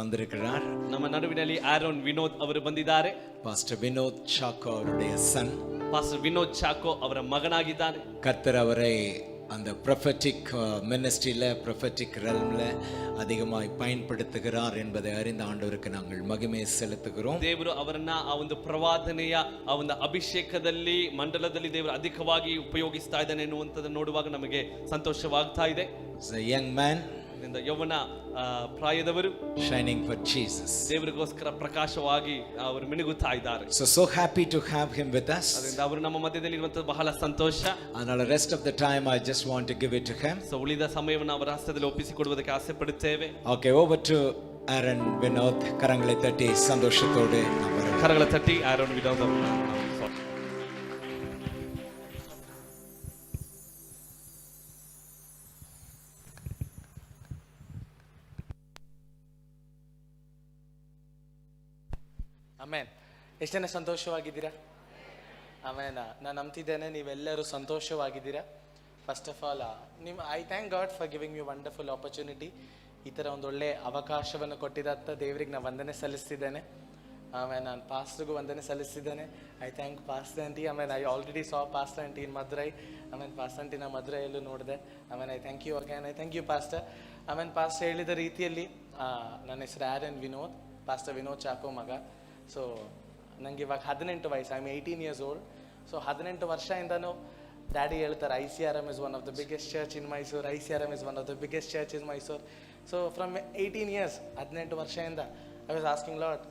வந்திருக்கிறார். ನಮ್ಮ ನಡುವಿನಲ್ಲಿ ಆರೋನ್ ವಿನೋದ್ ಅವರು ಬಂದಿದ್ದಾರೆ. பாஸ்டர் வினோத் சாக்கோ அவருடைய சன். ಪಾಸ್ಟರ್ ವಿನೋದ್ ಚಾಕೋ ಅವರ ಮಗನಾಗಿದ್ದಾನೆ. கர்த்தர் அவரை அந்த ப்ரொஃபெட்டிக் மினிஸ்ட்ரியில ப்ரொஃபெட்டிக் ரெல்ம்ல அதிகமாய் பயன்படுத்துகிறார் என்பதை அறிந்த ஆண்டவருக்கு நாங்கள் மகிமை செலுத்துகிறோம். ದೇವರು ಅವರನ್ನ ಆ ಒಂದು ಪ್ರವಾದನೆಯ ಆ ಒಂದು ಅಭಿಷೇಕದಲ್ಲಿ ಮಂಡಲದಲ್ಲಿ ದೇವರು ಅಧಿಕವಾಗಿ ಉಪಯೋಗಿಸ್ತಾ ಇದ್ದಾನೆ ಎನ್ನುವಂಥದ್ದನ್ನು ನೋಡುವಾಗ ನಮಗೆ ಸಂತೋಷವಾಗ್ತಾ ಇದೆ. A young man ಯೌವನ ಪ್ರಾಯದವರು shining for Jesus. ದೇವರಿಗೋಸ್ಕರ ಪ್ರಕಾಶವಾಗಿ ಅವರು ಮಿನುಗುತ್ತಾ ಇದ್ದಾರೆ. So happy to have him with us. ಅದರಿಂದ ಅವರು ನಮ್ಮ ಮಧ್ಯದಲ್ಲಿ ಇರುವಂತದ್ದು ಬಹಳ ಸಂತೋಷ. And the rest of the time I just want to give it to him. So ಉಳಿದ ಸಮಯವನ್ನು ಅವರ ಹಸ್ತದಲ್ಲಿ ಒಪ್ಪಿಸಿಕೊಡುವುದಕ್ಕೆ ಆಸೆ ಪಡುತ್ತೇವೆ. Okay, over to Aaron Vinod. ಕರங்களை ತಟ್ಟಿ ಸಂತೋಷത്തോടെ ಕರಗಳ ತಟ್ಟಿ ಆರೋನ್ ವಿನೋದ್ ಅವರನ್ನ ಆಮೇನ್. ಎಷ್ಟು ಜನ ಸಂತೋಷವಾಗಿದ್ದೀರಾ? ಆಮೇನ್. ನಾನು ನಂಬ್ತಿದ್ದೇನೆ ನೀವೆಲ್ಲರೂ ಸಂತೋಷವಾಗಿದ್ದೀರಾ. First of all I thank God for giving you wonderful opportunity. ಈ ಥರ ಒಂದು ಒಳ್ಳೆ ಅವಕಾಶವನ್ನು ಕೊಟ್ಟಿದ್ದಂಥ ದೇವರಿಗೆ ನಾನು ವಂದನೆ ಸಲ್ಲಿಸ್ತಿದ್ದೇನೆ. ಆಮೇಲೆ ನಾನು ಪಾಸ್ಟರ್ಗೂ ವಂದನೆ ಸಲ್ಲಿಸ್ತಿದ್ದೇನೆ. I thank pastor aunty. ಆಮೇಲೆ I already saw pastor aunty in Madurai. ಆಮೇಲೆ ಪಾಸ್ಟರ್ ಆಂಟಿನ ಮದುರೈಯಲ್ಲೂ ನೋಡಿದೆ. ಆಮೇಲೆ I thank you again. I thank you pastor. ಆಮೇಲೆ ಪಾಸ್ಟರ್ ಹೇಳಿದ ರೀತಿಯಲ್ಲಿ ನನ್ನ ಹೆಸರು ಆ್ಯರನ್ ವಿನೋದ್, ಪಾಸ್ಟರ್ ವಿನೋದ್ ಚಾಕೋ ಮಗ. ಸೊ ನನಗೆ ಇವಾಗ 18 ವಯಸ್ಸು. I am 18 years old. So 18 ವರ್ಷದಿಂದನೂ ಡ್ಯಾಡಿ ಹೇಳ್ತಾರೆ ICRM is one of the biggest church in Mysore. ICRM is one of the biggest church in Mysore. So from 18 years, 18 ವರ್ಷದಿಂದ I was asking Lord,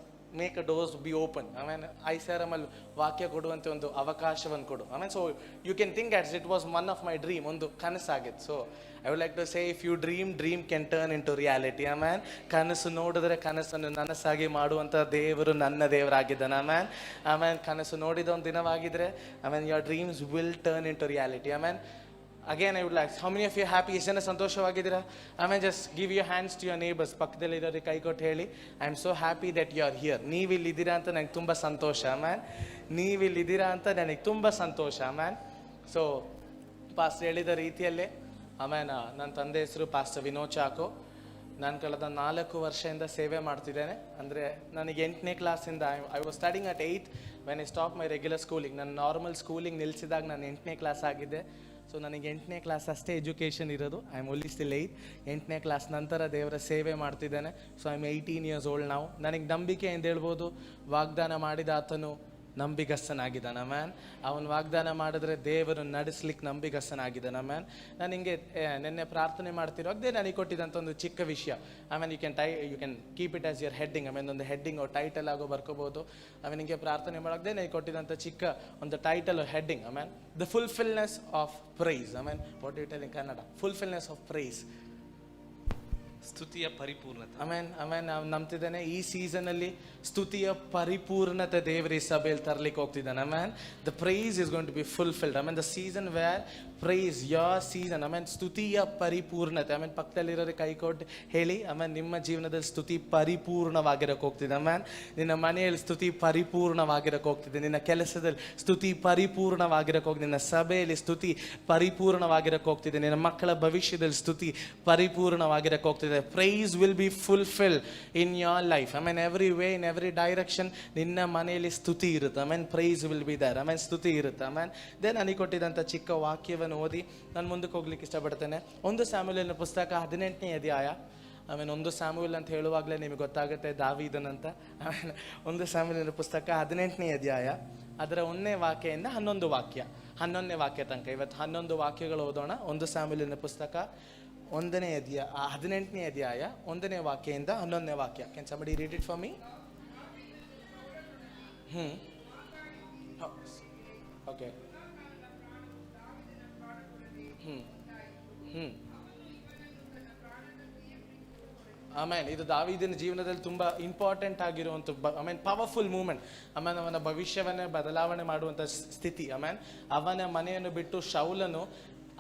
make a doors be open. ಆಮೇಲೆ ICRM ಅಲ್ಲಿ ವಾಕ್ಯ ಕೊಡುವಂತೆ ಒಂದು ಅವಕಾಶವನ್ನು ಕೊಡು. ಆಮೇಲೆ so you can think as it was one of my dream, ಒಂದು ಕನಸಾಗಿತ್ತು. So I would like to say, if you dream can turn into reality. ಆಮೇಲೆ ಕನಸು ನೋಡಿದ್ರೆ ಕನಸನ್ನು ನನಸಾಗಿ ಮಾಡುವಂಥ ದೇವರು ನನ್ನ ದೇವರಾಗಿದ್ದಾನೆ. ಆಮೇಲೆ ಕನಸು ನೋಡಿದ ಒಂದು ದಿನವಾಗಿದ್ರೆ ಆಮೇಲೆ your dreams will turn into reality. ಆಮೇಲೆ again I would like, how many of you happy? ಎಷ್ಟು ಜನ ಸಂತೋಷವಾಗಿದ್ದೀರಾ? ಆಮೇಲೆ just give your hands to your neighbors. ಪಕ್ಕದಲ್ಲಿರೋರಿಗೆ ಕೈ ಕೊಟ್ಟು ಹೇಳಿ, I am so happy that you are here. ನೀವಿಲ್ಲಿದ್ದೀರಾ ಅಂತ ನನಗೆ ತುಂಬ ಸಂತೋಷ. ಆಮೇಲೆ ನೀವಿಲ್ಲಿದ್ದೀರಾ ಅಂತ ನನಗೆ ತುಂಬ ಸಂತೋಷ. ಆಮೇಲೆ ಸೊ ಪಾಸ್ಟರ್ ಹೇಳಿದ ರೀತಿಯಲ್ಲೇ ಆಮೇಲೆ ನನ್ನ ತಂದೆ ಹೆಸರು ಪಾಸ್ಟರ್ ವಿನೋದ್ ಚಾಕೋ. ನಾನು ಕಳೆದ 4 ವರ್ಷದಿಂದ ಸೇವೆ ಮಾಡ್ತಿದ್ದೇನೆ. ಅಂದರೆ ನನಗೆ 8ನೇ ಕ್ಲಾಸಿಂದ I was studying at 8 when I stop my regular schooling. ನನ್ನ ನಾರ್ಮಲ್ ಸ್ಕೂಲಿಂಗ್ ನಿಲ್ಲಿಸಿದಾಗ ನಾನು 8ನೇ ಕ್ಲಾಸ್ ಆಗಿದ್ದೆ. ಸೊ ನನಗೆ 8ನೇ ಕ್ಲಾಸ್ ಅಷ್ಟೇ ಎಜುಕೇಷನ್ ಇರೋದು. I am only still 8. 8ನೇ ಕ್ಲಾಸ್ ನಂತರ ದೇವರ ಸೇವೆ ಮಾಡ್ತಿದ್ದೇನೆ. So I am 18 years old ನಾವು. ನನಗೆ ನಂಬಿಕೆ ಎಂದು ಹೇಳ್ಬೋದು. ವಾಗ್ದಾನ ಮಾಡಿದ ಆತನು ನಂಬಿಗಸ್ತನಾಗಿದ್ದಾನೆ. ಮ್ಯಾನ್ ಅವನು ವಾಗ್ದಾನ ಮಾಡಿದ್ರೆ ದೇವರು ನಡೆಸ್ಲಿಕ್ಕೆ ನಂಬಿಗಸ್ತನಾಗಿದ್ದಾನೆ. ಮ್ಯಾನ್ ನಾನು ಹಿಂಗೆ ನಿನ್ನೆ ಪ್ರಾರ್ಥನೆ ಮಾಡ್ತಿರೋದೇ ನನಗೆ ಕೊಟ್ಟಿದ್ದಂಥ ಒಂದು ಚಿಕ್ಕ ವಿಷಯ. ಆಮೇಲೆ you can keep it as your heading. ಆಮೇಲೆ ಒಂದು ಹೆಡ್ಡಿಂಗ್ ಟೈಟಲ್ ಆಗೋ ಬರ್ಕೋಬೋದು. ಆಮೇಲೆ ಹಿಂಗೆ ಪ್ರಾರ್ಥನೆ ಮಾಡೋದೇ ನನಗೆ ಕೊಟ್ಟಿದ್ದಂಥ ಚಿಕ್ಕ ಒಂದು ಟೈಟಲ್ ಹೆಡ್ಡಿಂಗ್. ಆಮೇಲೆ ದ ಫುಲ್ಫಿಲ್ನೆಸ್ ಆಫ್ ಪ್ರೈಸ್. ಆಮೇಲೆ what you tell in Kannada? Fulfilness of praise, ಸ್ತುತಿಯ ಪರಿಪೂರ್ಣತೆ. ಆಮೇಲೆ ನಾವು ನಂಬ್ತಿದ್ದೇನೆ ಈ ಸೀಸನಲ್ಲಿ ಸ್ತುತಿಯ ಪರಿಪೂರ್ಣತೆ ದೇವರ ಈ ಸಭೆಯಲ್ಲಿ ತರಲಿಕ್ಕೆ ಹೋಗ್ತಿದ್ದಾನೆ. ಆಮೇಲೆ the praise is going to be fulfilled. ಆಮೇಲೆ the season where praise your season. ಆಮೇಲೆ ಸ್ತುತಿಯ ಪರಿಪೂರ್ಣತೆ. ಆಮೇಲೆ ಪಕ್ಕದಲ್ಲಿರೋರಿಗೆ ಕೈ ಕೊಟ್ಟು ಹೇಳಿ, ಆಮೇಲೆ ನಿಮ್ಮ ಜೀವನದಲ್ಲಿ ಸ್ತುತಿ ಪರಿಪೂರ್ಣವಾಗಿರೋಕೆ ಹೋಗ್ತಿದೆ. ಆಮೇಲೆ ನಿನ್ನ ಮನೆಯಲ್ಲಿ ಸ್ತುತಿ ಪರಿಪೂರ್ಣವಾಗಿರೋಕೆ ಹೋಗ್ತಿದೆ. ನಿನ್ನ ಕೆಲಸದಲ್ಲಿ ಸ್ತುತಿ ಪರಿಪೂರ್ಣವಾಗಿರೋಕೆ ಹೋಗ್ತಿದೆ. ನಿನ್ನ ಸಭೆಯಲ್ಲಿ ಸ್ತುತಿ ಪರಿಪೂರ್ಣವಾಗಿರೋಕೆ ಹೋಗ್ತಿದೆ. ನಿನ್ನ ಮಕ್ಕಳ ಭವಿಷ್ಯದಲ್ಲಿ ಸ್ತುತಿ ಪರಿಪೂರ್ಣವಾಗಿರೋಕೆ ಹೋಗ್ತಿದೆ. Praise will be fulfilled in your life. I mean every way, in every direction ನಿನ್ನ ಮನೆಯಲ್ಲಿ ಸ್ತುತಿ ಇರುತ್ತೆ. I mean praise will be there. I mean ಸ್ತುತಿ ಇರುತ್ತೆ. I mean then ನನಗೆ ಕೊಟ್ಟಿದ್ದಂಥ ಚಿಕ್ಕ ವಾಕ್ಯವನ್ನು ಓದಿ ನಾನು ಮುಂದಕ್ಕೆ ಹೋಗ್ಲಿಕ್ಕೆ ಇಷ್ಟಪಡ್ತೇನೆ. 1 ಸ್ಯಾಮುಯೇಲನ ಪುಸ್ತಕ 18ನೇ ಅಧ್ಯಾಯ. ಆಮೇಲೆ 1 ಸ್ಯಾಮುಯೇಲ್ ಅಂತ ಹೇಳುವಾಗಲೇ ನಿಮಗೆ ಗೊತ್ತಾಗುತ್ತೆ ದಾವೀದನಂತ. ಆಮೇಲೆ 1 ಸ್ಯಾಮುಯೇಲನ ಪುಸ್ತಕ 18ನೇ ಅಧ್ಯಾಯ ಅದರ 1ನೇ ವಾಕ್ಯದಿಂದ 11 ವಾಕ್ಯ 11ನೇ ವಾಕ್ಯ ತನಕ ಇವತ್ತು 11 ವಾಕ್ಯಗಳು ಓದೋಣ. 1 ಸ್ಯಾಮುಯೇಲನ ಪುಸ್ತಕ 1ನೇ ಅಧ್ಯಾಯ 18ನೇ ಅಧ್ಯಾಯ 1ನೇ ವಾಕ್ಯದಿಂದ 11ನೇ ವಾಕ್ಯ. Can somebody read it for me? Okay. ಆಮೇಲೆ ಇದು ದಾವೀದನ ಜೀವನದಲ್ಲಿ ತುಂಬ ಇಂಪಾರ್ಟೆಂಟ್ ಆಗಿರುವಂಥ ಆಮೇಲೆ ಪವರ್ಫುಲ್ ಮೂಮೆಂಟ್. ಆಮೇಲೆ ಅವನ ಭವಿಷ್ಯವನ್ನೇ ಬದಲಾವಣೆ ಮಾಡುವಂಥ ಸ್ಥಿತಿ. ಆಮೇಲೆ ಅವನ ಮನೆಯನ್ನು ಬಿಟ್ಟು ಶೌಲನು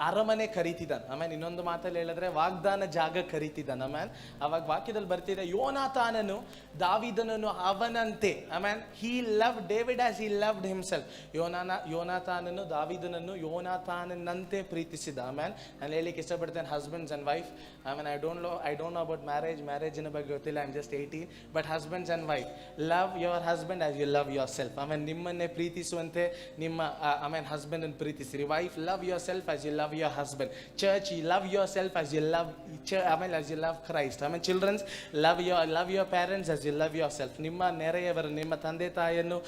ಅರಮನೆ ಕರೀತಿದ್ದಾನೆ. ಆಮೇಲೆ ಇನ್ನೊಂದು ಮಾತಲ್ಲಿ ಹೇಳಿದ್ರೆ ವಾಗ್ದಾನ ಜಾಗ ಕರೀತಿದ್ದಾನೆ. ಆಮೇಲೆ ಅವಾಗ ವಾಕ್ಯದಲ್ಲಿ ಬರ್ತಿದೆ, ಯೋನಾತಾನನು ದಾವೀದನನ್ನು ಅವನಂತೆ, ಆಮೇಲೆ he love David as he loved himself. ಯೋನಾತಾನನು ದಾವೀದನನ್ನು ಯೋನಾತಾನನಂತೆ ಪ್ರೀತಿಸಿದ. ಆಮೇಲೆ ನಾನು ಹೇಳಿಕ್ಕೆ ಇಷ್ಟಪಡ್ತೇನೆ, ಹಸ್ಬೆಂಡ್ಸ್ ಅಂಡ್ ವೈಫ್, ಆಮೇಲೆ ಐ ಡೋಂಟ್ ನೋ ಅಬೌಟ್ ಮ್ಯಾರೇಜಿನ ಬಗ್ಗೆ ಗೊತ್ತಿಲ್ಲ, I am just 18, but husbands and wife, love your husband as you love your self. ಆಮೇಲೆ ನಿಮ್ಮನ್ನೇ ಪ್ರೀತಿಸುವಂತೆ ನಿಮ್ಮ ಆಮೇಲೆ ಹಸ್ಬೆಂಡ್ ಅನ್ನು ಪ್ರೀತಿಸಿರಿ. Wife, love your self as you love your husband. Church, you love yourself as you love as you love Christ. I mean, children, love your parents as you love yourself. ನಿಮ್ಮ ನೆರೆಯವರು, ನಿಮ್ಮ ತಂದೆ ತಾಯಿಯನ್ನು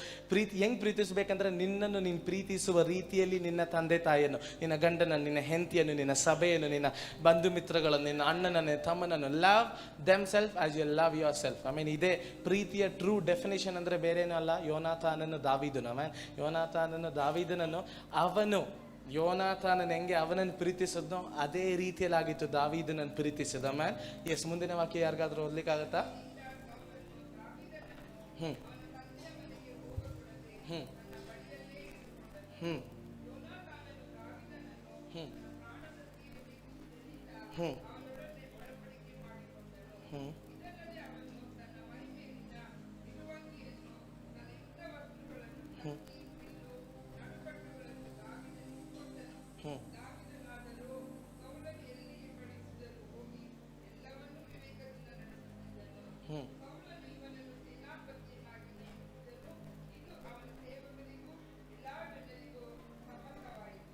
ಹೆಂಗ್ ಪ್ರೀತಿಸಬೇಕಂದ್ರೆ ನಿನ್ನನ್ನು ನೀನು ಪ್ರೀತಿಸುವ ರೀತಿಯಲ್ಲಿ ನಿನ್ನ ತಂದೆ ತಾಯಿಯನ್ನು, ನಿನ್ನ ಗಂಡನನ್ನು, ನಿನ್ನ ಹೆಂಡತಿಯನ್ನು, ನಿನ್ನ ಸಭೆಯನ್ನು, ನಿನ್ನ ಬಂಧು ಮಿತ್ರಗಳನ್ನು, ನಿನ್ನ ಅಣ್ಣನನ್ನು, ತಮ್ಮನನ್ನು, love them self as you love your self. I mean ಇದೇ ಪ್ರೀತಿಯ ಟ್ರೂ ಡೆಫಿನೇಷನ್ ಅಂದರೆ ಬೇರೇನೂ ಅಲ್ಲ. ಯೋನಾತಾನನ್ನು ದಾವೀದನನ್ನು ಅವನು ಯೋನಾತಾನನ ಹೆಂಗೆ ಅವನನ್ನು ಪ್ರೀತಿಸಿದ್ನೋ ಅದೇ ರೀತಿಯಲ್ಲಾಗಿತ್ತು ದಾವೀದನನ್ನು ಪ್ರೀತಿಸಿದ. ಮ್ಯಾನ್ ಎಸ್, ಮುಂದಿನ ವಾಕ್ಯ ಯಾರಿಗಾದ್ರೂ ಓದ್ಲಿಕ್ಕಾಗತ್ತಾ? ಹ್ಮ್ ಹ್ಮ್ ಹ್ಮ್ ಹ್ಮ್ ಹ್ಮ್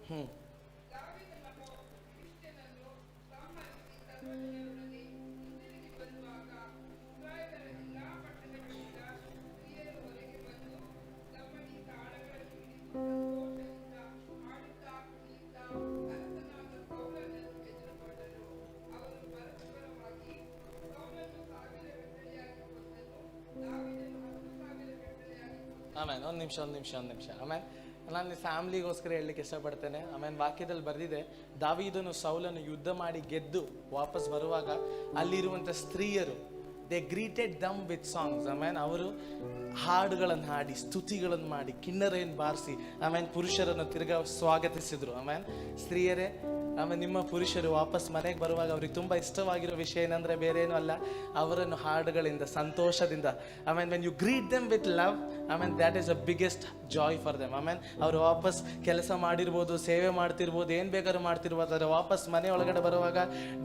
ಹ್ಮ್ ಆಮೇಲೆ ಒಂದು ನಿಮಿಷ ಆಮೇಲೆ ನಾನು ಫ್ಯಾಮ್ಲಿಗೋಸ್ಕರ ಹೇಳಲಿಕ್ಕೆ ಇಷ್ಟಪಡ್ತೇನೆ. ಆಮೇಲೆ ವಾಕ್ಯದಲ್ಲಿ ಬರೆದಿದೆ, ದಾವೀದನು ಸೌಲನ್ನು ಯುದ್ಧ ಮಾಡಿ ಗೆದ್ದು ವಾಪಸ್ ಬರುವಾಗ ಅಲ್ಲಿರುವಂಥ ಸ್ತ್ರೀಯರು they greeted them with songs. ಆಮೇಲೆ ಅವರು ಹಾಡುಗಳನ್ನು ಹಾಡಿ, ಸ್ತುತಿಗಳನ್ನು ಮಾಡಿ, ಕಿನ್ನರೆಯನ್ನು ಬಾರಿಸಿ ಆಮೇಲೆ ಪುರುಷರನ್ನು ತಿರ್ಗಾ ಸ್ವಾಗತಿಸಿದ್ರು. ಆಮೇಲೆ ಸ್ತ್ರೀಯರೇ, ಆಮೇಲೆ ನಿಮ್ಮ ಪುರುಷರು ವಾಪಸ್ ಮನೆಗೆ ಬರುವಾಗ ಅವ್ರಿಗೆ ತುಂಬ ಇಷ್ಟವಾಗಿರೋ ವಿಷಯ ಏನಂದರೆ ಬೇರೆ ಏನೂ ಅಲ್ಲ, ಅವರನ್ನು ಹಾಡುಗಳಿಂದ, ಸಂತೋಷದಿಂದ, ಆಮೇಲೆ when you greet them with love, ಆಮೇಲೆ that is a biggest joy for them. ಆಮೇಲೆ ಅವರು ವಾಪಸ್ ಕೆಲಸ ಮಾಡಿರ್ಬೋದು, ಸೇವೆ ಮಾಡ್ತಿರ್ಬೋದು, ಏನು ಬೇಕಾದ್ರೂ ಮಾಡ್ತಿರ್ಬೋದು, ಆದರೆ ವಾಪಸ್ ಮನೆ ಒಳಗಡೆ ಬರುವಾಗ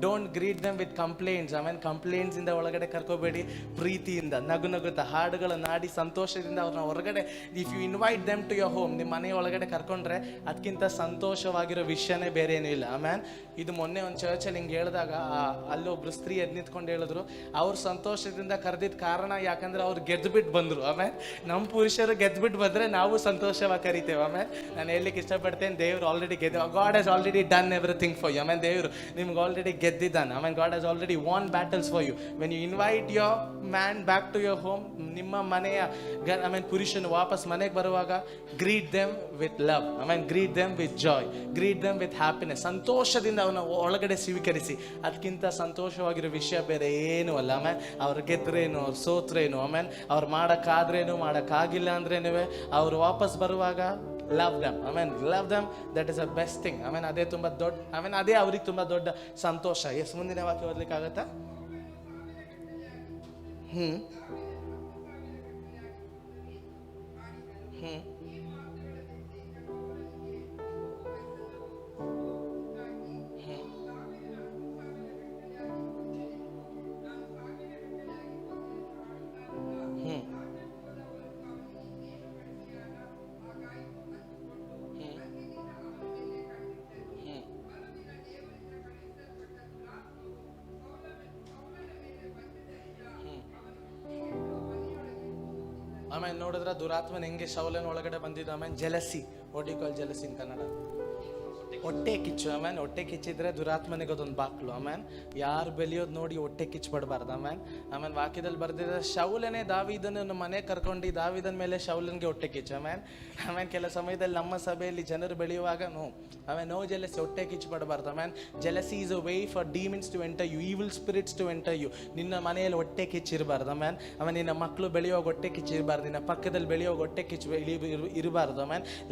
don't greet them with complaints. ಆಮೇಲೆ ಕಂಪ್ಲೇಂಟ್ಸಿಂದ ಒಳಗಡೆ ಕರ್ಕೋಬೇಡಿ, ಪ್ರೀತಿಯಿಂದ ನಗುತ್ತಾ ಹಾಡುಗಳನ್ನು ಆಡಿ ಸಂತೋಷದಿಂದ ಅವ್ರನ್ನ ಹೊರಗಡೆ, if you invite them to your home, ನಿಮ್ಮ ಮನೆ ಒಳಗಡೆ ಕರ್ಕೊಂಡ್ರೆ ಅದಕ್ಕಿಂತ ಸಂತೋಷವಾಗಿರೋ ವಿಷಯನೇ ಬೇರೆ ಏನೂ ಇಲ್ಲ. ಆಮೇಲೆ ಇದು ಮೊನ್ನೆ ಒಂದು ಚರ್ಚಲ್ಲಿ ಹಿಂಗೆ ಹೇಳಿದಾಗ ಅಲ್ಲೊಬ್ರು ಸ್ತ್ರೀ ಎದ್ದು ನಿಂತ್ಕೊಂಡು ಹೇಳಿದ್ರು, ಅವ್ರು ಸಂತೋಷದಿಂದ ಕರೆದಿದ್ದ ಕಾರಣ ಯಾಕಂದ್ರೆ ಅವ್ರು ಗೆದ್ದುಬಿಟ್ಟು ಬಂದರು. ಆಮೇಲೆ ನಮ್ಮ ಪುರುಷರು ಗೆದ್ದುಬಿಟ್ಟು ಬಂದರೆ ನಾವು ಸಂತೋಷವಾಗಿ ಕರಿತೇವೆ. ಆಮೇಲೆ ನಾನು ಹೇಳಲಿಕ್ಕೆ ಇಷ್ಟಪಡ್ತೇನೆ, ದೇವ್ರು already God has already done everything for you. ಆಮೇಲೆ ದೇವರು ನಿಮ್ಗೆ ಆಲ್ರೆಡಿ ಗೆದ್ದಿದ್ದಾನೆ. ಆಮೇಲೆ God has already won battles for you. When you invite your man back to your home, ನಿಮ್ಮ ಮನೆಯ ಆಮೇಲೆ ಪುರುಷನು ವಾಪಸ್ ಮನೆಗೆ ಬರುವಾಗ ಗ್ರೀಟ್ ದೆಮ್ ವಿತ್ ಲವ್, ಆಮೇಲೆ greet them with joy, greet them with happiness, ಸಂತೋಷದಿಂದ ಅವನ ಒಳಗಡೆ ಸ್ವೀಕರಿಸಿ. ಅದಕ್ಕಿಂತ ಸಂತೋಷವಾಗಿರೋ ವಿಷಯ ಬೇರೆ ಏನೂ ಅಲ್ಲ. ಆಮೇಲೆ ಅವ್ರು ಗೆದ್ರೇನು, ಅವ್ರು ಸೋತ್ರೇನು, ಆಮೇಲೆ ಅವ್ರು ಮಾಡೋಕ್ಕಾದ್ರೇನು, ಮಾಡೋಕ್ಕಾಗಿಲ್ಲ ಅಂದ್ರೇನು, ಅವ್ರು ವಾಪಸ್ ಬರುವಾಗ love dum. Love dum, that is a best thing. ಅದೇ ತುಂಬ ದೊಡ್ಡ, ಅದೇ ಅವ್ರಿಗೆ ತುಂಬ ದೊಡ್ಡ ಸಂತೋಷ. ಎಸ್, ಮುಂದಿನ ವಾಕ್ಯ ಓದ್ಲಿಕ್ಕಾಗತ್ತಾ? ಹ್ಮ್ ಹ್ಮ್ ಆಮೇಲೆ ನೋಡಿದ್ರೆ ದುರಾತ್ಮನ ಹೆಂಗೆ ಶೌಲನ ಒಳಗಡೆ ಬಂದಿದ್ದ. ಆಮೇಲೆ jealousy, what you call jealousy in Kannada? ಹೊಟ್ಟೆ ಕಿಚ್ಚು. ಹೊಟ್ಟೆ ಕಿಚ್ಚಿದ್ರೆ ದುರಾತ್ಮನಿಗೆ ಅದೊಂದು ಬಾಕ್ಲು. ಯಾರು ಬೆಳೆಯೋದು ನೋಡಿ ಹೊಟ್ಟೆ ಕಿಚ್ಚಬಾರ್ದು. ಆಮೇಲೆ ವಾಕ್ಯದಲ್ಲಿ ಬರ್ದಿದ್ರೆ ಶೌಲನೇ ದಾವೀದನನ್ನು ಮನೆ ಕರ್ಕೊಂಡು ದಾವೀದನ ಮೇಲೆ ಶೌಲನ್ಗೆ ಹೊಟ್ಟೆ ಕಿಚ್ಚು. ಆಮೇಲೆ ಕೆಲ ಸಮಯದಲ್ಲಿ ನಮ್ಮ ಸಭೆಯಲ್ಲಿ ಜನರು ಬೆಳೆಯುವಾಗ ನೋ ಜೆಲಸಿ, ಹೊಟ್ಟೆ ಕಿಚ್ಚಬಾರ್ದು. Jealousy is a way for demons to enter you, evil spirits to enter you. ನಿನ್ನ ಮನೆಯಲ್ಲಿ ಹೊಟ್ಟೆ ಕಿಚ್ಚಿರಬಾರ್ದು. ಆಮೇಲೆ ನಿನ್ನ ಮಕ್ಕಳು ಬೆಳೆಯುವಾಗ ಹೊಟ್ಟೆ ಕಿಚ್ಚಿರಬಾರ್ದು, ನಿನ್ನ ಪಕ್ಕದಲ್ಲಿ ಬೆಳೆಯುವಾಗ ಹೊಟ್ಟೆ ಕಿಚ್ಚು ಇರಬಾರ್ದು.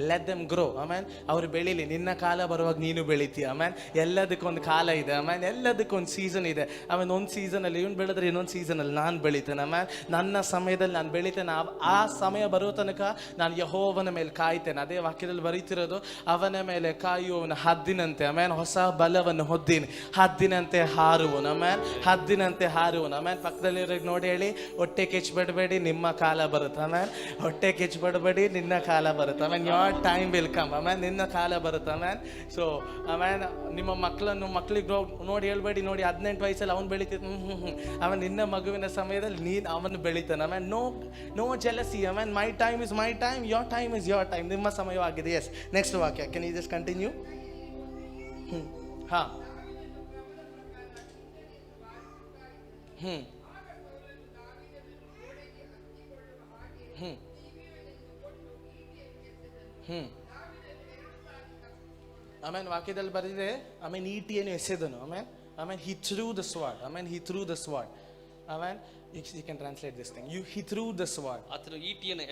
Let them grow. ಅವ್ರು ಬೆಳೀಲಿ, ನಿನ್ನ ಕಾಲ ಬರುವಾಗ ನೀನು ಬೆಳಿತೀಯ. ಆಮೇಲೆ ಎಲ್ಲದಕ್ಕೊಂದು ಕಾಲ ಇದೆ. ಆಮೇಲೆ ಎಲ್ಲದಕ್ಕೊಂದು ಸೀಸನ್ ಇದೆ. ಆಮೇಲೆ ಒಂದು ಸೀಸನಲ್ಲಿ ಇವ್ನು ಬೆಳೆದ್ರೆ ಇನ್ನೊಂದು ಸೀಸನಲ್ಲಿ ನಾನು ಬೆಳಿತೇನೆ. ಆಮೇಲೆ ನನ್ನ ಸಮಯದಲ್ಲಿ ನಾನು ಬೆಳಿತೇನೆ. ಆ ಸಮಯ ಬರೋ ತನಕ ನಾನು ಯೆಹೋವನ ಮೇಲೆ ಕಾಯ್ತೇನೆ. ಅದೇ ವಾಕ್ಯದಲ್ಲಿ ಬರೀತಿರೋದು, ಅವನ ಮೇಲೆ ಕಾಯುವವನ ಹದ್ದಿನಂತೆ ಆಮೇಲೆ ಹೊಸ ಬಲವನ್ನು ಹೊದ್ದೀನಿ, ಹದ್ದಿನಂತೆ ಹಾರುವನು. ಆಮೇಲೆ ಹದ್ದಿನಂತೆ ಹಾರುವನು. ಆಮೇಲೆ ಪಕ್ಕದಲ್ಲಿರೋರಿಗೆ ನೋಡಿ ಹೇಳಿ, ಹೊಟ್ಟೆ ಕೆಚ್ಚಬೇಡಬೇಡಿ, ನಿಮ್ಮ ಕಾಲ ಬರುತ್ತೆ. ಆಮೇಲೆ ಹೊಟ್ಟೆ ಕೆಚ್ಚಬೇಡಬೇಡಿ, ನಿನ್ನ ಕಾಲ ಬರುತ್ತೆ. ಆಮೇಲೆ ಯೋರ್ ಟೈಮ್ ವಿಲ್ ಕಮ್. ಆಮೇಲೆ ನಿನ್ನ ಕಾಲ ಬರುತ್ತೆ. ಆಮೇಲೆ ಸೊ ಆಮೇಲೆ ನಿಮ್ಮ ಮಕ್ಕಳಿಗೆ ನೋಡಿ ಹೇಳ್ಬೇಡಿ, ನೋಡಿ 18 ವಯಸ್ಸಲ್ಲಿ ಅವ್ನು ಬೆಳಿತಿದ್ದು ಆಮೇಲೆ ನಿನ್ನ ಮಗುವಿನ ಸಮಯದಲ್ಲಿ ನೀನು ಅವನು ಬೆಳಿತಾನೆ. ಆಮೇಲೆ ನೋ ಜೆಲಸಿ. ಆಮೇಲೆ my time is my time, your time is your time. ನಿಮ್ಮ ಸಮಯವಾಗಿದೆ. ಎಸ್, ನೆಕ್ಸ್ಟ್ ವಾಕ್ಯ. Can you just continue? ಹಾಂ ಆಮೇಲೆ ವಾಕ್ಯದಲ್ಲಿ ಬರೆದಿದೆ, ಆಮೇಲೆ ಈಟಿಯನ್ನು ಎಸೆದನು. ಆಮೇಲೆ he threw the sword. He threw the sword. You can translate this thing. He threw the sword. ಆತನು ಈಟಿಯನ್ನು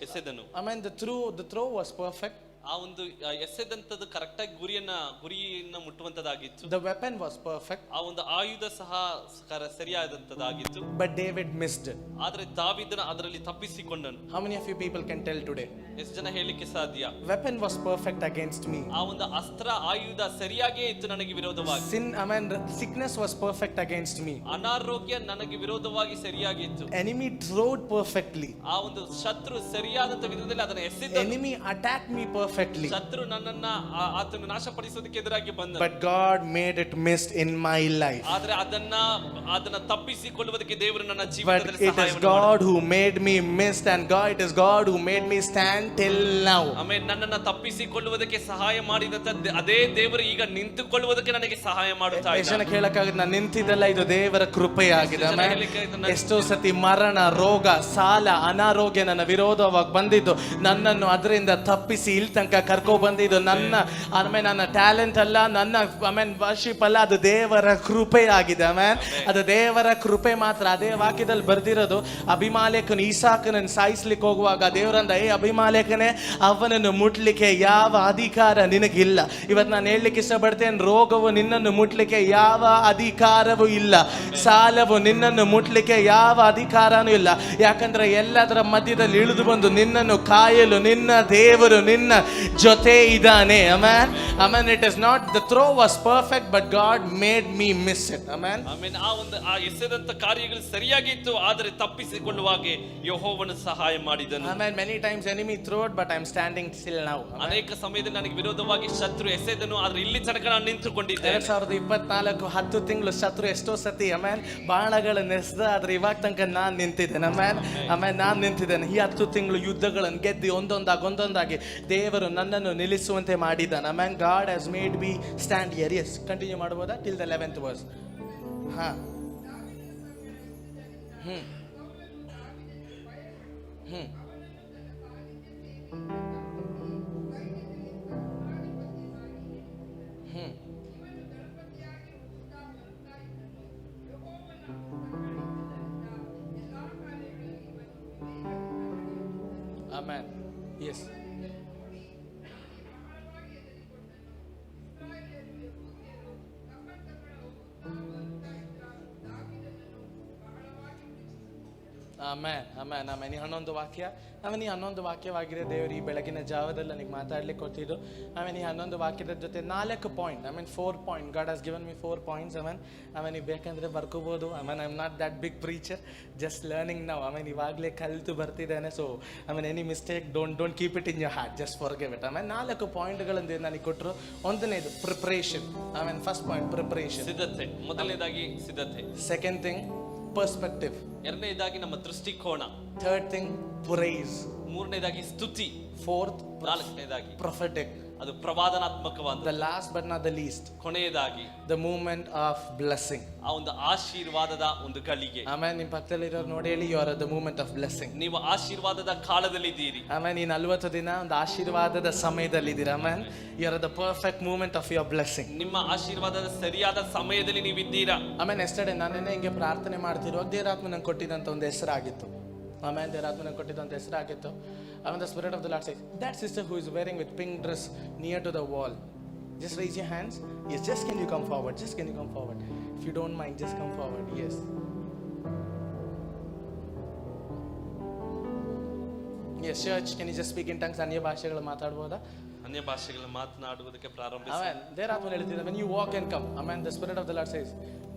ಎಸೆದನು. The throw was perfect. ಆ ಒಂದು ಎಸೆದಂತದ್ದು ಕರೆಕ್ಟಾಗಿ ಗುರಿಯನ್ನ ಮುಟ್ಟುವಂತದಾಗಿತ್ತು. The weapon was perfect. ಆ ಒಂದು ಆಯುಧ ಸಹ ಸರಿಯಾದಂತದಾಗಿತ್ತು. But David missed it. ಆದ್ರೆ ದಾವೀದನ ಅದರಲ್ಲಿ ತಪ್ಪಿಸಿಕೊಂಡನು. How many of you people can tell today? ಎಷ್ಟು ಜನ ಹೇಳಿಕ್ಕೆ ಸಾಧ್ಯ? Weapon was perfect against me. ಆ ಒಂದು ಅಸ್ತ್ರ ಆಯುಧ ಸರಿಯಾಗೇ ಇತ್ತು ನನಗೆ ವಿರೋಧವಾಗಿ. Sickness was perfect against me. ಅನಾರೋಗ್ಯ ನನಗೆ ವಿರೋಧವಾಗಿ ಸರಿಯಾಗಿತ್ತು. Enemy throwed perfectly. ಆ ಒಂದು ಶತ್ರು ಸರಿಯಾದಂತ ವಿಧದಲ್ಲಿ ಅದನ್ನು ಎಸೆದ. Enemy attacked me perfectly. ಶತ್ರು ನನ್ನನ್ನ ಆತನು ನಾಶಪಡಿಸೋದಕ್ಕೆ ಎದುರಾಗಿ ಬಂದ. But God made it missed in my life. ಆದ್ರೆ ಅದನ್ನ ತಪ್ಪಿಸಿಕೊಳ್ಳುವುದಕ್ಕೆ ದೇವರು ನನ್ನ ಜೀವಿತದಲ್ಲಿ ಸಹಾಯ ಮಾಡಿದರು. But it is God who made me missed, and it is God who made me stand till now. Amen. ನನ್ನನ್ನ ತಪ್ಪಿಸಿಕೊಳ್ಳುವುದಕ್ಕೆ ಸಹಾಯ ಮಾಡಿದಂತ ಅದೇ ದೇವರು ಈಗ ನಿಂತುಕೊಳ್ಳುವುದಕ್ಕೆ ನನಗೆ ಸಹಾಯ ಮಾಡುತ್ತಾ ಇದ್ದಾನೆ. ಎಷ್ಟು ಕೇಳಕ್ಕಾಗುತ್ತೆ, ನಾನು ನಿಂತಿದ್ದಲ್ಲ, ಇದು ದೇವರ ಕೃಪೆಯಾಗಿದೆ. ಎಷ್ಟೋ ಸತಿ ಮರಣ, ರೋಗ, ಸಾಲ, ಅನಾರೋಗ್ಯ ನನ್ನ ವಿರೋಧವಾಗಿ ಬಂದಿದ್ದು, ನನ್ನನ್ನು ಅದರಿಂದ ತಪ್ಪಿಸಿ ಇಲ್ಲಿ ತನಕ ಕರ್ಕೊ ಬಂದಿದ್ದು ನನ್ನ ಟ್ಯಾಲೆಂಟ್ ಅಲ್ಲ, ನನ್ನ ವರ್ಷಿಪ್ ಅಲ್ಲ, ಅದು ದೇವರ ಕೃಪೆಯಾಗಿದೆ. ಅದು ದೇವರ ಕೃಪೆ ಮಾತ್ರ. ಅದೇ ವಾಕ್ಯದಲ್ಲಿ ಬರ್ದಿರೋದು, ಅಭಿಮಾಲೇಕನು ಈಸಾಕನನ್ನು ಸಾಯಿಸ್ಲಿಕ್ಕೆ ಹೋಗುವಾಗ ದೇವರಂದ, ಅಭಿಮಾಲೇಕನೇ, ಅವನನ್ನು ಮುಟ್ಲಿಕ್ಕೆ ಯಾವ ಅಧಿಕಾರ ನಿನಗಿಲ್ಲ. ಇವತ್ತು ನಾನು ಹೇಳಲಿಕ್ಕೆ ಇಷ್ಟಪಡ್ತೇನೆ, ರೋಗವು ನಿನ್ನನ್ನು ಮುಟ್ಲಿಕ್ಕೆ ಯಾವ ಅಧಿಕಾರವೂ ಇಲ್ಲ. ಸಾಲವು ನಿನ್ನನ್ನು ಮುಟ್ಲಿಕ್ಕೆ ಯಾವ ಅಧಿಕಾರನೂ ಇಲ್ಲ. ಯಾಕಂದ್ರೆ ಎಲ್ಲದರ ಮಧ್ಯದಲ್ಲಿ ಇಳಿದು ಬಂದು ನಿನ್ನನ್ನು ಕಾಯಲು ನಿನ್ನ ದೇವರು ನಿನ್ನ ಜೊತೆ ಇದ್ದಾನೆ. Amen. It is not, the throw was perfect, but God made me miss it. Amen. ಆ ಎಸೆದಂತ ಕಾರ್ಯಗಳು ಸರಿಯಾಗಿತ್ತು, ಆದರೆ ತಪ್ಪಿಸಿಕೊಳ್ಳುವಾಗೆ ಯೆಹೋವನು ಸಹಾಯ ಮಾಡಿದನು. Amen. Many times enemy threw it, but I'm standing still now. ಅನೇಕ ಸಮಯದಲ್ಲಿ ನನಗೆ ವಿರೋಧವಾಗಿ ಶತ್ರು ಎಸೆದನು, ಆದ್ರೆ ಇಲ್ಲಿ ತನಕ ನಾನು ನಿಂತುಕೊಂಡಿದ್ದೇನೆ. 2024 10 ತಿಂಗಳು ಶತ್ರು ಎಷ್ಟೋ ಸತಿ ಬಾಣಗಳನ್ನು ಎಸೆದ, ಆದ್ರೆ ಇವಾಗ ತನಕ ನಾನು ನಿಂತಿದ್ದೇನೆ. ನಾನು ನಿಂತಿದ್ದೇನೆ. ಈ 10 ತಿಂಗಳು ಯುದ್ಧಗಳನ್ನು ಗೆದ್ದು ಒಂದೊಂದಾಗಿ ದೇವರು ನನ್ನನ್ನು ನಿಲ್ಲಿಸುವಂತೆ ಮಾಡಿದ್ದಾನೆ. God has made me stand here. Yes, continue ಮಾಡಬಹುದಾ till the 11th verse? Amen. Yes. ಆಮೇನ್. ಈ 11 ವಾಕ್ಯ, ಈ 11 ವಾಕ್ಯವಾಗಿದೆ ದೇವರು ಈ ಬೆಳಗಿನ ಜಾವದಲ್ಲಿ ನನಗೆ ಮಾತಾಡ್ಲಿಕ್ಕೆ ಕೊಟ್ಟಿದ್ದು. ಈ 11 ವಾಕ್ಯದ ಜೊತೆ 4 point, 4 point. God has given me 4 points. ನೀವು ಬೇಕಂದ್ರೆ ಬರ್ಕೋಬಹುದು. I am not that big preacher, just learning ನಾವು. ಇವಾಗಲೇ ಕಲಿತು ಬರ್ತಿದ್ದೇನೆ. So any mistake don't keep it in your heart, just forgive it. 4 ಪಾಯಿಂಟ್ಗಳನ್ನು ನನಗೆ ಕೊಟ್ಟರು. ಒಂದನೇದು ಪ್ರಿಪರೇಷನ್. ಫಸ್ಟ್ ಪಾಯಿಂಟ್ ಪ್ರಿಪರೇಷನ್, ಸಿದ್ಧತೆ. ಮೊದಲನೇದಾಗಿ ಸಿದ್ಧತೆ. Second thing perspective. ಎರಡನೇದಾಗಿ ನಮ್ಮ ದೃಷ್ಟಿಕೋನ. Third thing praise. ಮೂರನೇದಾಗಿ ಸ್ತುತಿ. ಫೋರ್ತ್, ನಾಲ್ಕನೇದಾಗಿ ಪ್ರೊಫೆಟಿಕ್. ಅದು ಪ್ರವಾದನಾತ್ಮಕವಾದ. The last but not the least, ಕೊನೆಯದಾಗಿ the moment of blessing. ಆ ಒಂದು ಆಶೀರ್ವಾದದ ಒಂದು ಗಳಿಗೆ. ಆಮೇಲೆ ನಿಮ್ಮ ಪಕ್ಕದಲ್ಲಿ ಇರೋರು ನೋಡಿ ಹೇಳಿ, you are at the moment of blessing. ನೀವು ಆಶೀರ್ವಾದದ ಕಾಲದಲ್ಲಿ ಇದ್ದೀರಿ. ಆಮೇಲೆ ಈ 40 ದಿನ ಒಂದು ಆಶೀರ್ವಾದದ ಸಮಯದಲ್ಲಿ ಇದ್ದೀರಾ. ಆಮೇಲೆ you are at the perfect moment of your blessing. ನಿಮ್ಮ ಆಶೀರ್ವಾದದ ಸರಿಯಾದ ಸಮಯದಲ್ಲಿ ನೀವು ಇದ್ದೀರಾ. ಆಮೇಲೆ ಎಸ್ಟರ್ಡೇ ನಾನೇನೆ ಹಿಂಗೆ ಪ್ರಾರ್ಥನೆ ಮಾಡ್ತಿರುವಾಗ ದೇವರಾತ್ಮ ನಂಗೆ ಕೊಟ್ಟಿದ್ದಂತ ಒಂದು ಹೆಸರಾಗಿತ್ತು. ಆಮೇಲೆ ದೇವರಾತ್ಮ ನಂಗೆ ಕೊಟ್ಟಿದ್ದಂತ ಹೆಸರಾಗಿತ್ತು. ಆಮೇಲೆ the spirit of the Lord says, that sister who is wearing with pink dress near to the wall, Just raise your hands. Yes, just can you come forward? Just can you come forward? If you don't mind, just come forward. Yes. Yes, church, can you just speak in tongues? ಅನ್ಯ ಭಾಷೆಗಳು ಮಾತಾಡಬಹುದಾ? ಅನ್ಯ ಭಾಷೆಗಳನ್ನು ಮಾತನಾಡುವುದಕ್ಕೆ ಪ್ರಾರಂಭಿಸಿ. Amen. ದೇವರ ಆತ್ಮ ಹೇಳ್ತಿದೆ, when you walk and come, amen, the Spirit of the Lord says,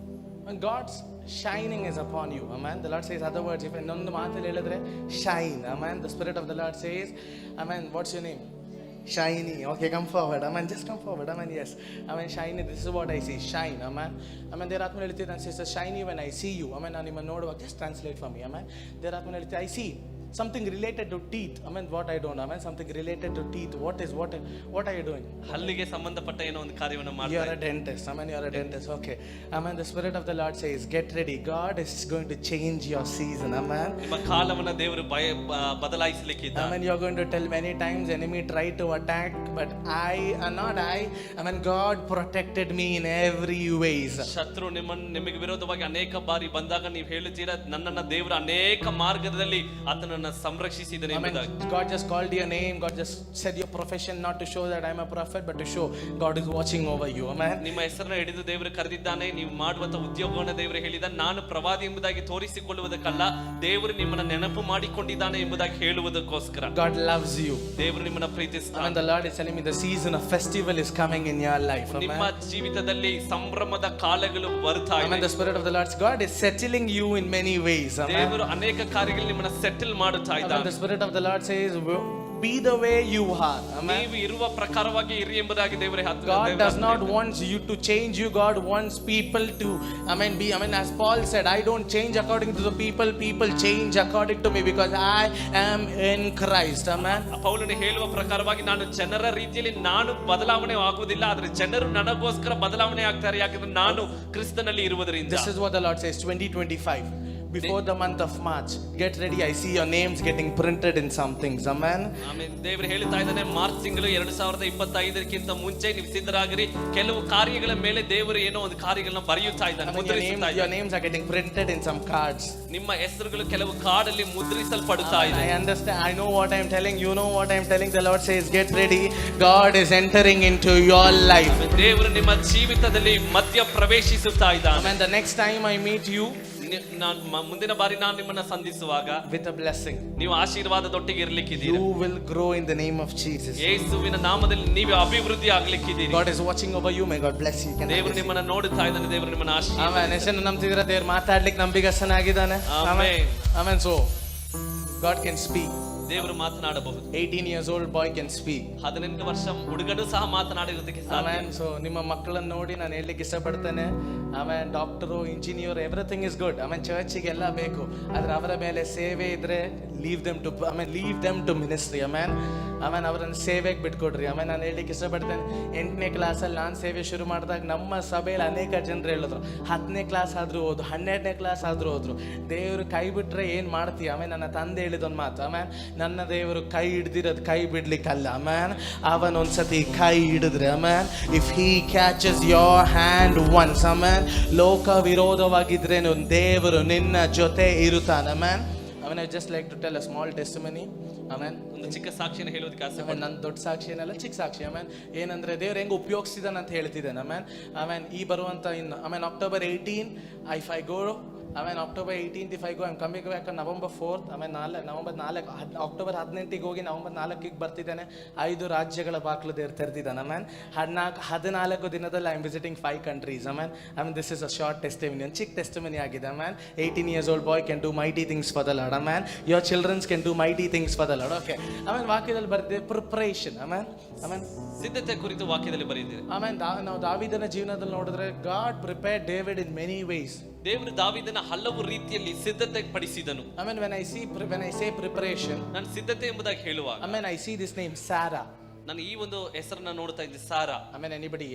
when God's shining is upon you, amen, the Lord says, other words, if ಇನ್ನೊಂದು ಮಾತಲ್ಲಿ ಹೇಳಿದ್ರೆ shine, amen, the Spirit of the Lord says, amen, what's your name? Shiny. Okay, come forward, amen, just come forward, amen, yes, amen, shiny, this is what I see, shine, amen, amen, ದೇವರ ಆತ್ಮ ಹೇಳ್ತಿದೆ, and says, shiny when I see you, amen, ನಾನು ನಿಮ್ಮನ್ನು ನೋಡುವಾಗ, just translate for me, amen, ದೇವರ ಆತ್ಮ ಹೇಳ್ತಿದೆ, I see something related to teeth, amen, what I don't know, amen, something related to teeth, what are you doing? ಹಲ್ಲಿಗೆ ಸಂಬಂಧಪಟ್ಟ ಏನೋ ಒಂದು ಕಾರ್ಯವನ್ನು You ಮಾಡ್ತಾ are a dentist. Amen. You are a dentist. Okay. Amen. The Spirit of the Lord says, get ready. God is going to change your season. Amen. ನಿಮ್ಮ ಕಾಲವನ್ನ ದೇವರು ಬದಲಾಯಿಸಲಿಕ್ಕಿದ್ದ. Amen. You are going to tell many times enemy tried to attack, but amen, God protected me in every ways. ಶತ್ರು ನಿಮಗೆ ವಿರೋಧವಾಗಿ ಅನೇಕ ಬಾರಿ ಬಂದಾಗ ನೀವು ಹೇಳುತ್ತೀರಾ, ನನ್ನನ್ನ ದೇವರು ಅನೇಕ ಮಾರ್ಗದಲ್ಲಿ ಆತನನ್ನ ಸಂರಕ್ಷಿಸಿದನು ಎಂಬುದಾಗಿ. Amen. God just called your name. God just said your profession, not to show that I am a prophet, but to show God is watching over you. Amen. ನಿಮ್ಮ ಹೆಸರನ್ನ ಹಿಡಿದು ದೇವರು ಕರೆದಿದ್ದಾನೆ. ನೀವು ಮಾಡುವಂತ ಉದ್ಯೋಗವನ್ನು ದೇವರು ಹೇಳಿದ, ನಾನು ಪ್ರವಾದಿ ಎಂಬುದಾಗಿ ತೋರಿಸಿಕೊಳ್ಳುವುದಕ್ಕಲ್ಲ, ದೇವರು ನಿಮ್ಮನ್ನ ನೆನಪು ಮಾಡಿಕೊಂಡಿದ್ದಾನೆ ಎಂಬುದಾಗಿ ಹೇಳುವುದಕ್ಕೋಸ್ಕರ. God loves you. ದೇವರು ನಿಮ್ಮನ್ನ ಪ್ರೀತಿಸ್ತಾನೆ. Amen. The Lord is telling me the season of festival is coming in your life. Amen. ನಿಮ್ಮ ಜೀವಿತದಲ್ಲಿ ಸಂಭ್ರಮದ ಕಾಲಗಳು ಬರ್ತಾ Amen. ಇದೆ. The Spirit of the Lord, God is settling you in many ways. Amen. ದೇವರು ಅನೇಕ ಕಾರ್ಯಗಳು ನಿಮ್ಮನ್ನ ಸೆಟಲ್ ಮಾಡುತ್ತಾ Amen. ಇದ್ದಾನೆ. The Spirit of the Lord says, be the way you are. Amen. ನೀವು ಇರುವ ಪ್ರಕಾರವಾಗಿ ಇರಿ ಎಂಬುದಾಗಿ ದೇವರೇ God does not want you to change you. God wants people to, as Paul said, I don't change according to the people change according to me, because I am in Christ. Amen. ಪೌಲನು ಹೇಳುವ ಪ್ರಕಾರವಾಗಿ ನಾನು ಜನರ ರೀತಿಯಲ್ಲಿ ನಾನು ಬದಲಾವಣೆ ಆಗುವುದಿಲ್ಲ, ಆದ್ರೆ ಜನರು ನನಗೋಸ್ಕರ ಬದಲಾವಣೆ ಆಗ್ತಾರೆ, ಯಾಕಂದ್ರೆ ನಾನು ಕ್ರಿಸ್ತನಲ್ಲಿ ಇರುವುದರಿಂದ. This is what the Lord says, 2025. Before the month of March, get ready. I see your names getting printed in some things. Amen. Amen. ದೇವರು ಹೇಳ್ತಾ ಇದ್ದಾನೆ, ಮಾರ್ಚ್ ತಿಂಗಳು 2025ಕ್ಕಿಂತ ಮುಂಚೆ ನೀವು ಸಿದ್ಧರಾಗಿರಿ. ಕೆಲವು ಕಾರ್ಯಗಳ ಮೇಲೆ ದೇವರು ಏನೋ ಒಂದು ಕಾರ್ಯಗಳನ್ನ ಬರೆಯುತ್ತಾ ಇದ್ದಾನೆ, ಮುದ್ರಿಸುತ್ತಾ Your ಇದ್ದಾನೆ. names are getting printed in some cards. ನಿಮ್ಮ ಹೆಸರುಗಳು ಕೆಲವು ಕಾರ್ಡಲ್ಲಿ ಮುದ್ರಿಸಲ್ಪಡುತ್ತಾ ಇದೆ. I understand. I know what I am telling. You know what I am telling. The Lord says, get ready. God is entering into your life. ದೇವರು ನಿಮ್ಮ ಜೀವಿತದಲ್ಲಿ ಮಧ್ಯ ಪ್ರವೇಶಿಸುತ್ತಾ ಇದ್ದಾನೆ. Amen. The next time I meet you, ಮುಂದಿನ ಬಾರಿ ನಾನು ನಿಮ್ಮನ್ನ ಸಂಧಿಸುವಾಗ with a blessing, ನೀವು ಆಶೀರ್ವಾದದೊಟ್ಟಿಗೆ ಇರ್ಲಿಕ್ಕಿದ್ದೀರಿ. you will grow in the name of Jesus. ಯೇಸುವಿನ ನಾಮದಲ್ಲಿ ನೀವು ಅಭಿವೃದ್ಧಿ ಆಗ್ಲಿಕ್ಕಿದ್ದೀರಿ. God is watching over you. May God bless you. ದೇವರು ನಿಮ್ಮನ್ನ ನೋಡುತ್ತಾ ಇದ್ದಾನೆ. ದೇವರು ನಿಮ್ಮನ್ನ ಆಶೀರ್ವಾದ. Amen. ಎಷ್ಟು ನಂಬ್ತಿದ್ದೀರಾ? ದೇವರು ಮಾತಾಡ್ಲಿಕ್ಕೆ ನಂಬಿಗಸ್ತನಾಗಿದ್ದಾನೆ. Amen. Amen. So God can speak. ದೇವರು ಮಾತನಾಡಬಹುದು. 18 years old boy can speak. 18 ವರ್ಷ ಹುಡುಗನು ಸಹ ಮಾತನಾಡುವುದಕ್ಕೆ ಸಾಧ್ಯ. Amen. So ನಿಮ್ಮ ಮಕ್ಕಳನ್ನು ನೋಡಿ ನಾನು ಹೇಳಲಿಕ್ಕೆ ಇಷ್ಟಪಡ್ತೇನೆ. Amen. Doctor, engineer, everything is good. Amen. ಚರ್ಚಿಗೆಲ್ಲ ಬೇಕು, ಆದ್ರೆ ಅವರ ಮೇಲೆ ಸೇವೆ ಇದ್ರೆ leave them to ministry. Amen. Amen. ಅವರನ್ನು ಸೇವೆಗೆ ಬಿಟ್ಕೊಡ್ರಿ. Amen. ನಾನು ಹೇಳಲಿಕ್ಕೆ ಇಷ್ಟಪಡ್ತೇನೆ, 8ನೇ ಕ್ಲಾಸಲ್ಲಿ ನಾನು ಸೇವೆ ಶುರು ಮಾಡಿದಾಗ ನಮ್ಮ ಸಭೆಯಲ್ಲಿ ಅನೇಕ ಜನರು ಹೇಳಿದ್ರು, 10ನೇ ಕ್ಲಾಸ್ ಆದ್ರೂ ಹೋದ್ರು, 12ನೇ ಕ್ಲಾಸ್ ಆದ್ರೂ ಹೋದ್ರು, ದೇವರು ಕೈ ಬಿಟ್ರೆ ಏನ್ ಮಾಡ್ತೀಯ? ಆಮೇಲೆ ನನ್ನ ತಂದೆ ಹೇಳಿದೊಂದು ಮಾತು, ಆಮೇಲೆ ನನ್ನ ದೇವರು ಕೈ ಹಿಡ್ದಿರೋದು ಕೈ ಬಿಡ್ಲಿಕ್ಕಲ್ಲ. ಆಮೇಲೆ ಅವನೊಂದ್ಸತಿ ಕೈ ಹಿಡಿದ್ರೆ, ಆಮೇಲೆ if he catches your hand once, ಆಮೇಲೆ ಲೋಕ ವಿರೋಧವಾಗಿದ್ರೇನು ದೇವರು ನಿನ್ನ ಜೊತೆ ಇರುತ್ತಾನೆ. ಆಮೇಲೆ I just like to tell a small testimony. Amen. ಒಂದು ಚಿಕ್ಕ ಸಾಕ್ಷಿಯನ್ನು ಹೇಳೋದಕ್ಕೆ ಆಸೆ. ನನ್ನ ದೊಡ್ಡ ಸಾಕ್ಷಿ ಏನಲ್ಲ, ಚಿಕ್ಕ ಸಾಕ್ಷಿ. ಏನಂದ್ರೆ ದೇವ್ರು ಹೆಂಗೆ ಉಪಯೋಗಿಸಿದಾನೆ ಅಂತ ಹೇಳ್ತಿದ್ದೇನೆ. ಈ ಬರುವಂತ ಇನ್ನು October 18 if I go, October 18th if I go, I'm coming back on November 4th. November 4 October 18ಗೆ ಹೋಗಿ November 4ಗೆ ಬರ್ತಿದ್ದೇನೆ. 5 ರಾಜ್ಯಗಳ ಬಾಗಿಲು ದೇವ್ರು ತೆರೆದಿದ್ದಾನೆ. 14 ದಿನದಲ್ಲಿ I'm visiting 5 countries. This is a short testimony, ಒಂದು ಚಿಕ್ಕ ಟೆಸ್ಟಿಮನಿ ಆಗಿದೆ. 18 years old boy can do mighty things for the Lord. Your children can do mighty things for the Lord. Okay. ವಾಕ್ಯದಲ್ಲಿ ಬರ್ತಿದೆ ಪ್ರಿಪರೇಷನ್. ಸಿದ್ಧತೆ ಕುರಿತು ವಾಕ್ಯದಲ್ಲಿ ಬರೆದಿದೆ. ನಾವು ದಾವೀದನ ಜೀವನದಲ್ಲಿ ನೋಡಿದ್ರೆ God prepared David in many ways. ದೇವರು ದಾವೀದನ ಹಲವು ರೀತಿಯಲ್ಲಿ ಸಿದ್ಧತೆ ಪಡಿಸಿದನು. When I say preparation, ನಾನು ಸಿದ್ಧತೆ ಎಂಬುದಾಗಿ ಹೇಳುವಾಗ I see this name Sarah. ನಾನು ಈ ಒಂದು ಹೆಸರನ್ನ ನೋಡ್ತಾ ಇದ್ದೆ, Sara. Anybody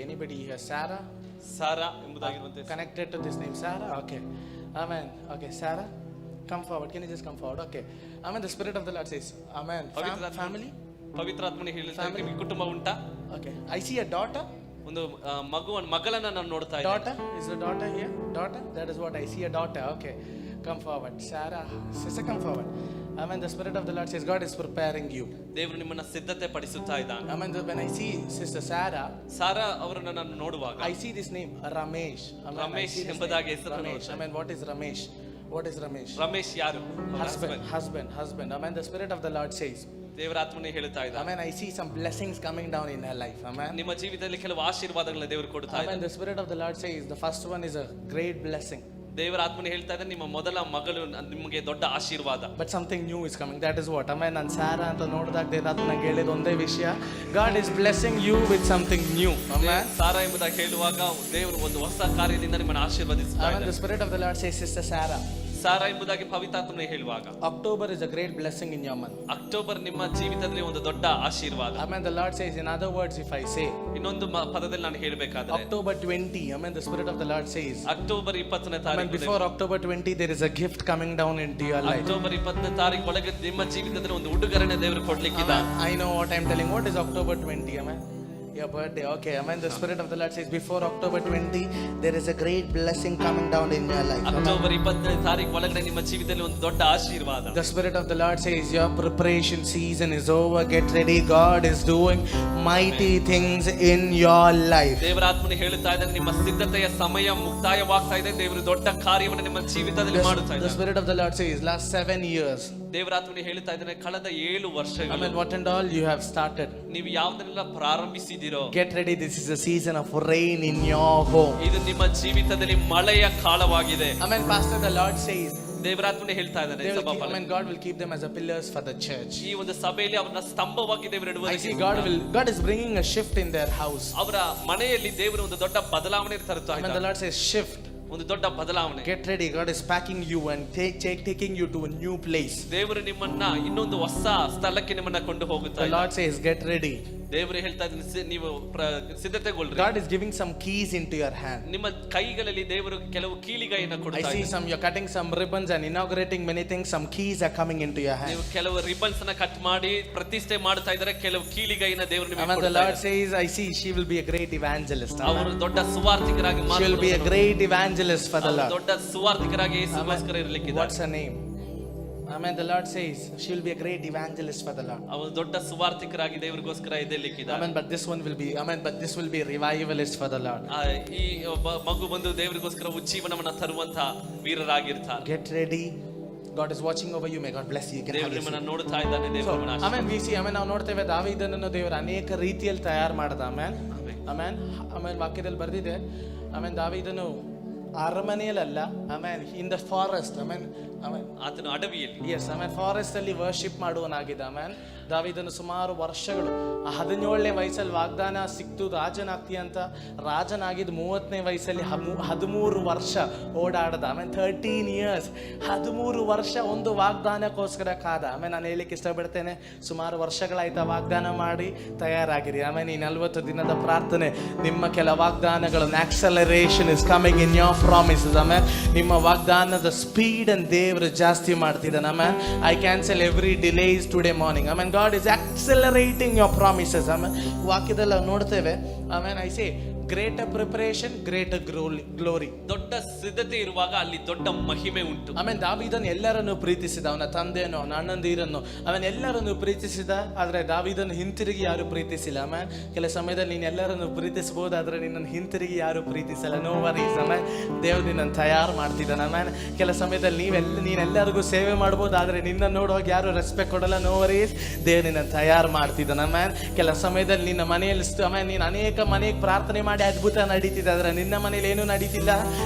here Sarah? Sara ಎಂಬುದಾಗಿರುವಂತೆ Connected to this name Sarah? Okay. Okay, Sarah, come forward. Can you just come forward? Okay. The Spirit of the Lord says, family? ಪವಿತ್ರಾತ್ಮನೇ ಹೇಳ್ತಾ ಇದ್ದಾನೆ, ನಿಮಗೆ ಕುಟುಂಬ ಉಂಟಾ? Okay. I see a daughter. ಒಂದು ಮಗಳನ್ನ ನಾನು ನೋಡ್ತಾ ಇದ್ದೆ. Daughter? Is the daughter here? Daughter? That is what I see, a daughter. Okay. Come forward. Sarah, sister, come forward. Amen. The Spirit of the Lord says God is preparing you. ದೇವರು ನಿಮ್ಮನ್ನ ಸಿದ್ಧತೆ ಪಡಿಸುತ್ತಾ ಇದ್ದಾನೆ. Amen. When I see Sister Sarah, Sara ಅವರನ್ನ ನಾನು ನೋಡುವಾಗ I see this name, Ramesh. Amen. I Ramesh see this ಎಂಬುದಾಗಿ name, ಹೆಸರನ್ನು Ramesh. ನೋಡ್ತೇನೆ. Amen. What is Ramesh? What is Ramesh? Ramesh ಯಾರು? Husband. Amen. The Spirit of the Lord says, ದೇವರ ಆತ್ಮನೇ ಹೇಳ್ತಾ ಇದ್ದಾನೆ. Amen. I see some blessings coming down in her life. Amen. ನಿಮ್ಮ ಜೀವಿತದಲ್ಲಿ ಕೆಲವು ಆಶೀರ್ವಾದಗಳನ್ನ ದೇವರು ಕೊಡ್ತಾ Amen. ಇದ್ದಾನೆ. The Spirit of the Lord says the first one is a great blessing. ದೇವರ ಆತ್ಮನೇ ಹೇಳ್ತಾ ಇದ್ದಾನೆ ನಿಮ್ಮ ಮೊದಲ ಮಗಳು ನಿಮಗೆ ದೊಡ್ಡ ಆಶೀರ್ವಾದ. But something new is coming. That is what. Amen. ನಾನು ಸಾರಾ ಅಂತ ನೋಡಿದಾಗ ದೇವರಾತ್ಮ ನಂಗೆ ಹೇಳಿದ ಒಂದೇ ವಿಷಯ. God is blessing you with something new. Amen. Sara ಎಂಬುದಾಗಿ ಹೇಳುವಾಗ ದೇವರು ಒಂದು ಹೊಸ ಕಾರ್ಯದಿಂದ ನಿಮ್ಮನ್ನು ಆಶೀರ್ವದಿಸ್ತಾ Amen. ಇದ್ದಾನೆ. The Spirit of the Lord says, Sister Sarah, Sara ಎಂಬುದಾಗಿ ಪವಿತ್ರಾತ್ಮನೇ ಹೇಳುವಾಗ October is a great blessing in your month. October ನಿಮ್ಮ ಜೀವಿತದಲ್ಲಿ ಒಂದು ದೊಡ್ಡ ಆಶೀರ್ವಾದ. Amen. The Lord says, in other words, if I say ಇನ್ನೊಂದು ಪದದಲ್ಲಿ ನಾನು ಹೇಳಬೇಕಾದ್ರೆ October 20, Amen. The Spirit of the Lord says, October 20ನೇ Amen. ತಾರೀಕು Before October 20, there is a gift coming down into your life. October 20ನೇ ತಾರೀಕು ಒಳಗೆ ನಿಮ್ಮ ಜೀವಿತದಲ್ಲಿ ಒಂದು ಉಡುಗೊರೆನ ದೇವರು ಕೊಡ್ಲಿಕ್ಕಿದ್ದಾನೆ. Amen. I know what I'm telling. What is October 20? Amen. Your birthday. Okay. Amen. The Spirit of the Lord says, before October 20, there is a great blessing coming down in your life. Amen. October 20ನೇ ತಾರೀಕು ಒಳಗಡೆ ನಿಮ್ಮ ಜೀವಿತದಲ್ಲಿ ಒಂದು ದೊಡ್ಡ ಆಶೀರ್ವಾದ. The Spirit of the Lord says, your preparation season is over. Get ready. God is doing mighty things in your life. ದೇವರ ಆತ್ಮನೇ ಹೇಳ್ತಾ ಇದ್ದಾನೆ ನಿಮ್ಮ ಸಿದ್ಧತೆಯ ಸಮಯ ಮುಕ್ತಾಯವಾಗ್ತಾ ಇದೆ. ದೇವರು ದೊಡ್ಡ ಕಾರ್ಯವನ್ನು ನಿಮ್ಮ ಜೀವಿತದಲ್ಲಿ ಮಾಡುತ್ತಾ The ಇದ್ದಾನೆ. Spirit of the Lord says, last 7 years. ದೇವರ ಆತ್ಮನೇ ಹೇಳ್ತಾ ಇದ್ದಾನೆ ಕಳೆದ 7 ವರ್ಷಗಳು Amen. What and all you have started. ನೀವು ಯಾವುದನ್ನೆಲ್ಲ ಪ್ರಾರಂಭಿಸಿದಿರೋ Get ready. This is a season of rain in your home. ಇದು ನಿಮ್ಮ ಜೀವಿತದಲ್ಲಿ ಮಳೆಯ ಕಾಲವಾಗಿದೆ. Amen. Pastor, the Lord says, ದೇವರಾತ್ಮನೇ ಹೇಳ್ತಾ ಇದ್ದಾನೆ they will keep, ಸಭಾಫಲ Amen. God will keep them as a pillars for the church. ಈ ಒಂದು ಸಭೆಯಲ್ಲಿ ಅವರನ್ನ ಸ್ತಂಭವಾಗಿ ದೇವರು I ಇಡುವುದಕ್ಕೆ see God is bringing a shift in their house. ಅವರ ಮನೆಯಲ್ಲಿ ದೇವರು ಒಂದು ದೊಡ್ಡ ಬದಲಾವಣೆ ತರುತ್ತಾ Amen. The ಇದ್ದಾನೆ. Lord says shift. ಒಂದು ದೊಡ್ಡ ಬದಲಾವಣೆ. Get ready. God is packing you and taking you to a new place. ದೇವರು ನಿಮ್ಮನ್ನ ಇನ್ನೊಂದು ಹೊಸ ಸ್ಥಳಕ್ಕೆ ನಿಮ್ಮನ್ನ ಕೊಂಡು ಹೋಗುತ್ತಾ The ಇದ್ದಾನೆ. Lord says, get ready. ದೇವರು ಹೇಳ್ತಾ ಇದ್ದಾನೆ ನೀವು ಸಿದ್ಧತೆಗೊಳ್ಳಿ. God is giving some keys into your hand. ನಿಮ್ಮ ಕೈಗಳಲ್ಲಿ ದೇವರು ಕೆಲವು ಕೀಲಿಗೈಯನ್ನು I ಕೊಡ್ತಾ see ಇದ್ದಾನೆ. you're cutting some ribbons and inaugurating many things. Some keys are coming into your hand. ನೀವು ಕೆಲವು ರಿಬನ್ಸ್ ಅನ್ನ ಕಟ್ ಮಾಡಿ ಪ್ರತಿಷ್ಠೆ ಮಾಡ್ತಾ ಇದ್ದಾರೆ. ಕೆಲವು ಕೀಲಿಗೈನ ದೇವರು ನಿಮಗೆ Amen. The ಕೊಡ್ತಾ Lord ಇದ್ದಾನೆ. says, I see she will be a great evangelist. ಅವರು Amen. ದೊಡ್ಡ ಸುವಾರ್ತಿಕರಾಗಿ She will be a great evangelist for the ಅವರು Lord. ದೊಡ್ಡ ಸುವಾರ್ತಿಕರಾಗಿ ಯೇಸುಗೋಸ್ಕರ ಇರಲಿಕ್ಕಿದ್ದಾರೆ. What's her name? Amen. The Lord says she will be a great evangelist for the Lord. ಅವರು ದೊಡ್ಡ ಸುವಾರ್ತಿಕರಾಗಿ ದೇವರಿಗೋಸ್ಕರ ಇದ್ದಲಿಕ್ಕಿದ್ದಾರೆ. Amen. But this one will be, Amen. But this will be a revivalist for the Lord. ಈ ಒಬ್ಬ ಮಗು ಬಂದು ದೇವರಿಗೋಸ್ಕರ ಉಜ್ಜೀವನವನ್ನ ತರುವಂತ ವೀರರಾಗಿರ್ತಾರೆ. Get ready. God is watching over you. May God bless you. You can have ದೇವರು your ನಿಮ್ಮನ್ನ seat. ನೋಡ್ತಾ ಇದ್ದಾನೆ. ದೇವರು ನಿಮ್ಮನ್ನ ಆಶೀರ್ವದಿಸಲಿ. Amen. We see, Amen. ನಾವು ನೋಡ್ತೇವೆ ದಾವೀದನನ್ನು ದೇವರು ಅನೇಕ ರೀತಿಯಲ್ಲಿ ತಯಾರು ಮಾಡ್ದ. Amen. Amen. Amen. ವಾಕ್ಯದಲ್ಲಿ ಬರೆದಿದೆ. Amen. ದಾವೀದನು ಅರಮನೆಯಲ್ಲ. Amen. In the forest. Amen. Amen. ಆತನು ಅಡವಿಯಲ್ಲಿ Yes. Amen. ಫಾರೆಸ್ಟ್ ಅಲ್ಲಿ ವರ್ಷಿಪ್ ಮಾಡುವನಾಗಿದ್ದ. Amen. ದಾವೀದನು ಸುಮಾರು ವರ್ಷಗಳು 17ನೇ ವಯಸ್ಸಲ್ಲಿ ವಾಗ್ದಾನ ಸಿಕ್ತು ರಾಜನಾಗ್ತೀಯ ಅಂತ. ರಾಜನಾಗಿದ್ದು 30ನೇ ವಯಸ್ಸಲ್ಲಿ 13 ವರ್ಷ ಓಡಾಡದ. ಆಮೇಲೆ 13 years 13 ವರ್ಷ ಒಂದು ವಾಗ್ದಾನಕ್ಕೋಸ್ಕರ ಕಾದ. ಆಮೇಲೆ ನಾನು ಹೇಳಿಕ್ಕೆ ಇಷ್ಟಪಡ್ತೇನೆ, ಸುಮಾರು ವರ್ಷಗಳಾಯ್ತು ವಾಗ್ದಾನ ಮಾಡಿ ತಯಾರಾಗಿರಿ. ಆಮೇಲೆ ಈ 40 ದಿನದ ಪ್ರಾರ್ಥನೆ ನಿಮ್ಮ ಕೆಲ ವಾಗ್ದಾನಗಳನ್ನು acceleration is coming in your promises. ಆಮೇಲೆ ನಿಮ್ಮ ವಾಗ್ದಾನದ ಸ್ಪೀಡ್ ಅನ್ನು ದೇವರು ಜಾಸ್ತಿ ಮಾಡ್ತಿದ್ದಾನೆ. ಆಮೇಲೆ I cancel every delays today morning. ಆಮೇಲೆ God is accelerating your promises. Amen. ವಾಕ್ಯದಲ್ಲಿ ನಾವು ನೋಡ್ತೇವೆ. Amen. I say greater preparation, greater glory. ದೊಡ್ಡ ಸಿದ್ಧತೆ ಇರುವಾಗ ಅಲ್ಲಿ ದೊಡ್ಡ ಮಹಿಮೆ ಉಂಟು. ಆಮೇಲೆ ದಾವೀದನು ಎಲ್ಲರನ್ನು ಪ್ರೀತಿಸಿದ, ಅವನ ತಂದೆಯನ್ನು ಅವನ ಅಣ್ಣಂದಿರನ್ನು ಅವನ ಎಲ್ಲರನ್ನು ಪ್ರೀತಿಸಿದ. ಆದರೆ ದಾವೀದನು ಹಿಂತಿರುಗಿ ಯಾರು ಪ್ರೀತಿಸಿಲ್ಲ. ಆಮೇಲೆ ಕೆಲ ಸಮಯದಲ್ಲಿ ನೀನು ಎಲ್ಲರನ್ನು ಪ್ರೀತಿಸಬಹುದಾದ್ರೆ ನಿನ್ನನ್ನು ಹಿಂತಿರುಗಿ ಯಾರು ಪ್ರೀತಿಸಲ್ಲ. No worries. ಆಮೇಲೆ ದೇವ್ರು ನಿನ್ನನ್ನು ತಯಾರು ಮಾಡ್ತಿದ್ದಾನೆ. ಆಮೇಲೆ ಕೆಲ ಸಮಯದಲ್ಲಿ ನೀನೆಲ್ಲರಿಗೂ ಸೇವೆ ಮಾಡ್ಬೋದು, ಆದರೆ ನಿನ್ನ ನೋಡುವಾಗ ಯಾರು ರೆಸ್ಪೆಕ್ಟ್ ಕೊಡಲ್ಲ. No worries. ದೇವ್ರು ನಿನ್ನನ್ನು ತಯಾರು ಮಾಡ್ತಿದ್ದಾನೆ. ಆಮೇಲೆ ಕೆಲ ಸಮಯದಲ್ಲಿ ನಿನ್ನ ಮನೆಯಲ್ಲಿ ಆಮೇಲೆ ನೀನು ಅನೇಕ ಮನೆಗೆ ಪ್ರಾರ್ಥನೆ ಮಾಡಿ ಅದ್ಭುತ ನಡೀತಿದೆ, ಆದ್ರೆ ನಿನ್ನ ಮನೇಲಿ ಏನು ನಡೀತಿಲ್ಲ.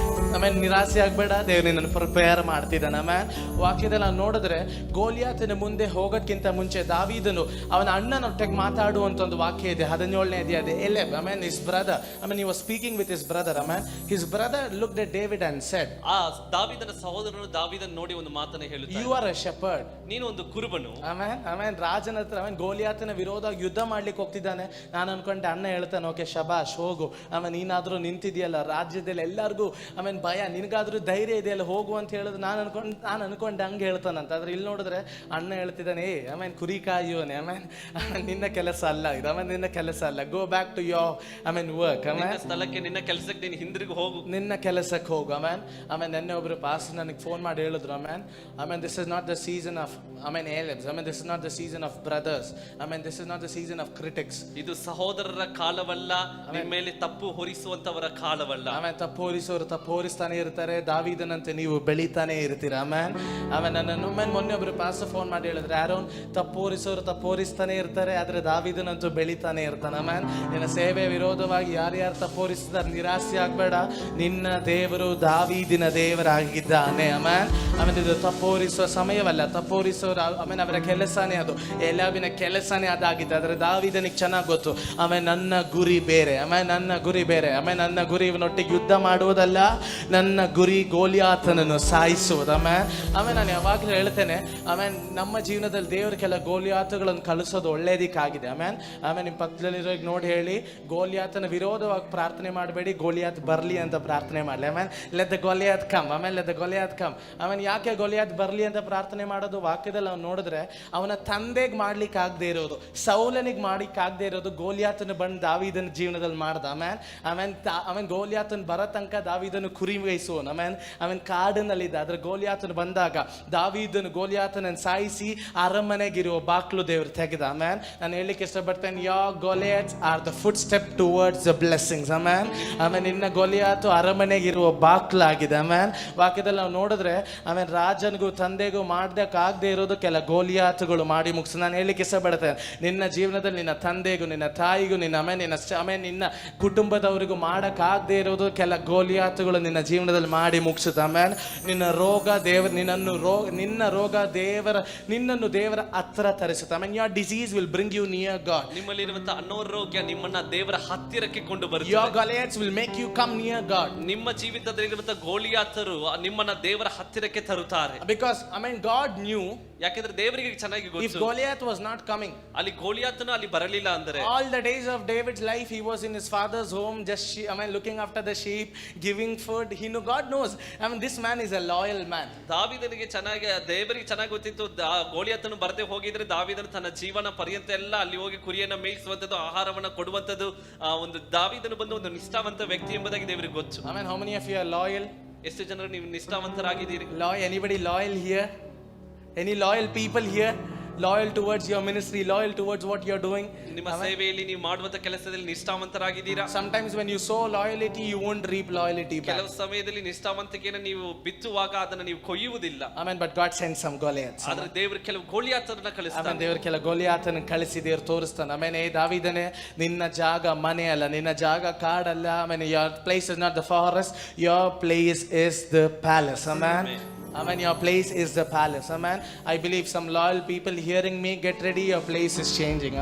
ಆಮೇಲೆ ನಿರಾಸೆ ಆಗ್ಬೇಡ, ದೇವ್ರು ನಿನ್ನನ್ನು ಪ್ರಿಪೇರ್ ಮಾಡ್ತಿದ್ದಾನೆ. ಆಮೇಲೆ ವಾಕ್ಯದಲ್ಲಿ ನಾವು ನೋಡಿದ್ರೆ ಗೋಲಿಯಾತನ ಮುಂದೆ ಹೋಗೋಕ್ಕಿಂತ ಮುಂಚೆ ದಾವೀದನು ಅವನ ಅಣ್ಣನೊಟ್ಟಿಗೆ ಮಾತಾಡುವಂತ ಒಂದು ವಾಕ್ಯ ಇದೆ. 17ನೇ ಅಧ್ಯಾಯ. Eleb, ಆಮೇಲೆ his brother, he was speaking with his brother. Amen. His brother looked at David and said, ಆ ದಾವೀದನ ಸಹೋದರನು ದಾವೀದನ ನೋಡಿ ಒಂದು ಮಾತನ್ನ ಹೇಳುತ್ತಾನೆ, you are a shepherd. ನೀನು ಒಂದು ಕುರುಬನು. ಆಮೇಲೆ ರಾಜನ ಹತ್ರ ಗೋಲಿಯಾತನ ವಿರೋಧ ಯುದ್ಧ ಮಾಡ್ಲಿಕ್ಕೆ ಹೋಗ್ತಿದ್ದಾನೆ. ನಾನು ಅನ್ಕೊಂಡೆ ಅಣ್ಣ ಹೇಳ್ತಾನೆ, ಓಕೆ ಶಬಾಷ್ ಹೋಗು, ಆಮೇಲೆ ನೀನಾದರೂ ನಿಂತಿದೆಯಲ್ಲ ರಾಜ್ಯದಲ್ಲಿ ಎಲ್ಲರಿಗೂ ಆಮೇಲೆ ಭಯ, ನಿನಗಾದ್ರೂ ಧೈರ್ಯ ಇದೆಯಲ್ಲ ಹೋಗು ಅಂತ ಹೇಳಿದ್ರು ನಾನು ಅನ್ಕೊಂಡೆ ಹಂಗೆ ಹೇಳ್ತಾನಂತ. ಆದ್ರೆ ಇಲ್ಲಿ ನೋಡಿದ್ರೆ ಅಣ್ಣ ಹೇಳ್ತಿದ್ದಾನೆ, ಆಮೇಲೆ ಕುರಿ ಕಾಯೋನೆ, ಆಮೇಲೆ ನಿನ್ನ ಕೆಲಸ ಅಲ್ಲ ಇದು, ಆಮೇಲೆ ನಿನ್ನ ಕೆಲಸ ಅಲ್ಲ, go back to your work, ಆಮೇಲೆ ಸ್ಥಳಕ್ಕೆ ನಿನ್ನ ಕೆಲಸಕ್ಕೆ ನೀನು ಹಿಂದಿರುಗಿ ಹೋಗು, ನಿನ್ನ ಕೆಲಸಕ್ಕೆ ಹೋಗು. ಆಮೇಲೆ ನೆನ್ನೆ ಒಬ್ರು ಪಾಸ್ ನನಗೆ ಫೋನ್ ಮಾಡಿ ಹೇಳಿದ್ರು, ಆಮೇಲೆ this is not the season of Elams, this is not the season of brothers, this is not the season of critics. ಇದು ಸಹೋದರರ ಕಾಲವಲ್ಲ, ನಿಮ್ಮ ಮೇಲೆ ತಪ್ಪು ಹೊರಿಸುವಂತವರ ಕಾಲವಲ್ಲ. ಆಮೇಲೆ ತಪ್ಪು ಹೊರಿಸೋರು ತಪ್ಪು ಹೊರಿಸ್ತಾನೆ ಇರ್ತಾರೆ, ದಾವೀದನಂತೆ ನೀವು ಬೆಳಿತಾನೆ ಇರ್ತೀರ. ಆಮೇಲೆ ನನ್ನನ್ನು ಮೊನ್ನೆ ಒಬ್ರು ಪಾಸ್ ಫೋನ್ ಮಾಡಿ ಹೇಳಿದ್ರೆ, ಯಾರೋ ತಪ್ಪು ಹೊರಿಸೋರು ತಪ್ಪು ಹೊರಿಸ್ತಾನೆ ಇರ್ತಾರೆ, ಆದ್ರೆ ದಾವೀದನಂತೂ ಬೆಳಿತಾನೆ ಇರ್ತಾನೆ. ನಿನ್ನ ಸೇವೆ ವಿರೋಧವಾಗಿ ಯಾರ್ಯಾರು ತಪ್ಪು ಹೊರಿಸ್ತಾರೆ ನಿರಾಸೆ ಆಗ್ಬೇಡ, ನಿನ್ನ ದೇವರು ದಾವೀದಿನ ದೇವರಾಗಿದ್ದಾನೆ. ಆಮೇಲೆ ಇದು ತಪ್ಪು ಹೊರಿಸುವ ಸಮಯವಲ್ಲ, ತಪ್ಪು ಹೊರಿಸೋರು ಅವರ ಕೆಲಸನೇ ಅದು, ಎಲ್ಲಾವಿನ ಕೆಲಸನೇ ಅದಾಗಿದೆ. ಆದ್ರೆ ದಾವೀದನಿಗೆ ಚೆನ್ನಾಗಿ ಗೊತ್ತು, ನನ್ನ ಗುರಿ ಬೇರೆ, ನನ್ನ ಗುರಿ ಬೇರೆ, ನನ್ನ ಗುರಿ ಇವನೊಟ್ಟಿಗೆ ಯುದ್ಧ ಮಾಡುವುದಲ್ಲ, ನನ್ನ ಗುರಿ ಗೋಲಿಯಾತನನ್ನು ಸಾಯಿಸುವುದು. ಆಮೇಲೆ ನಾನು ಯಾವಾಗಲೂ ಹೇಳ್ತೇನೆ, ನಮ್ಮ ಜೀವನದಲ್ಲಿ ದೇವರು ಕೆಲ ಗೋಲಿಯಾತುಗಳನ್ನು ಕಳಿಸೋದು ಒಳ್ಳೇದಕ್ಕಾಗಿದೆ. ಆಮೇಲೆ ನಿಮ್ಮ ಪಕ್ಕದಲ್ಲಿರೋ ನೋಡಿ ಹೇಳಿ, ಗೋಲಿಯಾತನ ವಿರೋಧವಾಗಿ ಪ್ರಾರ್ಥನೆ ಮಾಡಬೇಡಿ, ಗೋಲಿಯಾತ್ ಬರಲಿ ಅಂತ ಪ್ರಾರ್ಥನೆ ಮಾಡಲಿ. Let the Goliath come, let the Goliath come. ಯಾಕೆ ಗೋಲಿಯಾತ್ ಬರಲಿ ಅಂತ ಪ್ರಾರ್ಥನೆ ಮಾಡೋದು? ವಾಕ್ಯದಲ್ಲಿ ಅವ್ನು ನೋಡಿದ್ರೆ ಅವನ ತಂದೆಗೆ ಮಾಡ್ಲಿಕ್ಕೆ ಆಗದೆ ಇರೋದು, ಸೌಲನಿಗೆ ಮಾಡ್ಲಿಕ್ಕೆ ಆಗದೆ ಇರೋದು ಗೋಲಿಯಾತನ ಬಂದು ದಾವೀದನ ಜೀವನದಲ್ಲಿ ಮಾಡ್ದ. ಅವನ್ ಗೋಲಿಯಾತನ ಬರೋ ತನಕ ದಾವೀದನು ಕುರಿ ವಹಿಸುವನು. ಅವನ್ ಕಾಡಿನಲ್ಲಿದ್ದ, ಆದ್ರೆ ಗೋಲಿಯಾತನ ಬಂದಾಗ ದಾವೀದನು ಗೋಲಿಯಾತನನ್ನು ಸಾಯಿಸಿ ಅರಮನೆಗಿರುವ ಬಾಕ್ಲು ದೇವರು ತೆಗೆದ. ನಾನು ಹೇಳಲಿಕ್ಕೆ ಇಷ್ಟಪಡ್ತೇನೆ, your Goliaths are the footstep towards the blessings. ನಿನ್ನ ಗೋಲಿಯಾತು ಅರಮನೆಗಿರುವ ಬಾಕ್ಲಾಗಿದೆ. ವಾಕ್ಯದಲ್ಲಿ ನಾವು ನೋಡಿದ್ರೆ ರಾಜನಿಗೂ ತಂದೆಗೂ ಮಾಡ್ದಕ್ಕಾಗದೆ ಇರೋದು ಕೆಲ ಗೋಲಿಯಾತುಗಳು ಮಾಡಿ ಮುಗಿಸ್. ನಾನು ಹೇಳಲಿಕ್ಕೆ ಇಷ್ಟಪಡ್ತೇನೆ, ನಿನ್ನ ಜೀವನದಲ್ಲಿ ನಿನ್ನ ತಂದೆಗೂ ನಿನ್ನ ತಾಯಿಗೂ ನಿನ್ನ ಕುಟುಂಬದವರಿಗೂ ಮಾಡಕ್ಕಾಗದೆ ಇರೋದು ಕೆಲ ಗೋಲಿಯಾತುಗಳು ನಿನ್ನ ಜೀವನದಲ್ಲಿ ಮಾಡಿ ಮುಗಿಸುತ್ತೆ. ನಿನ್ನ ರೋಗ ದೇವರ ನಿನ್ನನ್ನು ದೇವರ ಹತ್ರ ತರಿಸುತ್ತೆ. your disease will bring you near God. ನಿಮ್ಮಲ್ಲಿರುವಂತ ಅನಾರೋಗ್ಯ ನಿಮ್ಮನ್ನ ದೇವರ ಹತ್ತಿರಕ್ಕೆ ಕೊಂಡು ಬರುತ್ತೆ. Your Goliaths will make you come near God. ನಿಮ್ಮ ಜೀವಿತದಲ್ಲಿರುವಂತ ಗೋಲಿಯಾತರು ನಿಮ್ಮನ್ನ ದೇವರ ಹತ್ತಿರಕ್ಕೆ ತರುತ್ತಾರೆ. Because God knew, ಯಾಕೆಂದ್ರೆ ದೇವರಿಗೆ ಚೆನ್ನಾಗಿ ಗೊತ್ತು, if Goliath was not coming, ಅಲ್ಲಿ ಗೋಲಿಯಾತನು ಅಲ್ಲಿ ಬರಲಿಲ್ಲ ಅಂದರೆ, all the days of David's life he was in his father's home, just looking after the sheep, giving food. God knows, this man is a loyal man. ದಾವೀದನಿಗೆ ದೇವರಿಗೆ ಚೆನ್ನಾಗಿ ಗೊತ್ತಿತ್ತು, ಗೋಲಿಯಾತನು ಬರದೆ ಹೋಗಿದ್ರೆ ದಾವೀದನು ತನ್ನ ಜೀವನ ಪರ್ಯಂತ ಎಲ್ಲ ಅಲ್ಲಿ ಹೋಗಿ ಕುರಿಯನ್ನ ಮೇಯಿಸುವಂತದ್ದು, ಆಹಾರವನ್ನ ಕೊಡುವಂತದ್ದು, ಒಂದು ದಾವೀದನು ಬಂದು ಒಂದು ನಿಷ್ಠಾವಂತ ವ್ಯಕ್ತಿ ಎಂಬುದಾಗಿ ದೇವರಿಗೆ ಗೊತ್ತು. How many of you are loyal? ಎಷ್ಟು ಜನರು ನೀವು ನಿಷ್ಠಾವಂತರಾಗಿದ್ದೀರಿ? Anybody loyal here? Any loyal people here? Loyal towards your ministry, loyal towards what you're doing? ನಿಮ್ಮ ಸೇವೆಯಲ್ಲಿ ನೀವು ಮಾಡುವಂತ ಕೆಲಸದಲ್ಲಿ ನಿಷ್ಠಾವಂತರಾಗಿದ್ದೀರಾ? Sometimes when you sow loyalty, you won't reap loyalty back. ಕೆಲವು ಸಮಯದಲ್ಲಿ ನಿಷ್ಠಾವಂತಿಕೆಯನ್ನು ನೀವು ಬಿತ್ತುವಾಗ ಅದನ್ನ ನೀವು ಕೊಯ್ಯುವುದಿಲ್ಲ. But God sent some Goliaths. ಆದ್ರೆ ದೇವರು ಕೆಲವು ಗೋಲಿಯಾತರನ್ನ ಕಳಿಸ್ತಾನೆ. ದೇವರು ಕೆಲವು ಗೋಲಿಯಾತನ ಕಳಿಸಿ ದೇವರು ತೋರಿಸ್ತಾನೆ. ದಾವೀದನೇ, ನಿನ್ನ ಜಾಗ ಮನೆ ಅಲ್ಲ, ನಿನ್ನ ಜಾಗ ಕಾಡಲ್ಲ. your place is not the forest, your place is the palace. Your place is the palace. I believe some loyal people hearing me, get ready, your place is changing.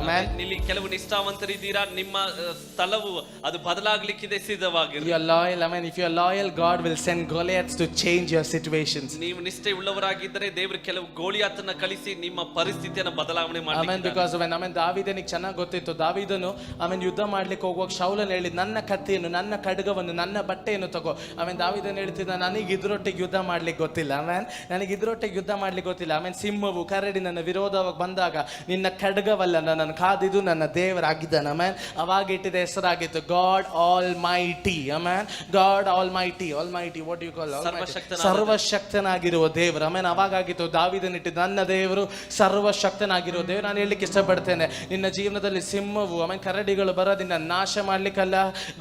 ಇಲ್ಲಿ ಕೆಲವು ನಿಷ್ಠಾವಂತರಿದ್ದೀರಾ, ನಿಮ್ಮ ಸ್ಥಳವು ಅದು ಬದಲಾಗಲಿಕ್ಕಿದೆ, ಸಿದ್ಧವಾಗಿರಿ. You are loyal. If you are loyal, God will send Goliaths to change your situations. ನೀವು ನಿಷ್ಠೆ ಉಳ್ಳವರಾಗಿದ್ದರೆ ದೇವರು ಕೆಲವು ಗೋಲಿಯಾತನ್ನ ಕಳಿಸಿ ನಿಮ್ಮ ಪರಿಸ್ಥಿತಿಯನ್ನು ಬದಲಾವಣೆ ಮಾಡ್ತಾರೆ. Because when ದಾವೀದನಿಗೆ ಚೆನ್ನಾಗಿ ಗೊತ್ತಿತ್ತು, ದಾವೀದನು ಯುದ್ಧ ಮಾಡ್ಲಿಕ್ಕೆ ಹೋಗುವಾಗ ಶೌಲನು ಹೇಳಿದ, ನನ್ನ ಕತ್ತಿಯನ್ನು, ನನ್ನ ಖಡ್ಗವನ್ನು, ನನ್ನ ಬಟ್ಟೆಯನ್ನು ತಗೋ. ದಾವೀದನು ಹೇಳ್ತಿದ್ದ, ನನಗೆ ಇದ್ರೊಟ್ಟಿಗೆ ಯುದ್ಧ ಮಾಡ್ಲಿಕ್ಕೆ ಗೊತ್ತಿಲ್ಲ. ನನಗೆ ಇದ್ರೊಟ್ಟಿಗೆ ಯುದ್ಧ ಮಾಡ್ಲಿಕ್ಕೆ ಗೊತ್ತಿಲ್ಲ. ಸಿಂಹವು ಕರಡಿ ನನ್ನ ವಿರೋಧವಾಗಿ ಬಂದಾಗ ನಿನ್ನ ಖಡ್ಗವಲ್ಲ ನನ್ನನ್ನು ಕಾದಿದ್ದು ನನ್ನ ದೇವರಾಗಿದ್ದಾನೆ. ಅವಾಗ ಇಟ್ಟಿದ ಹೆಸರಾಗಿತ್ತು God almighty. God almighty, almighty, what you call, ಸರ್ವಶಕ್ತನಾಗಿರುವ ದೇವರು. ಅವಾಗಾಗಿತ್ತು ದಾವೀದನ ಇಟ್ಟಿದ್ದು, ನನ್ನ ದೇವರು ಸರ್ವಶಕ್ತನಾಗಿರುವ ದೇವರು. ನಾನು ಹೇಳಲಿಕ್ಕೆ ಇಷ್ಟಪಡ್ತೇನೆ, ನಿನ್ನ ಜೀವನದಲ್ಲಿ ಸಿಂಹವು ಕರಡಿಗಳು ಬರೋದಿನ್ನ ನಾಶ ಮಾಡ್ಲಿಕ್ಕಲ್ಲ,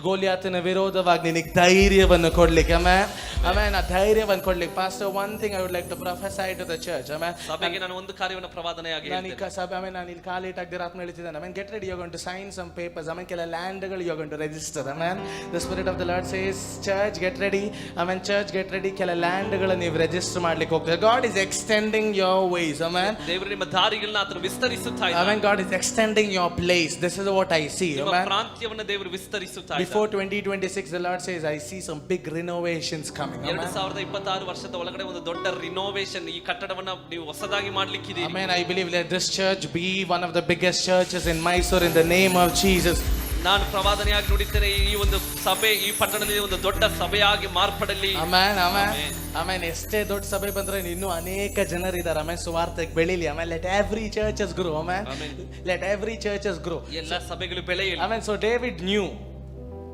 ಗೋಲಿಯಾತನ ವಿರೋಧವಾಗಿ ನಿನಗೆ ಧೈರ್ಯವನ್ನು ಕೊಡ್ಲಿಕ್ಕೆ. ಆ ಧೈರ್ಯವನ್ನು ಕೊಡ್ಲಿಕ್ಕೆ. Pastor, one thing I would like to prophesy to the church. ಸಭೆಗೆ ನಾನು ಒಂದು ಕಾರ್ಯವನ್ನು ಪ್ರವಾದನೆಯಾಗಿ ಹೇಳ್ತೇನೆ. ನಾನು ಇಲ್ಲಿ ಕಾಲಿಟ್ಟಾಗದೆ ರಾತ್ರಿ ಹೇಳ್ತಿದ್ದೇನೆ, get ready, you're going to sign some papers. ಕೆಲ ಲ್ಯಾಂಡ್ಗಳು you're going to register. The spirit of the Lord says, church get ready. Church get ready, ಕೆಲ ಲ್ಯಾಂಡ್ಗಳು ನೀವು ರಿಜಿಸ್ಟರ್ ಮಾಡ್ಲಿಕ್ಕೆ ಹೋಗ್ತೀರಾ. God is extending your ways. ದೇವರು ನಿಮ್ಮ ದಾರಿಗಳನ್ನು ಆತನು ವಿಸ್ತರಿಸುತ್ತಾ ಇದ್ದಾನೆ. God is extending your place. This is what I see. ನಿಮ್ಮ ಪ್ರಾಂತ್ಯವನ್ನು ದೇವರು ವಿಸ್ತರಿಸುತ್ತಾ ಇದ್ದಾನೆ. Before 2026, the Lord says, I see some big renovations coming. 2026 ವರ್ಷದ ಒಳಗಡೆ ಒಂದು ದೊಡ್ಡ ರಿನೋವೇಷನ್, ಈ ಕಟ್ಟಡವನ್ನ ನೀವು ಹೊಸದಾಗಿ ಮಾಡ್ಲಿಕ್ಕಿದ್ದೀರಿ. I believe let this church be one of the biggest churches in Mysore in the name of Jesus. ನಾನು ಪ್ರವಾದನೆಯಾಗಿ ನುಡಿತೇನೆ, ಈ ಒಂದು ಸಭೆ ಈ ಪಟ್ಟಣದಲ್ಲಿ ಒಂದು ದೊಡ್ಡ ಸಭೆಯಾಗಿ ಮಾರ್ಪಡಲಿ. Amen amen amen. ಎಷ್ಟೇ ದೊಡ್ಡ ಸಭೆ ಬಂದ್ರೆ ಇನ್ನೂ ಅನೇಕ ಜನರಿದ್ದಾರೆ. ಆಮೇಲೆ ಸುವಾರ್ತೆಗೆ ಬೆಳಿಲಿ. ಆಮೇಲೆ let every churches grow. Amen. Let every churches grow. ಎಲ್ಲ ಸಭೆಗಳು ಬೆಳೆಯಲಿ. Amen. So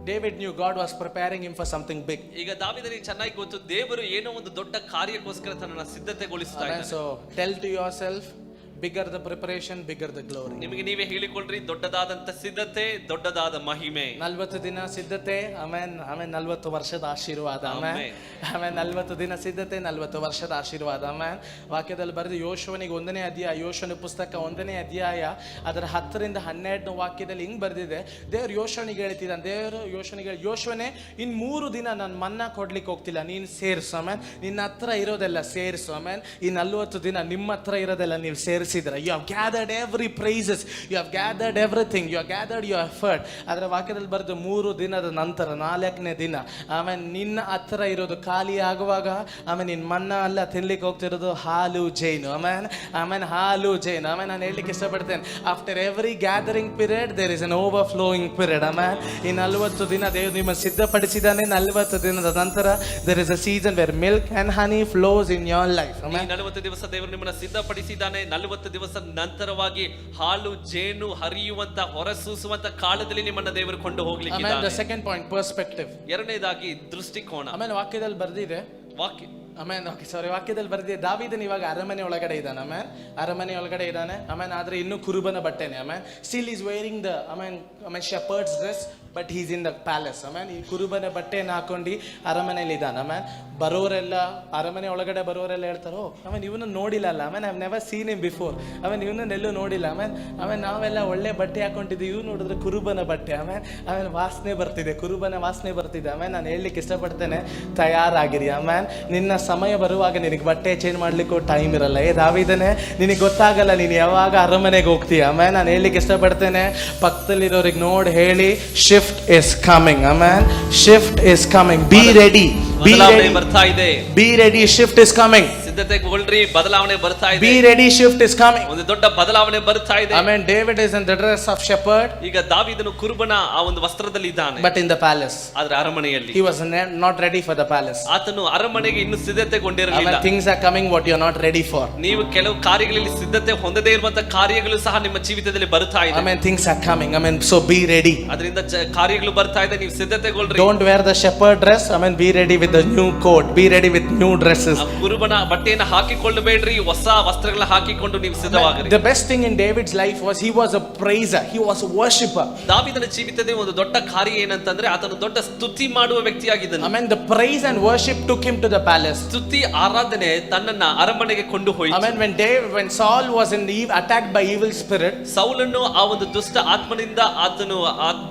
David knew God was preparing him for something big. ಈಗ ದಾವೀದನಿಗೆ ಚೆನ್ನಾಗಿ ಗೊತ್ತು, ದೇವರು ಏನೋ ಒಂದು ದೊಡ್ಡ ಕಾರ್ಯಕ್ಕೋಸ್ಕರ ತನ್ನನ್ನು ಸಿದ್ಧತೆಗೊಳಿಸ್ತಾ Amen. ಇದ್ದಾನೆ. So tell to yourself, bigger the preparation, bigger the glory. ನಿಮಗೆ ನೀವೇ ಹೇಳಿಕೊಳ್ಳ್ರಿ, ದೊಡ್ಡದಾದಂತ ಸಿದ್ಧತೆ, ದೊಡ್ಡದಾದ ಮಹಿಮೆ. 40 ದಿನ ಸಿದ್ಧತೆ. Amen amen. 40 ವರ್ಷದ ಆಶೀರ್ವಾದ. Amen amen. 40 ದಿನ ಸಿದ್ಧತೆ, 40 ವರ್ಷದ ಆಶೀರ್ವಾದ. ಆಮೆನ್. ವಾಕ್ಯದಲ್ಲಿ ಬರೆದು ಯೋಶುವನಿಗೆ 1ನೇ ಅಧ್ಯಾಯ, ಯೋಶುವನ ಪುಸ್ತಕ 1ನೇ ಅಧ್ಯಾಯ ಅದರ 10ರಿಂದ 12ನೇ ವಾಕ್ಯದಲ್ಲಿ ಹಿಂಗ್ ಬರ್ದಿದೆ. ದೇವ್ರು ಯೋಶುವನಿಗೆ ಹೇಳ್ತಿದ್ದಾನೆ, ದೇವರು ಯೋಶುವನಿಗೆ, ಯೋಶುವನೇ ಇನ್ 3 ದಿನ ನಾನು ಮನ್ನಾ ಕೊಡ್ಲಿಕ್ಕೆ ಹೋಗ್ತಿಲ್ಲ, ನೀನು ಸೇರಿಸು. ಆಮೆನ್. ನಿನ್ನ ಹತ್ರ ಇರೋದೆಲ್ಲ ಸೇರಿಸು. ಆಮೆನ್. ಈ 40 ದಿನ ನಿಮ್ಮ ಹತ್ರ ಇರೋದೆಲ್ಲ ನೀವು ಸೇರಿಸಿದ್ರ. You have gathered every praises, you have gathered everything, you have gathered your effort. ಅದರ ವಾಕ್ಯದಲ್ಲಿ ಬರೆದು 3 ದಿನದ ನಂತರ 4ನೇ ದಿನ ಆಮೇಲೆ ನಿನ್ನ ಹತ್ರ ಇರೋದು ಖಾಲಿ ಆಗುವಾಗ, ಆಮೇಲೆ ನಿನ್ನ ಮನ್ನ ಅಲ್ಲ ತಿನ್ಲಿಕ್ಕೆ ಹೋಗ್ತಿರೋದು ಹಾಲು ಜೇನು. ಆಮೇಲೆ ಆಮೇಲೆ ಹಾಲು ಜೇನು. ಆಮೇಲೆ ನಾನು ಹೇಳಲಿಕ್ಕೆ ಇಷ್ಟಪಡ್ತೇನೆ, after every gathering period there is an overflowing period. ಆಮೇಲೆ ಈ 40 ದಿನ ದೇವರು ನಿಮ್ಮ ಸಿದ್ಧಪಡಿಸಿದ್ದಾನೆ. 40 ದಿನದ ನಂತರ there is a season where milk and honey flows in your life. ಈ 40 ದಿವಸ ದೇವರು ನಿಮ್ಮನ್ನ ಸಿದ್ಧಪಡಿಸಿದ್ದಾನೆ. 40 ದಿವಸ ನಂತರವಾಗಿ ಹಾಲು ಜೇನು ಹರಿಯುವಂತ ಹೊರಸೂಸುವಂತ ಕಾಲದಲ್ಲಿ ನಿಮ್ಮನ್ನ ದೇವರು ಕೊಂಡು ಹೋಗ್ಲಿಕ್ಕೆ. The second point, perspective. ಎರಡನೇದಾಗಿ ದೃಷ್ಟಿಕೋನ. ಆಮೇಲೆ ವಾಕ್ಯದಲ್ಲಿ ಬರ್ದಿದೆ, ಆಮೇಲೆ ವಾಕ್ಯದಲ್ಲಿ ಬರ್ದಿದೆ, ದಾವೀದನ್ ಇವಾಗ ಅರಮನೆ ಒಳಗಡೆ ಇದ್ದಾನೆ. ಆಮೇಲೆ ಅರಮನೆ ಒಳಗಡೆ ಇದ್ದಾನೆ. ಆಮೇಲೆ ಆದ್ರೆ ಇನ್ನೂ ಕುರುಬನ ಬಟ್ಟೆನೆ. ಆಮೇಲೆ ಸ್ಟಿಲ್ ಈಸ್ ವೇರಿಂಗ್ ದ ಆಮೇಲೆ shepherds dress, but is in the palace. ಆಮೇಲೆ ಈ ಕುರುಬನ ಬಟ್ಟೆಯನ್ನು ಹಾಕೊಂಡು ಅರಮನೆಯಲ್ಲಿ ಇದ್ದಾನೆ. ಆಮೇಲೆ ಬರೋರೆಲ್ಲ, ಅರಮನೆ ಒಳಗಡೆ ಬರೋರೆಲ್ಲ ಹೇಳ್ತಾರೋ, ಆಮೇಲೆ ಇವನು ನೋಡಿಲ್ಲ ಅಲ್ಲ, ಆಮೇಲೆ I've never seen him before, ಆಮೇಲೆ ಇವನನ್ನೆಲ್ಲೂ ನೋಡಿಲ್ಲ. ಆಮೇಲೆ ನಾವೆಲ್ಲ ಒಳ್ಳೆ ಬಟ್ಟೆ ಹಾಕೊಂಡಿದ್ವಿ, ಇವ್ ನೋಡಿದ್ರೆ ಕುರುಬನ ಬಟ್ಟೆ. ಆಮೇಲೆ ವಾಸನೆ ಬರ್ತಿದೆ, ಕುರುಬನ ವಾಸನೆ ಬರ್ತಿದೆ. ಆಮೇಲೆ ನಾನು ಹೇಳಲಿಕ್ಕೆ ಇಷ್ಟಪಡ್ತೇನೆ, ತಯಾರಾಗಿರಿ. ಆಮೇಲೆ ನಿನ್ನ ಸಮಯ ಬರುವಾಗ ನಿನಗೆ ಬಟ್ಟೆ ಚೇಂಜ್ ಮಾಡ್ಲಿಕ್ಕೂ ಟೈಮ್ ಇರಲ್ಲ. ದಾವೀದನೇ, ನಿನಗೆ ಗೊತ್ತಾಗಲ್ಲ ನೀನು ಯಾವಾಗ ಅರಮನೆಗೆ ಹೋಗ್ತೀಯ. ಆಮೇಲೆ ನಾನು ಹೇಳಲಿಕ್ಕೆ ಇಷ್ಟಪಡ್ತೇನೆ, ಪಕ್ಕದಲ್ಲಿರೋರಿಗೆ ನೋಡಿ ಹೇಳಿ, ಶಿಫ್ಟ್ ಇಸ್ ಕಮಿಂಗ್. ಆಮೇಲೆ shift is coming. Be ready. ಬರ್ತಾ ಇದೆ. Be ready. Shift is coming. ಸಿದ್ಧತೆಗೊಳ್ರಿ, ಬದಲಾವಣೆ ಬರ್ತಾ ಇದೆ. Be ready. Shift is coming. ಒಂದು ದೊಡ್ಡ ಬದಲಾವಣೆ ಬರ್ತಾ ಇದೆ. ಆಮೇಲೆ David is in the dress of shepherd. ಈಗ ದಾವೀದನು ಕುರುಬನ ಆ ಒಂದು ವಸ್ತ್ರದಲ್ಲಿ ಇದ್ದಾನೆ, ಬಟ್ ಇನ್ ದ ಪ್ಯಾಲೇಸ್. ಆದ್ರೆ ಅರಮನೆಯಲ್ಲಿ he was not ready for the palace. ಆತನು ಅರಮನೆಗೆ ಇನ್ನು ಸಿದ್ಧತೆಗೊಂಡಿರಲಿಲ್ಲ. Things are coming what you are not ready for. ನೀವು ಕೆಲವು ಕಾರ್ಯಗಳಲ್ಲಿ ಸಿದ್ಧತೆ ಹೊಂದದೇ ಇರುವಂತ ಕಾರ್ಯಗಳು ಸಹ ನಿಮ್ಮ ಜೀವಿತದಲ್ಲಿ ಬರ್ತಾ ಇದೆ. Amen. Things are coming. Amen. So be ready. ಅದರಿಂದ ಕಾರ್ಯಗಳು ಬರ್ತಾ ಇದೆ, ನೀವು ಸಿದ್ಧತೆಗೊಳ್ರಿ. Don't wear the shepherd dress. Amen. Be ready with the new coat. Be ready with new dresses. ಕುರುಬನ ಬಟ್ಟೆಯನ್ನು ಹಾಕಿಕೊಳ್ಳಬೇಡ್ರಿ, ಹೊಸ ವಸ್ತ್ರಗಳನ್ನ ಹಾಕಿಕೊಂಡು ನೀವು ಸಿದ್ಧವಾಗಿರಿ. The best thing in David's life was he was a praiser. He was a worshipper. ದಾವೀದನ ಜೀವಿತದಲ್ಲಿ ಒಂದು ದೊಡ್ಡ ಕಾರ್ಯ ಏನಂತಂದ್ರೆ ಆತನು ದೊಡ್ಡ ಸ್ತುತಿ ಮಾಡುವ ವ್ಯಕ್ತಿಯಾಗಿದ್ದನು. Amen. The praise and worship took him to the palace. ಸ್ತುತಿ ಆರಾಧನೆ ತನ್ನನ್ನ ಅರಮನೆಗೆ ಕೊಂಡು ಹೋಯಿತು. Amen. When Saul was attacked by evil spirit, ಸೌಲನು ಆ ಒಂದು ದುಷ್ಟ ಆತ್ಮನಿಂದ ಆ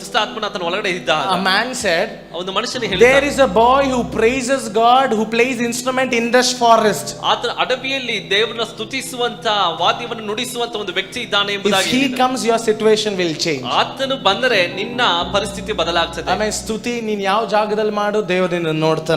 ದುಷ್ಟ ಆತ್ಮನ ಆತನ ಒಳಗಡೆ ಇದ್ದ. a man said, ಒಂದು ಮನುಷ್ಯನು ಹೇಳಿದ, there is a boy who praises God, who plays instrument in this forest. ಆತನ ಅಡವಿಯಲ್ಲಿ ದೇವರನ್ನ ಸ್ತುತಿಸುವಂತ ವಾದ್ಯವನ್ನು ನುಡಿಸುವಂತ ಒಂದು ವ್ಯಕ್ತಿ ಇದ್ದಾನೆ ಎಂಬುದಾಗಿ. If he comes, your situation will change. ಆತನು ಬಂದರೆ ನಿನ್ನ ಪರಿಸ್ಥಿತಿ ಬದಲಾಗ್ತದೆ. ಆಮೇಲೆ ಸ್ತುತಿ ನೀನ್ ಯಾವ ಜಾಗದಲ್ಲಿ ಮಾಡು, ದೇವರು ನಿನ್ನ ನೋಡ್ತಾನೆ.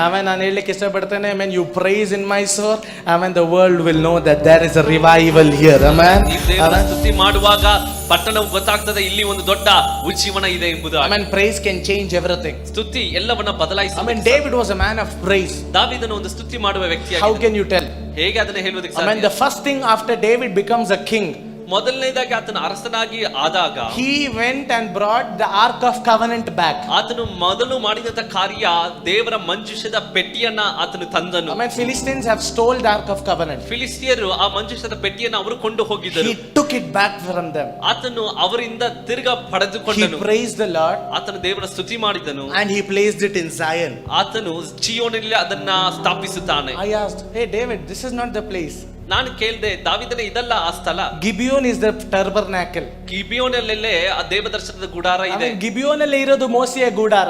ಆಮೇಲೆ ನಾನು ಹೇಳಲಿಕ್ಕೆ ಇಷ್ಟಪಡ್ತೇನೆ, ಆಮೇಲೆ you praise in Mysore, ಆಮೇಲೆ the world will know that there is a revival here. ಆಮೇಲೆ ದೇವರ ಸ್ತುತಿ ಮಾಡುವಾಗ ಪಟ್ಟಣವು ಗೊತ್ತಾಗ್ತದೆ, ಇಲ್ಲಿ ಒಂದು ದೊಡ್ಡ ಉಜ್ಜೀವನ ಇದೆ ಎಂಬುದು. ಆಮೇಲೆ praise can change everything. ಸ್ತುತಿ ಎಲ್ಲವನ್ನ ಬದಲಾಯಿಸುತ್ತದೆ. ಆಮೇಲೆ David was a man of praise. ದಾವೀದನು ಒಂದು ಸ್ತುತಿ ಮಾಡುವ ವ್ಯಕ್ತಿಯಾಗಿದ್ದ. How can you tell? ಹೇಗೆ ಅದನ್ನ ಹೇಳುವುದಕ್ಕೆ ಸಾಧ್ಯ? ಆಮೇಲೆ the first thing after David becomes a king, ಮೊದಲನೇದಾಗಿ ಆತನ ಅರಸನಾಗಿ ಆದಾಗ he went and brought the ark of covenant back. ಆತನು ಮೊದಲು ಮಾಡಿದಂತ ಕಾರ್ಯ ದೇವರ ಮಂಜೂಷದ ಪೆಟ್ಟಿಯನ್ನ ಆತನು ತಂದನು. I mean, Philistines have stole the ark of covenant. ಫಿಲಿಸ್ಟಿಯರು ಆ ಮಂಜೂಷದ ಪೆಟ್ಟಿಯನ್ನ ಅವರು ಕೊಂಡು ಹೋಗಿದ್ದರು. He took it back from them. ಆತನು ಅವರಿಂದ ತಿರುಗ ಪಡೆದುಕೊಂಡನು. He praised the Lord. ಆತನು ದೇವರ ಸ್ತುತಿ ಮಾಡಿದನು. And he placed it in Zion. ಆತನು ಚೀಯೋನಿನಲ್ಲಿ ಅದನ್ನ ಸ್ಥಾಪಿಸುತ್ತಾನೆ. I asked, hey David, this is not the place. ನಾನು ಕೇಳಿದೆ, ದಾವೀದನೇ ಇದಲ್ಲ ಆ ಸ್ಥಳ. Gibeon is the tabernacle. ಗಿಬಿಯೋನಲ್ಲೇ ಆ ದೇವದರ್ಶನದ ಗುಡಾರ ಇದೆ. ಗಿಬಿಯೋನಲ್ಲಿ ಇರೋದು ಮೋಸೆಯ ಗುಡಾರ.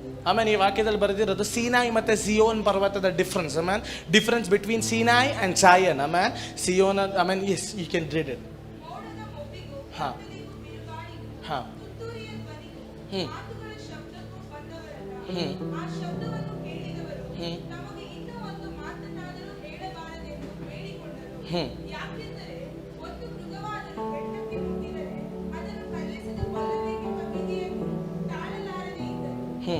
ಆಮೇಲೆ ಈ ವಾಕ್ಯದಲ್ಲಿ ಬರೆದಿರೋದು ಸೀನಾಯಿ ಮತ್ತೆ ಸಿಯೋನ್ ಪರ್ವತದ ಡಿಫ್ರೆನ್ಸ್. ಆಮೇಲೆ difference between Sinai and Zion. ಆಮೇಲೆ ಸಿಯೋನ್ ಆಮೇಲೆ yes you can read it. ಹಾಂ ಹಾಂ ಹ್ಞೂ ಹ್ಞೂ ಹ್ಞೂ ಹ್ಞೂ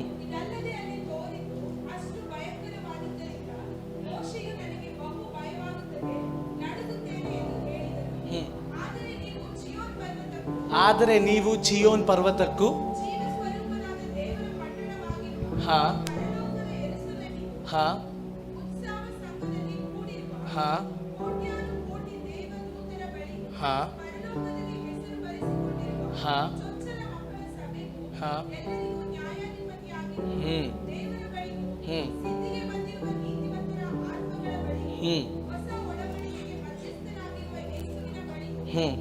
ಆದರೆ ನೀವು ಚಿಯೋನ್ ಪರ್ವತಕ್ಕೂ ಹಾ ಹಾ ಹಾ ಹಾ ಹಾ ಹಾ ಹ್ಮ್ ಹ್ಮ್ ಹ್ಮ್ ಹ್ಮ್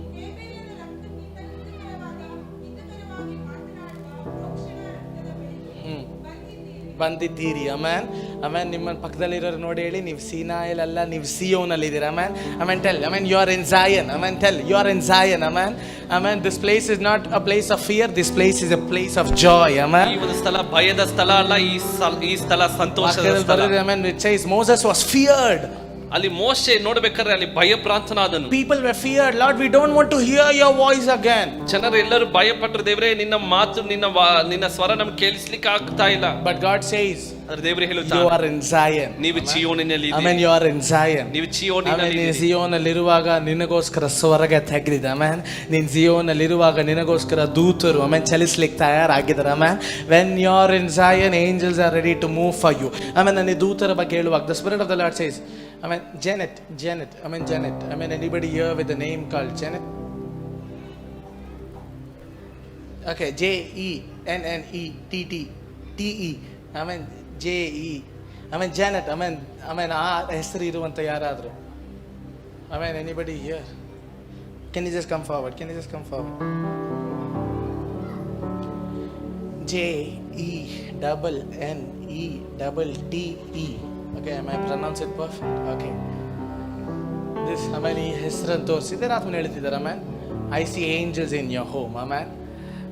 ಬಂದಿದ್ದೀರಿ. ಅಮ್ಯಾನ್ ಅಮ್ಯಾನ್ ನಿಮ್ಮ ಪಕ್ಕದಲ್ಲಿರೋರು ನೋಡಿ ಹೇಳಿ, ನೀವು ಸೀನಾಯಲ್ಲ, ನೀವು ಸಿಯೋನಲ್ಲಿದ್ದೀರಾ. Amen amen tell amen you are in Zion. Amen tell you are in Zion. Amen amen this place is not a place of fear, this place is a place of joy. Amen ಈ ಒಂದು ಸ್ಥಳ ಭಯದ ಸ್ಥಳ ಅಲ್ಲ, ಈ ಸ್ಥಳ ಸಂತೋಷದ ಸ್ಥಳ. Amen it says Moses was feared. ಅಲ್ಲಿ ಮೋಶೆ ನೋಡ್ಬೇಕಾದ್ರೆ ಅಲ್ಲಿ ಭಯಭ್ರಾಂತನಾದನು. People were feared. Lord, we don't want to hear your voice again. ಜನರು ಎಲ್ಲರೂ ಭಯಪಟ್ಟರು, ದೇವರೇ ನಿನ್ನ ಮಾತು ನಿನ್ನ ಸ್ವರ ನಮ್ಗೆ ಕೇಳಿಸ್ಲಿಕ್ಕೆ ಆಗ್ತಾ ಇಲ್ಲ. But God says, ದೇವರೇ ಹೇಳುತ್ತಾರೆ, you are in Zion. ನೀವು ಚಿಯೋನಿನಲ್ಲಿ Amen. You are in Zion. ನೀವು ಚಿಯೋನಿನಲ್ಲಿ. ನೀನು ಸಿಯೋನಲ್ಲಿರುವಾಗ ನಿನಗೋಸ್ಕರ ಸ್ವರ್ಗ ತೆಗೆದಿದೆ. ಆಮೇನ್ ನೀನು ಸಿಯೋನಲ್ಲಿರುವಾಗ ನಿನಗೋಸ್ಕರ ದೂತರು ಆಮೇಲೆ ಚಲಿಸ್ಲಿಕ್ಕೆ ತಯಾರಾಗಿದ್ದಾರೆ. Amen when you are in Zion, angels are ready to move for you. ಆಮೇಲೆ ನನಗೆ ದೂತರ ಬಗ್ಗೆ ಹೇಳುವಾಗ the Spirit of the Lord says, Amen. Janet. Amen. Anybody here with a name called Janet? Okay, JENNETTE. Amen. JE. Amen. Janet. Amen. ಆ ಹೆಸರು ಇರುವಂತ ಯಾರಾದರೂ? Amen. Anybody here? Can you just come forward? JENNETTE. Okay, am I pronounce it perfect? Okay. This, amen, ಈ ಹೆಸರನ್ನು ತೋರಿಸಿದ್ದಾರೆ ಆತ್ಮನ ಹೇಳ್ತಿದ್ದಾರೆ. Amen I see angels in your home. Amen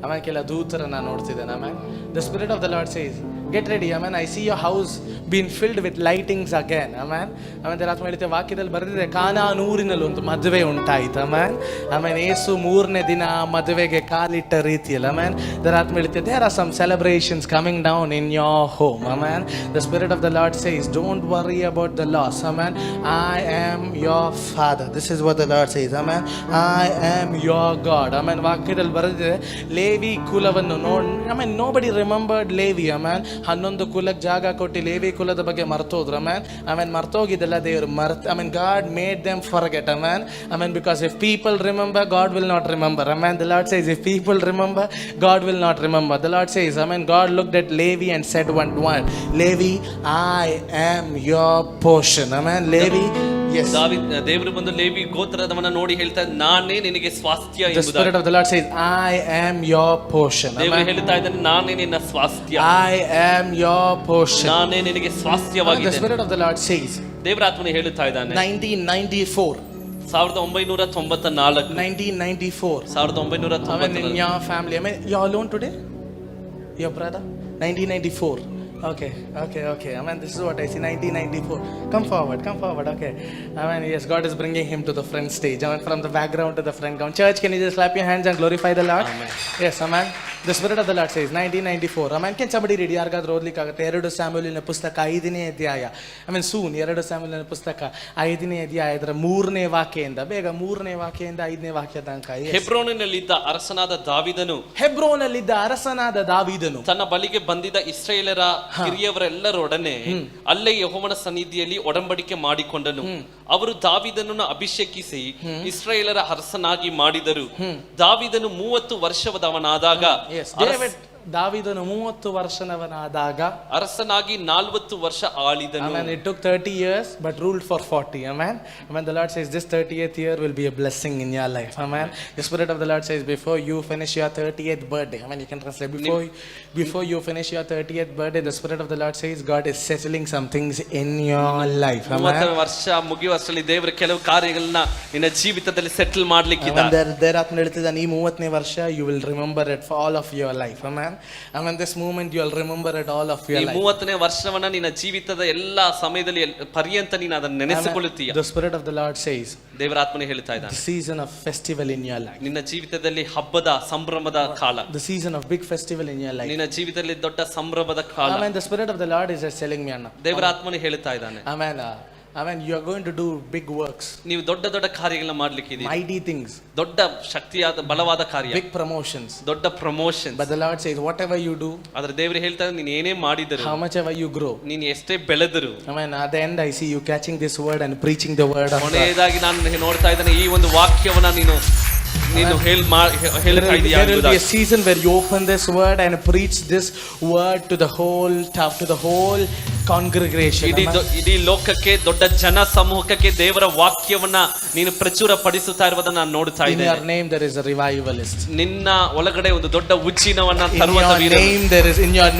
ಆಮೇಲೆ ಕೆಲ ದೂತರನ್ನ ನೋಡ್ತಿದ್ದೇನೆ. Amen the spirit of the Lord says, get ready. Amen I see your house been filled with lightings again. Amen ಆಮೇಲೆ ಆತ್ಮ ಹೇಳ್ತೇವೆ, ವಾಕ್ಯದಲ್ಲಿ ಬರೆದಿದೆ, ಕಾನಾನೂರಿನಲ್ಲಿ ಒಂದು ಮದುವೆ ಉಂಟಾಯಿತು. ಆಮೇನ್ ಆಮೇಲೆ ಏಸು 3ನೇ ದಿನ ಮದುವೆಗೆ ಕಾಲಿಟ್ಟ ರೀತಿಯಲ್ಲಿ. ಆಮೇನ್ ದರ ಆತ್ಮ ಹೇಳ್ತೇವೆ, there are some celebrations coming down in your home. Amen the spirit of the Lord says, don't worry about the loss. Amen I am your father. This is what the Lord says. Amen I am your God. Amen ವಾಕ್ಯದಲ್ಲಿ ಬರೆದಿದೆ, Levi ಕುಲವನ್ನು amen nobody remembered Levi. Amen 11 ಕುಲಕ್ಕೆ ಜಾಗ ಕೊಟ್ಟು Levi ಕುಲದ ಬಗ್ಗೆ ಮರ್ತೋದ್ರು. ಆಮೇನ್ ಮರ್ತೋಗಿದ್ದೆಲ್ಲ ದೇವರು ಆಮೇನ್ god made them forget. Amen because if people remember, god will not remember. Amen the Lord says, if people remember, god will not remember. The Lord says, amen god looked at Levi and said one Levi, I am your portion. Amen. Levi, yes. ದೇವರು ಬಂದು Levi ಗೋತ್ರದವನ್ನ ನೋಡಿ ಹೇಳ್ತಾ, ನಾನೇ ನಿನಗೆ ಸ್ವಾಸ್ಥ್ಯ ಎಂಬುದಾಗಿ. The Spirit of the Lord says, I am your portion. ದೇವರು ಹೇಳ್ತಾ ಇದ್ದಾನೆ, ನಾನೇ ನಿನ್ನ ಸ್ವಾಸ್ಥ್ಯ. I am your portion. ನಾನೇ ನಿನಗೆ ಸ್ವಾಸ್ಥ್ಯವಾಗಿದ್ದೇನೆ. The Spirit of the Lord says, ದೇವರ ಆತ್ಮನೇ ಹೇಳುತ್ತಾ ಇದ್ದಾನೆ, 1994. 1994. 1994. 1994. Amen. In your family, I mean, you're alone today? Your brother? 1994. Okay. Amen. This is what I see. 1994. Come forward. Okay. Amen. Yes, God is bringing him to the front stage. Amen. From the background to the front ground. Church, can you just clap your hands and glorify the Lord? Amen. Yes, amen. The Spirit of the Lord says, 1994. Amen. Can somebody read? ಯಾರಿಗಾದ್ರೂ ಓದ್ಲಿಕ್ಕಾಗುತ್ತೆ? 2 ಸ್ಯಾಮುಯೇಲಿನ ಪುಸ್ತಕ 5ನೇ ಅಧ್ಯಾಯ. Amen. Soon 2 ಸ್ಯಾಮುಯೇಲಿನ ಪುಸ್ತಕ 5ನೇ ಅಧ್ಯಾಯದ 3ನೇ ವಾಕ್ಯದಿಂದ, ಬೇಗ 3ನೇ ವಾಕ್ಯದಿಂದ 5ನೇ ವಾಕ್ಯ ತನಕ. ಹೆಬ್ರೋನಿನಲ್ಲಿದ್ದ ಅರಸನಾದ ದಾವೀದನು ತನ್ನ ಬಳಿಗೆ ಬಂದಿದ್ದ ಇಸ್ರಾಯೇಲರ ಹಿರಿಯವರೆಲ್ಲರೊಡನೆ ಅಲ್ಲೇ ಯೆಹೋವನ ಸನ್ನಿಧಿಯಲ್ಲಿ ಒಡಂಬಡಿಕೆ ಮಾಡಿಕೊಂಡನು. ಅವರು ದಾವೀದನನ್ನು ಅಭಿಷೇಕಿಸಿ ಇಸ್ರಾಯೇಲರ ಅರಸನಾಗಿ ಮಾಡಿದರು. ದಾವೀದನು 30 ವರ್ಷದವನಾದಾಗ ದಾವೀದನು 30 ವರ್ಷದವನಾದಾಗ, ಅರಸನಾಗಿ 40 ವರ್ಷ ಆಳಿದನು. amen, it took 30 years but ruled for 40. Amen. Amen. The Lord says this 30th year will be a blessing in your life. Amen. The Spirit of the Lord says before you finish your 30th birthday, amen, you can translate, before you finish your 30th birthday, the Spirit of the Lord says God is settling some things in your life. 30 ವರ್ಷ ಮುಗಿಯುವಷ್ಟರಲ್ಲಿ ದೇವರು ಕೆಲವು ಕಾರ್ಯಗಳನ್ನ ನಿನ್ನ ಜೀವಿತದಲ್ಲಿ settle ಮಾಡ್ಲಿಕ್ಕಿದ್ದಾರೆ. There ಆತ್ಮ ಹೇಳ್ತಿದ್ದಾನೆ, ಈ 30ನೇ ವರ್ಷ you will remember it for all of your life. Amen. Amen. This moment you will remember it all of your ಈ life. 30ನೇ ವರ್ಷವನ್ನ ನಿನ್ನ ಜೀವಿತದ ಎಲ್ಲಾ ಸಮಯದಲ್ಲಿ ಪರ್ಯಂತ ನೀನು ಅದನ್ನು ನೆನೆಸಿಕೊಳ್ಳುತ್ತೀಯ. The Spirit of the Lord says, ದೇವರ ಆತ್ಮನೇ ಹೇಳ್ತಾ ಇದ್ದಾನೆ, the season of festival in your life, ನಿನ್ನ ಜೀವಿತದಲ್ಲಿ ಹಬ್ಬದ ಸಂಭ್ರಮದ ಕಾಲ, the season of big festival in your life. ನಿನ್ನ ಜೀವಿತದಲ್ಲಿ ದೊಡ್ಡ ಸಂಭ್ರಮದ ಕಾಲ. Amen. The Spirit of the Lord is just telling me, Anna. ದೇವರ ಆತ್ಮನೇ ಹೇಳ್ತಾ ಇದ್ದಾನೆ, Amen. Amen. You are going to do big works, ನೀವು ದೊಡ್ಡ ದೊಡ್ಡ ಕಾರ್ಯಗಳನ್ನ ಮಾಡ್ಲಿಕ್ಕಿದ್ದೀರಿ, mighty things, ದೊಡ್ಡ ಶಕ್ತಿಯಾದ ಬಲವಾದ ಕಾರ್ಯ, big promotions. ದೊಡ್ಡ promotion. But the Lord says, whatever you do, ಆದ್ರೆ ದೇವರು ಹೇಳ್ತಾ ಇದ್ದಾನೆ, ನೀನು ಏನೇ ಮಾಡಿದರು, how much ever you grow, ನೀನು ಎಷ್ಟೇ ಬೆಳೆದರು, Amen. At the end, I see you catching this word and preaching the word of God. ಕೊನೆಯದಾಗಿ ನಾನು ನೋಡ್ತಾ ಇದ್ದೇನೆ, ಈ ಒಂದು ವಾಕ್ಯವನ್ನ ನೀನು ಹೇಳ್ತಾ ಇದೀಯ. There will be a season where you open this word and preach this word to the whole congregation. ಇಡೀ ಲೋಕಕ್ಕೆ, ದೊಡ್ಡ ಜನ ಸಮೂಹಕ್ಕೆ ದೇವರ ವಾಕ್ಯವನ್ನ ನೀನು ಪ್ರಚುರ ಪಡಿಸುತ್ತಾ ಇರುವುದನ್ನ ನಾನು ನೋಡ್ತಾ In ಇದ್ದೇನೆ. your name there is a revivalist. ನಿನ್ನ ಒಳಗಡೆ ಒಂದು ದೊಡ್ಡ ಉಜ್ಜೀವನವನ್ನ In ತರುವಂತ your ವೀರರು.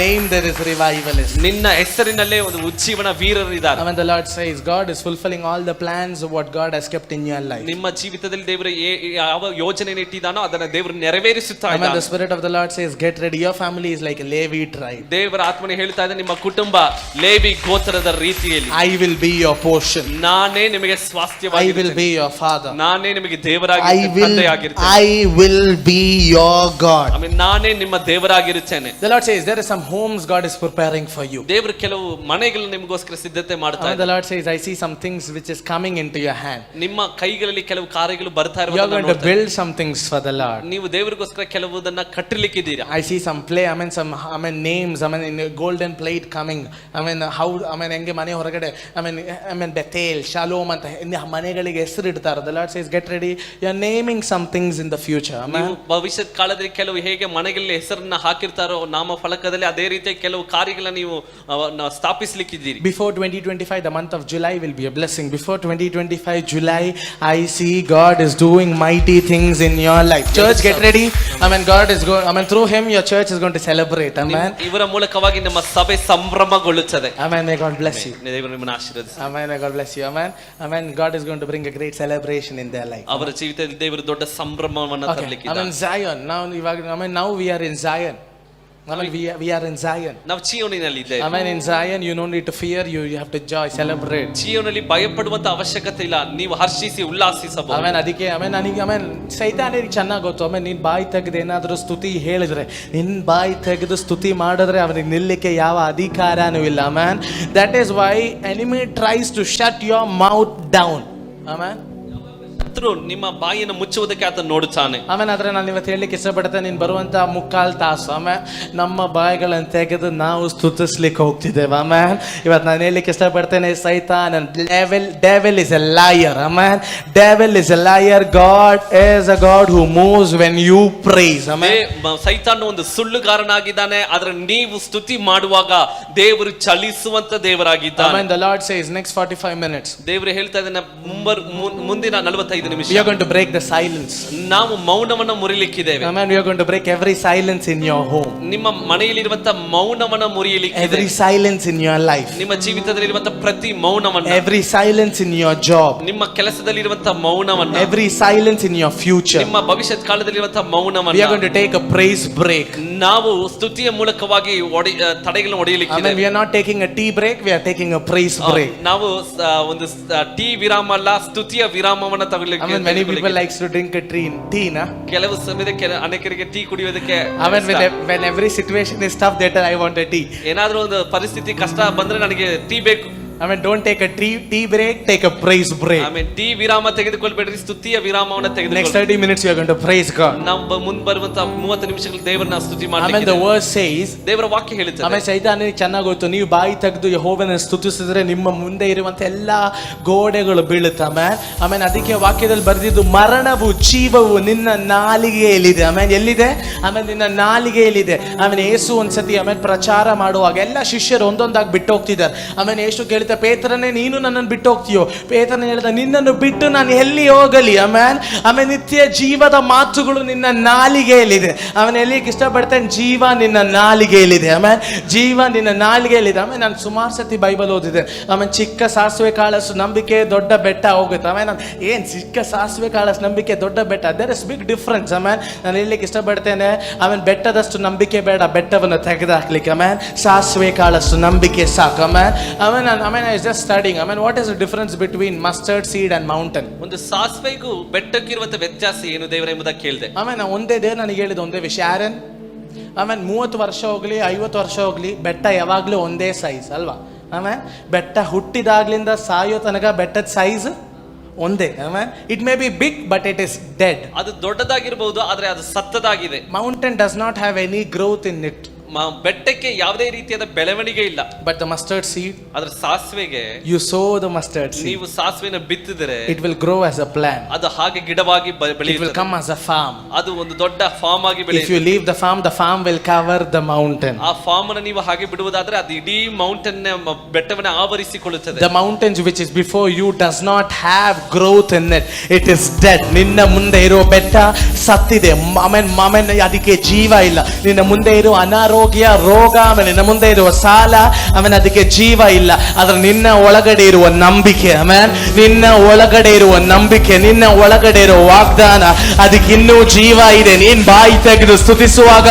name there is revivalist. ನಿನ್ನ ಹೆಸರಿನಲ್ಲೇ ಒಂದು ಉಜ್ಜೀವನ ವೀರರಿದ್ದಾರೆ. When the Lord says God is fulfilling all the plans of what God has kept in your life. ನಿಮ್ಮ ಜೀವಿತದಲ್ಲಿ ದೇವರು ಯಾವ ಯೋಜನೆ ಇಟ್ಟಿದ್ದಾನೋ ಅದನ್ನ ದೇವರು ನೆರವೇರಿಸುತ್ತಾ Amen. ಇದ್ದಾನೆ. The Spirit of the Lord says, get ready. Your family is like a Levi tribe. ದೇವರ ಆತ್ಮನೇ ಹೇಳ್ತಾ ಇದೆ, ನಿಮ್ಮ ಕುಟುಂಬ ಲೇವಿ ಗೋತ್ರದ ರೀತಿಯಲ್ಲಿ, I will be your portion. ನಾನೇ ನಿಮಗೆ I ಸ್ವಾಸ್ಥ್ಯವಾಗಿ, will be your father. ನಾನೇ ನಿಮಗೆ ದೇವರಾಗಿ ತಂದೆಯಾಗಿರುತ್ತೇನೆ. I will be your God. ಆಮೇಲೆ ನಾನೇ ನಿಮ್ಮ ದೇವರಾಗಿರುತ್ತೇನೆ. The Lord says there are some homes God is preparing for you. ದೇವರು ಕೆಲವು ಮನೆಗಳನ್ನು ನಿಮಗೋಸ್ಕರ ಸಿದ್ಧತೆ ಮಾಡ್ತಾ The ಇದ್ದಾರೆ. Lord says, I see some things which is coming into your hand. ನಿಮ್ಮ ಕೈಗಳಲ್ಲಿ ಕೆಲವು ಕಾರ್ಯಗಳು ಬರ್ತಾ You are going to ಇರುವುದನ್ನು build some things for the Lord. ನೀವು ದೇವರಿಗೋಸ್ಕರ ಕೆಲವುದನ್ನ ಕಟ್ಟಲಿಕ್ಕಿದ್ದೀರಾ. I see some play, names, in a golden plate coming. ಹೆಂಗೆ ಮನೆ ಹೊರಗಡೆ, ಬೆಥೇಲ್, ಶಾಲೋಮ್ ಅಂತ ಮನೆಗಳಿಗೆ ಹೆಸರು ಇಡ್ತಾರೆ. The Lord says, get ready. You are naming some things in the future. ನೀವು ಭವಿಷ್ಯದ ಕಾಲದಲ್ಲಿ ಕೆಲವು ಹೇಗೆ ಮನೆಗಳಲ್ಲಿ ಹೆಸರನ್ನ ಹಾಕಿರ್ತಾರೋ ನಾಮ ಫಲಕದಲ್ಲಿ, ಅದೇ ರೀತಿ ಕೆಲವು ಕಾರ್ಯಗಳನ್ನ ನೀವು ಸ್ಥಾಪಿಸಲಿಕ್ಕಿದ್ದೀರಿ. Before 2025, the month of July will be a blessing. Before 2025 July, I see God is doing mighty things in your life. Church, get ready. God is going. Through him, your church is going to celebrate. Amen. ಇವರ ಮೂಲಕವಾಗಿ ನಮ್ಮ ಸಭೆ ಸಂಭ್ರಮಗೊಳ್ಳುತ್ತದೆ. Amen. May God bless you. ದೇವರು ನಿಮ್ಮನ್ನು ಆಶೀರ್ವದಿಸಲಿ. Amen. May God bless you. Amen. God is going to bring a great celebration in their life. ಅವರ ಜೀವಿತದಲ್ಲಿ ದೇವರು ದೊಡ್ಡ ಸಂಭ್ರಮವನ್ನು ತರಲಿಕ್ಕಿದ್ದಾನೆ. Zion. Now we are in Zion. We are in Zion. ನಾವು ಚೀಯೋನಿನಲ್ಲಿ ಇದ್ದೇವೆ. In Zion, you don't need to fear. You have to joy, celebrate. ಚೀಯೋನಲ್ಲಿ ಭಯಪಡುವಂತ ಅವಶ್ಯಕತೆ ಇಲ್ಲ. ನೀವು ಹರ್ಷಿಸಿ ಉಲ್ಲಾಸಿಸಬಹುದು. ಅದಕ್ಕೆ ಸೈತಾನಿಗೆ ಚೆನ್ನಾಗಿ ಗೊತ್ತು. ನೀನ್ ಬಾಯಿ ತೆಗೆದು ಏನಾದರೂ ಸ್ತುತಿ ಹೇಳಿದ್ರೆ, ನಿನ್ ಬಾಯಿ ತೆಗೆದು ಸ್ತುತಿ ಮಾಡಿದ್ರೆ ಅವನಿಗೆ ನಿಲ್ಲಕ್ಕೆ ಯಾವ ಅಧಿಕಾರನೂ ಇಲ್ಲ. That is why enemy tries to shut your mouth down. ನಿಮ್ಮ ಬಾಯಿಯನ್ನು ಮುಚ್ಚುವುದಕ್ಕೆ ಆತ ನೋಡುತ್ತಾನೆ. ಆದ್ರೆ ನಾನು ಇವತ್ತು ಹೇಳಲಿಕ್ಕೆ ಇಷ್ಟಪಡ್ತೇನೆ, ನೀನು ಬರುವಂತ ಮುಕ್ಕಾಲ್ ತಾಸು ನಮ್ಮ ಬಾಯಿಗಳನ್ನು ತೆಗೆದು ನಾವು ಸ್ತುತಿಸ್ಲಿಕ್ಕೆ ಹೋಗ್ತಿದ್ದೇವೆ. ಇವತ್ತು ನಾನು ಹೇಳಲಿಕ್ಕೆ ಇಷ್ಟಪಡ್ತೇನೆ, ಸೈತಾನ್ devil is a liar. Devil is a liar. God is a God who moves when you praise. ಸೈತಾನ್ ಒಂದು ಸುಳ್ಳುಗಾರನಾಗಿದ್ದಾನೆ, ಆದ್ರೆ ನೀವು ಸ್ತುತಿ ಮಾಡುವಾಗ ದೇವರು ಚಲಿಸುವಂತ ದೇವರಾಗಿದ್ದಾನೆ. The Lord says next 45 minutes ದೇವರು ಹೇಳ್ತಾ ಇದ್ದಾನೆ, ಮುಂದಿನ 45 ನಿಮಿಷ we are going to break the silence. ನಾವು ಮೌನವನ್ನು ಮುರಿಲಿಕ್ಕಿದ್ದೇವೆ. We are going to break every silence in your home. ನಿಮ್ಮ ಮನೆಯಲ್ಲಿರುವಂತ ಮೌನವನ್ನು ಮುರಿಯಲಿಕ್ಕೆ, every silence in your life, ನಿಮ್ಮ ಜೀವಿತದಲ್ಲಿರುವಂತ ಪ್ರತಿ ಮೌನವನ್ನು, every silence in your job, ನಿಮ್ಮ ಕೆಲಸದಲ್ಲಿರುವಂತ ಮೌನವನ್ನು, every silence in your future, ನಿಮ್ಮ ಭವಿಷ್ಯದ ಕಾಲದಲ್ಲಿರುವಂತ ಮೌನವನ್ನು, we are going to take a praise break. ನಾವು ಸ್ತುತಿಯ ಮೂಲಕವಾಗಿ ತಡೆಗಳನ್ನು ಹೊಡೆಯಲಿಕ್ಕೆ, we are not taking a tea break, we are taking a praise break. ನಾವು ಒಂದು ಟೀ ವಿರಾಮ ಅಲ್ಲ, ಸ್ತುತಿಯ ವಿರಾಮವನ್ನು ತಗೊಳ್ಳಿಕ್ಕೆ. Many people likes to drink a tea, na? ಕೆಲವು ಸಮಯಕ್ಕೆ ಅನೇಕರಿಗೆ ಟೀ ಕುಡಿಯೋದಕ್ಕೆ, when every situation is tough, that I want a tea. ಏನಾದ್ರೂ ಒಂದು ಪರಿಸ್ಥಿತಿ ಕಷ್ಟ ಬಂದ್ರೆ ನನಗೆ ಟೀ ಬೇಕು. ಆಮೇಲೆ don't take a tea break, take a praise break. ಆಮೇಲೆ ಟೀ ವಿರಾಮ ತೆಗೆದುಕೊಳ್ಬೇಡ್ರಿ, ಸ್ತುತಿಯ ವಿರಾಮವನ್ನು ನೆಕ್ಸ್ಟ್ ತೆಗೆದುಕೊಳ್ಳಿ. 30 minutes you are going to praise God. ನಾವು ಮುಂದೆ ಬರುವಂತ 30 ನಿಮಿಷಗಳು ದೇವರನ್ನ ಸ್ತುತಿ ಆಮೇಲೆ ಮಾಡಲಿಕ್ಕೆ the word says, ದೇವರ ವಾಕ್ಯ ಹೇಳುತ್ತದೆ. ಆಮೇಲೆ ಸೈತಾನನಿಗೆ ಚೆನ್ನಾಗಿ ಗೊತ್ತು, ನೀವು ಬಾಯಿ ತೆಗೆದು ಯೆಹೋವನ ಸ್ತುತಿಸಿದ್ರೆ ನಿಮ್ಮ ಮುಂದೆ ಇರುವಂತ ಎಲ್ಲಾ ಗೋಡೆಗಳು ಬೀಳುತ್ತೆ. ಆಮೇಲೆ ಅದಕ್ಕೆ ವಾಕ್ಯದಲ್ಲಿ ಬರೆದಿದ್ದು, ಮರಣವು ಜೀವವು ನಿನ್ನ ನಾಲಿಗೆಯಲ್ಲಿದೆ. ಆಮೇಲೆ ಎಲ್ಲಿದೆ? ಆಮೇಲೆ ನಿನ್ನ ನಾಲಿಗೆಯಲ್ಲಿದೆ. ಆಮೇಲೆ ಯೇಸು ಒಂದ್ಸತಿ ಆಮೇಲೆ ಪ್ರಚಾರ ಮಾಡುವಾಗ ಎಲ್ಲ ಶಿಷ್ಯರು ಒಂದೊಂದಾಗಿ ಬಿಟ್ಟು ಹೋಗ್ತಿದ್ದಾರೆ. ಆಮೇಲೆ ಯೇಸು ಕೇಳ್ತಾ, ಪೇತ್ರನೇ ನೀನು ನನ್ನನ್ನು ಬಿಟ್ಟು ಹೋಗ್ತೀಯೋ? ಪೇತ್ರನೇ ಹೇಳ್ದ, ನಿನ್ನನ್ನು ಬಿಟ್ಟು ನಾನು ಎಲ್ಲಿ ಹೋಗಲಿ? ಆಮೇಲೆ ನಿತ್ಯ ಜೀವದ ಮಾತುಗಳು ನಿನ್ನ ನಾಲಿಗೆಯಲ್ಲಿದೆ. ಆಮೇಲೆ ಎಲ್ಲಿ ಇಷ್ಟಪಡ್ತೇನೆ, ಜೀವ ನಿನ್ನ ನಾಲಿಗೆಯಲ್ಲಿದೆ. ಆಮೇಲೆ ಜೀವ ನಿನ್ನ ನಾಲಿಗೆಯಲ್ಲಿದೆ. ಆಮೇಲೆ ನಾನು ಸುಮಾರು ಸತಿ ಬೈಬಲ್ ಓದಿದೆ. ಆಮೇಲೆ ಚಿಕ್ಕ ಸಾಸಿವೆ ಕಾಳಷ್ಟು ನಂಬಿಕೆ ದೊಡ್ಡ ಬೆಟ್ಟ ಹೋಗುತ್ತೆ. ಆಮೇಲೆ ನಾನು ಏನ್ ಚಿಕ್ಕ ಸಾಸಿವೆ ಕಾಳಷ್ಟು ನಂಬಿಕೆ ದೊಡ್ಡ ಬೆಟ್ಟ, ದೇರ್ ಇಸ್ ಬಿಗ್ ಡಿಫ್ರೆನ್ಸ್. ಆಮೇಲೆ ನಾನು ಹೇಳಲಿಕ್ಕೆ ಇಷ್ಟಪಡ್ತೇನೆ, ಆಮೇಲೆ ಬೆಟ್ಟದಷ್ಟು ನಂಬಿಕೆ ಬೇಡ, ಬೆಟ್ಟವನ್ನು ತೆಗೆದುಹಾಕ್ಲಿಕ್ಕೆ. ಆಮೇಲೆ ಸಾಸಿವೆ ಕಾಳಷ್ಟು ನಂಬಿಕೆ ಸಾಕು. ಆಮೇಲೆ ಐ ಜಸ್ಟ್ ಸ್ಟಡಿಂಗ್, ಆಮೇಲೆ what is the difference between mustard seed and mountain? ಒಂದು ಸಾಸಿವೆಗೂ ಬೆಟ್ಟಕ್ಕಿರುವಂತ ವ್ಯತ್ಯಾಸ ಏನು ದೇವರ ಎಂಬುದಾಗಿ ಕೇಳಿದೆ. ಆಮೇಲೆ ನಾನು ಒಂದೇ ದೇವ್ರು ನನಗೆ ಹೇಳಿದ ಒಂದೇ ವಿಷಯ, ಆರನ್, ಆಮೇಲೆ 30 ವರ್ಷ ಹೋಗ್ಲಿ 50 ವರ್ಷ ಹೋಗ್ಲಿ, ಬೆಟ್ಟ ಯಾವಾಗ್ಲೂ ಒಂದೇ ಸೈಜ್ ಅಲ್ವಾ? ಆಮೇಲೆ ಬೆಟ್ಟ ಹುಟ್ಟಿದಾಗ್ಲಿಂದ ಸಾಯೋ ತನಕ ಬೆಟ್ಟದ ಸೈಜ್ ಒಂದೇ. ಆಮೇಲೆ it may be big but it is dead. ಅದು ದೊಡ್ಡದಾಗಿರಬಹುದು, ಆದ್ರೆ ಅದು ಸತ್ತದಾಗಿದೆ. Mountain does not have any growth in it. ಬೆಟ್ಟಕ್ಕೆ ಯಾವುದೇ ರೀತಿಯಾದ ಬೆಳವಣಿಗೆ ಇಲ್ಲ. ಬಟ್ ದ ಮಸ್ಟರ್ಡ್ ಸೀಡ್, ಆದ್ರೆ ಸಾಸಿವೆಗೆ you sow the mustard seed, ನೀವು ಸಾಸಿವೆನ ಬಿತ್ತಿದರೆ it will grow as a plant. ಅದು ಹಾಗೆ ಗಿಡವಾಗಿ It will ಬೆಳೆಯುತ್ತದೆ. come as a farm. ಅದು ಒಂದು ದೊಡ್ಡ ಫಾರ್ಮ್ ಆಗಿ If you ಬೆಳೆಯುತ್ತದೆ. leave the farm will cover the mountain. ಆ ಫಾರ್ಮ್ ಅನ್ನು ನೀವು ಹಾಗೆ ಬಿಡುವುದಾದ್ರೆ ಅದು ಇಡೀ mountain ಬೆಟ್ಟವನ್ನ ಆವರಿಸಿಕೊಳ್ಳುತ್ತದೆ. The mountains which is before you does not have growth in it. It is dead. ನಿನ್ನ ಮುಂದೆ ಇರೋ ಬೆಟ್ಟ ಸತ್ತಿದೆ. ಆಮೇಲೆ ಅದಕ್ಕೆ ಜೀವ ಇಲ್ಲ. ನಿನ್ನ ಮುಂದೆ ಇರೋ ಅನಾರೋಗ್ಯ, ರೋಗ, ಆಮೇಲೆ ನಿನ್ನ ಮುಂದೆ ಇರುವ ಸಾಲ, ಆಮೇಲೆ ಅದಕ್ಕೆ ಜೀವ ಇಲ್ಲ. ಆದ್ರೆ ನಿನ್ನ ಒಳಗಡೆ ಇರುವ ನಂಬಿಕೆ, ಆಮೇಲೆ ನಿನ್ನ ಒಳಗಡೆ ಇರುವ ನಂಬಿಕೆ, ನಿನ್ನ ಒಳಗಡೆ ಇರುವ ವಾಗ್ದಾನ, ಅದಕ್ಕೆ ಇನ್ನೂ ಜೀವ ಇದೆ. ನೀನ್ ಬಾಯಿ ತೆಗೆದು ಸ್ತುತಿಸುವಾಗ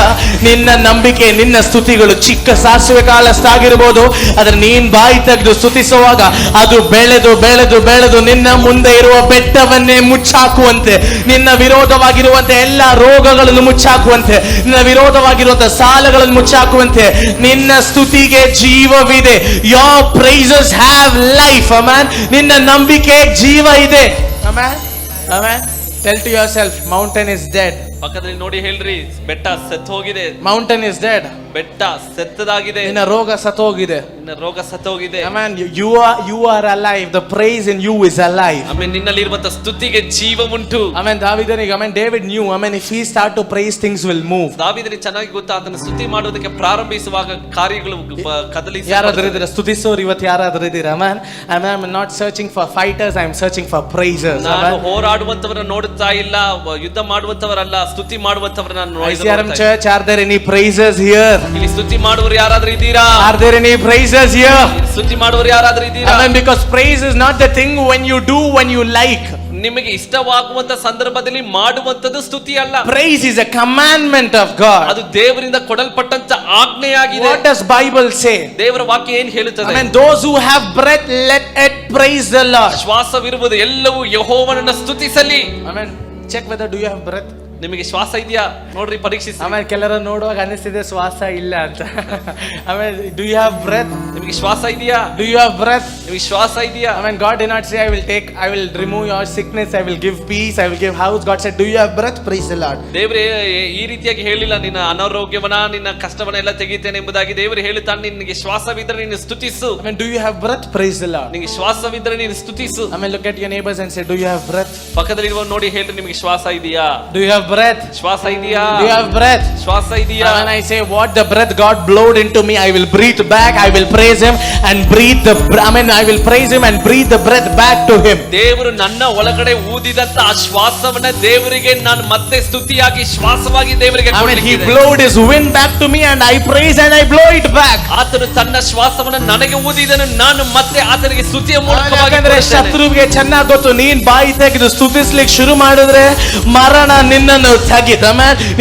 ನಿನ್ನ ನಂಬಿಕೆ, ನಿನ್ನ ಸ್ತುತಿಗಳು ಚಿಕ್ಕ ಸಾಸಿವೆ ಕಾಳಷ್ಟಾಗಿರ್ಬೋದು, ಆದ್ರೆ ನೀನ್ ಬಾಯಿ ತೆಗೆದು ಸ್ತುತಿಸುವಾಗ ಅದು ಬೆಳೆದು ಬೆಳೆದು ಬೆಳೆದು ನಿನ್ನ ಮುಂದೆ ಇರುವ ಬೆಟ್ಟವನ್ನೇ ಮುಚ್ಚಾಕುವಂತೆ, ನಿನ್ನ ವಿರೋಧವಾಗಿರುವಂತೆ ಎಲ್ಲ ರೋಗಗಳನ್ನು ಮುಚ್ಚಾಕುವಂತೆ, ನಿನ್ನ ವಿರೋಧವಾಗಿರುವಂತಹ ಸಾಲಗಳನ್ನು ಮುಚ್ಚಾಕುವಂತೆ, ನಿನ್ನ ಸ್ತುತಿಗೆ ಜೀವವಿದೆ. Your praises have life. Amen. ನಿನ್ನ ನಂಬಿಕೆ ಜೀವ ಇದೆ. Amen. Amen. Tell to your self, mountain is dead. ಪಕ್ಕದಲ್ಲಿ ನೋಡಿ ಹೇಳ್ರಿ, ಬೆಟ್ಟ ಸತ್ತು ಹೋಗಿದೆ. Mountain is dead. ಬೆಟ್ಟ ಸತ್ತದಾಗಿದೆ. ನಿನ್ನ ರೋಗ ಸತ್ತೋಗಿದೆ. ನಿನ್ನ ರೋಗ ಸತ್ತೋಗಿದೆ. Amen. you are alive. The praise in you is alive. ಆಮೇಲೆ ನಿನ್ನಲ್ಲಿರುವಂತ ಸ್ತುತಿಗೆ ಜೀವ ಉಂಟು. ಆಮೆನ್. ದಾವೀದನಿಗೆ, amen, David knew, amen, if he start to praise, things will move. ದಾವೀದನಿಗೆ ಚೆನ್ನಾಗಿ ಗೊತ್ತಾ, ಅದನ್ನು ಸ್ತುತಿ ಮಾಡೋದಕ್ಕೆ ಪ್ರಾರಂಭಿಸುವಾಗ ಕಾರ್ಯಗಳು ಕದಲಿ. ಯಾರಾದ್ರೂ ಇದ್ದೀರಾ ಸ್ತುತಿಸೋರು? ಇವತ್ತು ಯಾರಾದ್ರೂ ಇದ್ದೀರಾ? Amen. I am not searching for fighters, I am searching for praisers. ನಾನು ಹೋರಾಡುವಂತವರನ್ನ ನೋಡುತ್ತಾ ಇಲ್ಲ, ಯುದ್ಧ ಮಾಡುವಂತವರಲ್ಲ, ಸ್ತುತಿ ಮಾಡುವಂತವರನ್ನ ICRM church, are there any praisers here? ಇಲ್ಲಿ ಸ್ತುತಿ ಮಾಡುವವರು ಯಾರಾದ್ರೂ ಇದ್ದೀರಾ? Are there any praisers here? ಸ್ತುತಿ ಮಾಡುವವರು ಯಾರಾದ್ರೂ ಇದ್ದೀರಾ? Amen. Because praise is not the thing when you do when you like. ನಿಮಗೆ ಇಷ್ಟವಾಗುವಂತ ಸಂದರ್ಭದಲ್ಲಿ ಮಾಡುವಂತದ್ದು ಸ್ತುತಿ ಅಲ್ಲ. Praise is a commandment of God. ಅದು ದೇವರಿಂದ ಕೊಡಲ್ಪಟ್ಟಂತ ಆಜ್ಞೆಯಾಗಿದೆ. What does Bible say? ದೇವರ ವಾಕ್ಯ ಏನ್ ಹೇಳುತ್ತದೆ? Amen. Those who have breath, let it praise the Lord. ಶ್ವಾಸವಿರುವುದು ಎಲ್ಲವೂ ಯೆಹೋವನನ್ನು ಸ್ತುತಿಸಲಿ. Amen. Check whether do you have breath. ನಿಮಗೆ ಶ್ವಾಸ ಇದೆಯಾ ನೋಡ್ರಿ, ಪರೀಕ್ಷಿಸಿ. ಆಮೇಲೆ ಕೆಲವರು ನೋಡುವಾಗ ಅನಿಸ್ತಿದೆ ಶ್ವಾಸ ಇಲ್ಲ ಅಂತ. ಆಮೇಲೆ do you have breath? ನಿಮಗೆ ಶ್ವಾಸ ಇದೆಯಾ? Do you have breath? ನಿಮಗೆ ಶ್ವಾಸ ಇದೆಯಾ? I mean, God did not say I will remove your sickness, I will give peace, I will give house. God said, do you have breath? Praise the Lord. ದೇವರೇ ಈ ರೀತಿಯಾಗಿ ಹೇಳಿಲ್ಲ, ನಿನ್ನ ಅನಾರೋಗ್ಯವನ್ನ, ನಿನ್ನ ಕಷ್ಟವನ್ನ ಎಲ್ಲ ತೆಗಿತೇನೆ ಎಂಬುದಾಗಿ ದೇವರು ಹೇಳುತ್ತಾನೆ. ನಿನಗೆ ಶ್ವಾಸವಿದ್ದರೆ ನೀನು ಸ್ತುತಿಸು. I mean, do you have breath? Praise the Lord. ನಿನಗೆ ಶ್ವಾಸವಿದ್ದರೆ ನೀನು ಸ್ತುತಿಸು. I mean, look at your neighbors and say, do you have breath? ಪಕ್ಕದಲ್ಲಿರುವ ನೋಡಿ ಹೇಳ್ರಿ, ನಿಮಗೆ ಶ್ವಾಸ ಇದೆಯಾ? Do you have breath? ಶ್ವಾಸ ಇದೆಯಾ? Do you have breath? ಶ್ವಾಸ ಇದೆಯಾ? When I say what the breath God blowed into me, I will breathe back, I will praise him and breathe I will praise him and breathe the breath back to him. ದೇವರು ನನ್ನ ಒಳಗಡೆ ಊದಿದಂತ ಆ ಶ್ವಾಸವನ್ನ ದೇವರಿಗೆ ನಾನು ಮತ್ತೆ ಸ್ತುತಿಯಾಗಿ ಶ್ವಾಸವಾಗಿ ದೇವರಿಗೆ He blowed his wind back to me and I praise and I blow it back. ಆತನು ತನ್ನ ಶ್ವಾಸವನ್ನ ನನಗೆ ಊದಿದನು, ನಾನು ಮತ್ತೆ ಆತನಿಗೆ ಸ್ತುತಿಯ ಮೂಲಕವಾಗಿ ಯಾಕಂದ್ರೆ ಶತ್ರುವಿಗೆ ಚೆನ್ನಾಗಿ ಗೊತ್ತು, ನೀನ್ ಬಾಯಿ ತೆಗೆದು ಸ್ತುತಿಸ್ಲಿಕ್ಕೆ ಶುರು ಮಾಡಿದ್ರೆ ಮರಣ ನಿನ್ನನ್ನು ತೆಗೆದ.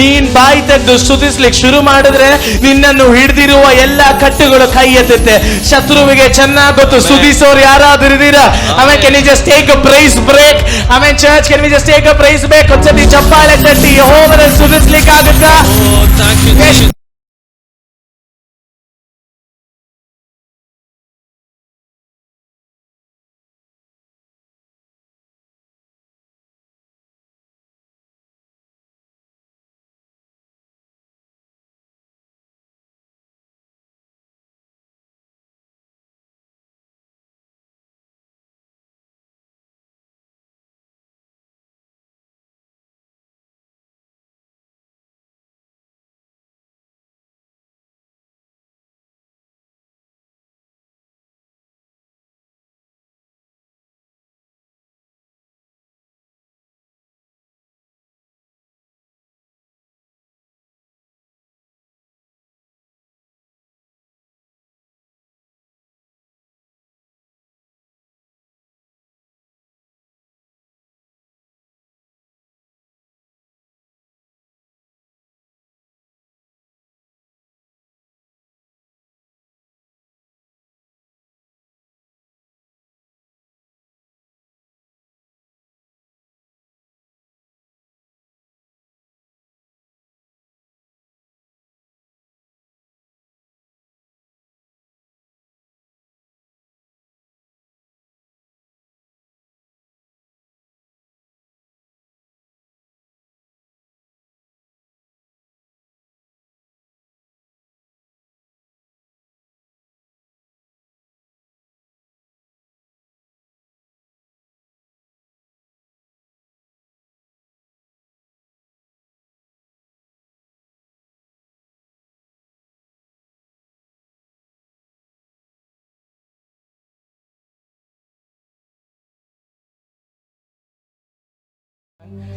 ನೀನ್ ಬಾಯಿ ತೆಗೆದು ಸ್ತುತಿಸ್ಲಿಕ್ಕೆ ಶುರು ಮಾಡಿದ್ರೆ ನಿನ್ನನ್ನು ಹಿಡಿದಿರುವ ಎಲ್ಲಾ ಕಟ್ಟುಗಳು ಕೈ ಎತ್ತುತ್ತೆ. ಶತ್ರುವಿಗೆ ಚೆನ್ನಾಗಿ ಗೊತ್ತು. ಸ್ತುತಿಸೋರು ಯಾರಾದ್ರೂ ಇದ್ದೀರಾ? ಆಮೇಲೆ can we just take a praise break? ಆಮೇಲೆ church, can we just take a praise break? ಒಂದ್ಸತಿ ಚಪ್ಪಾಳೆ ತಟ್ಟಿ ಯೆಹೋವನನ್ನು ಸ್ತುತಿಸ್ಲಿಕ್ಕೆ ಆಗುತ್ತಾ?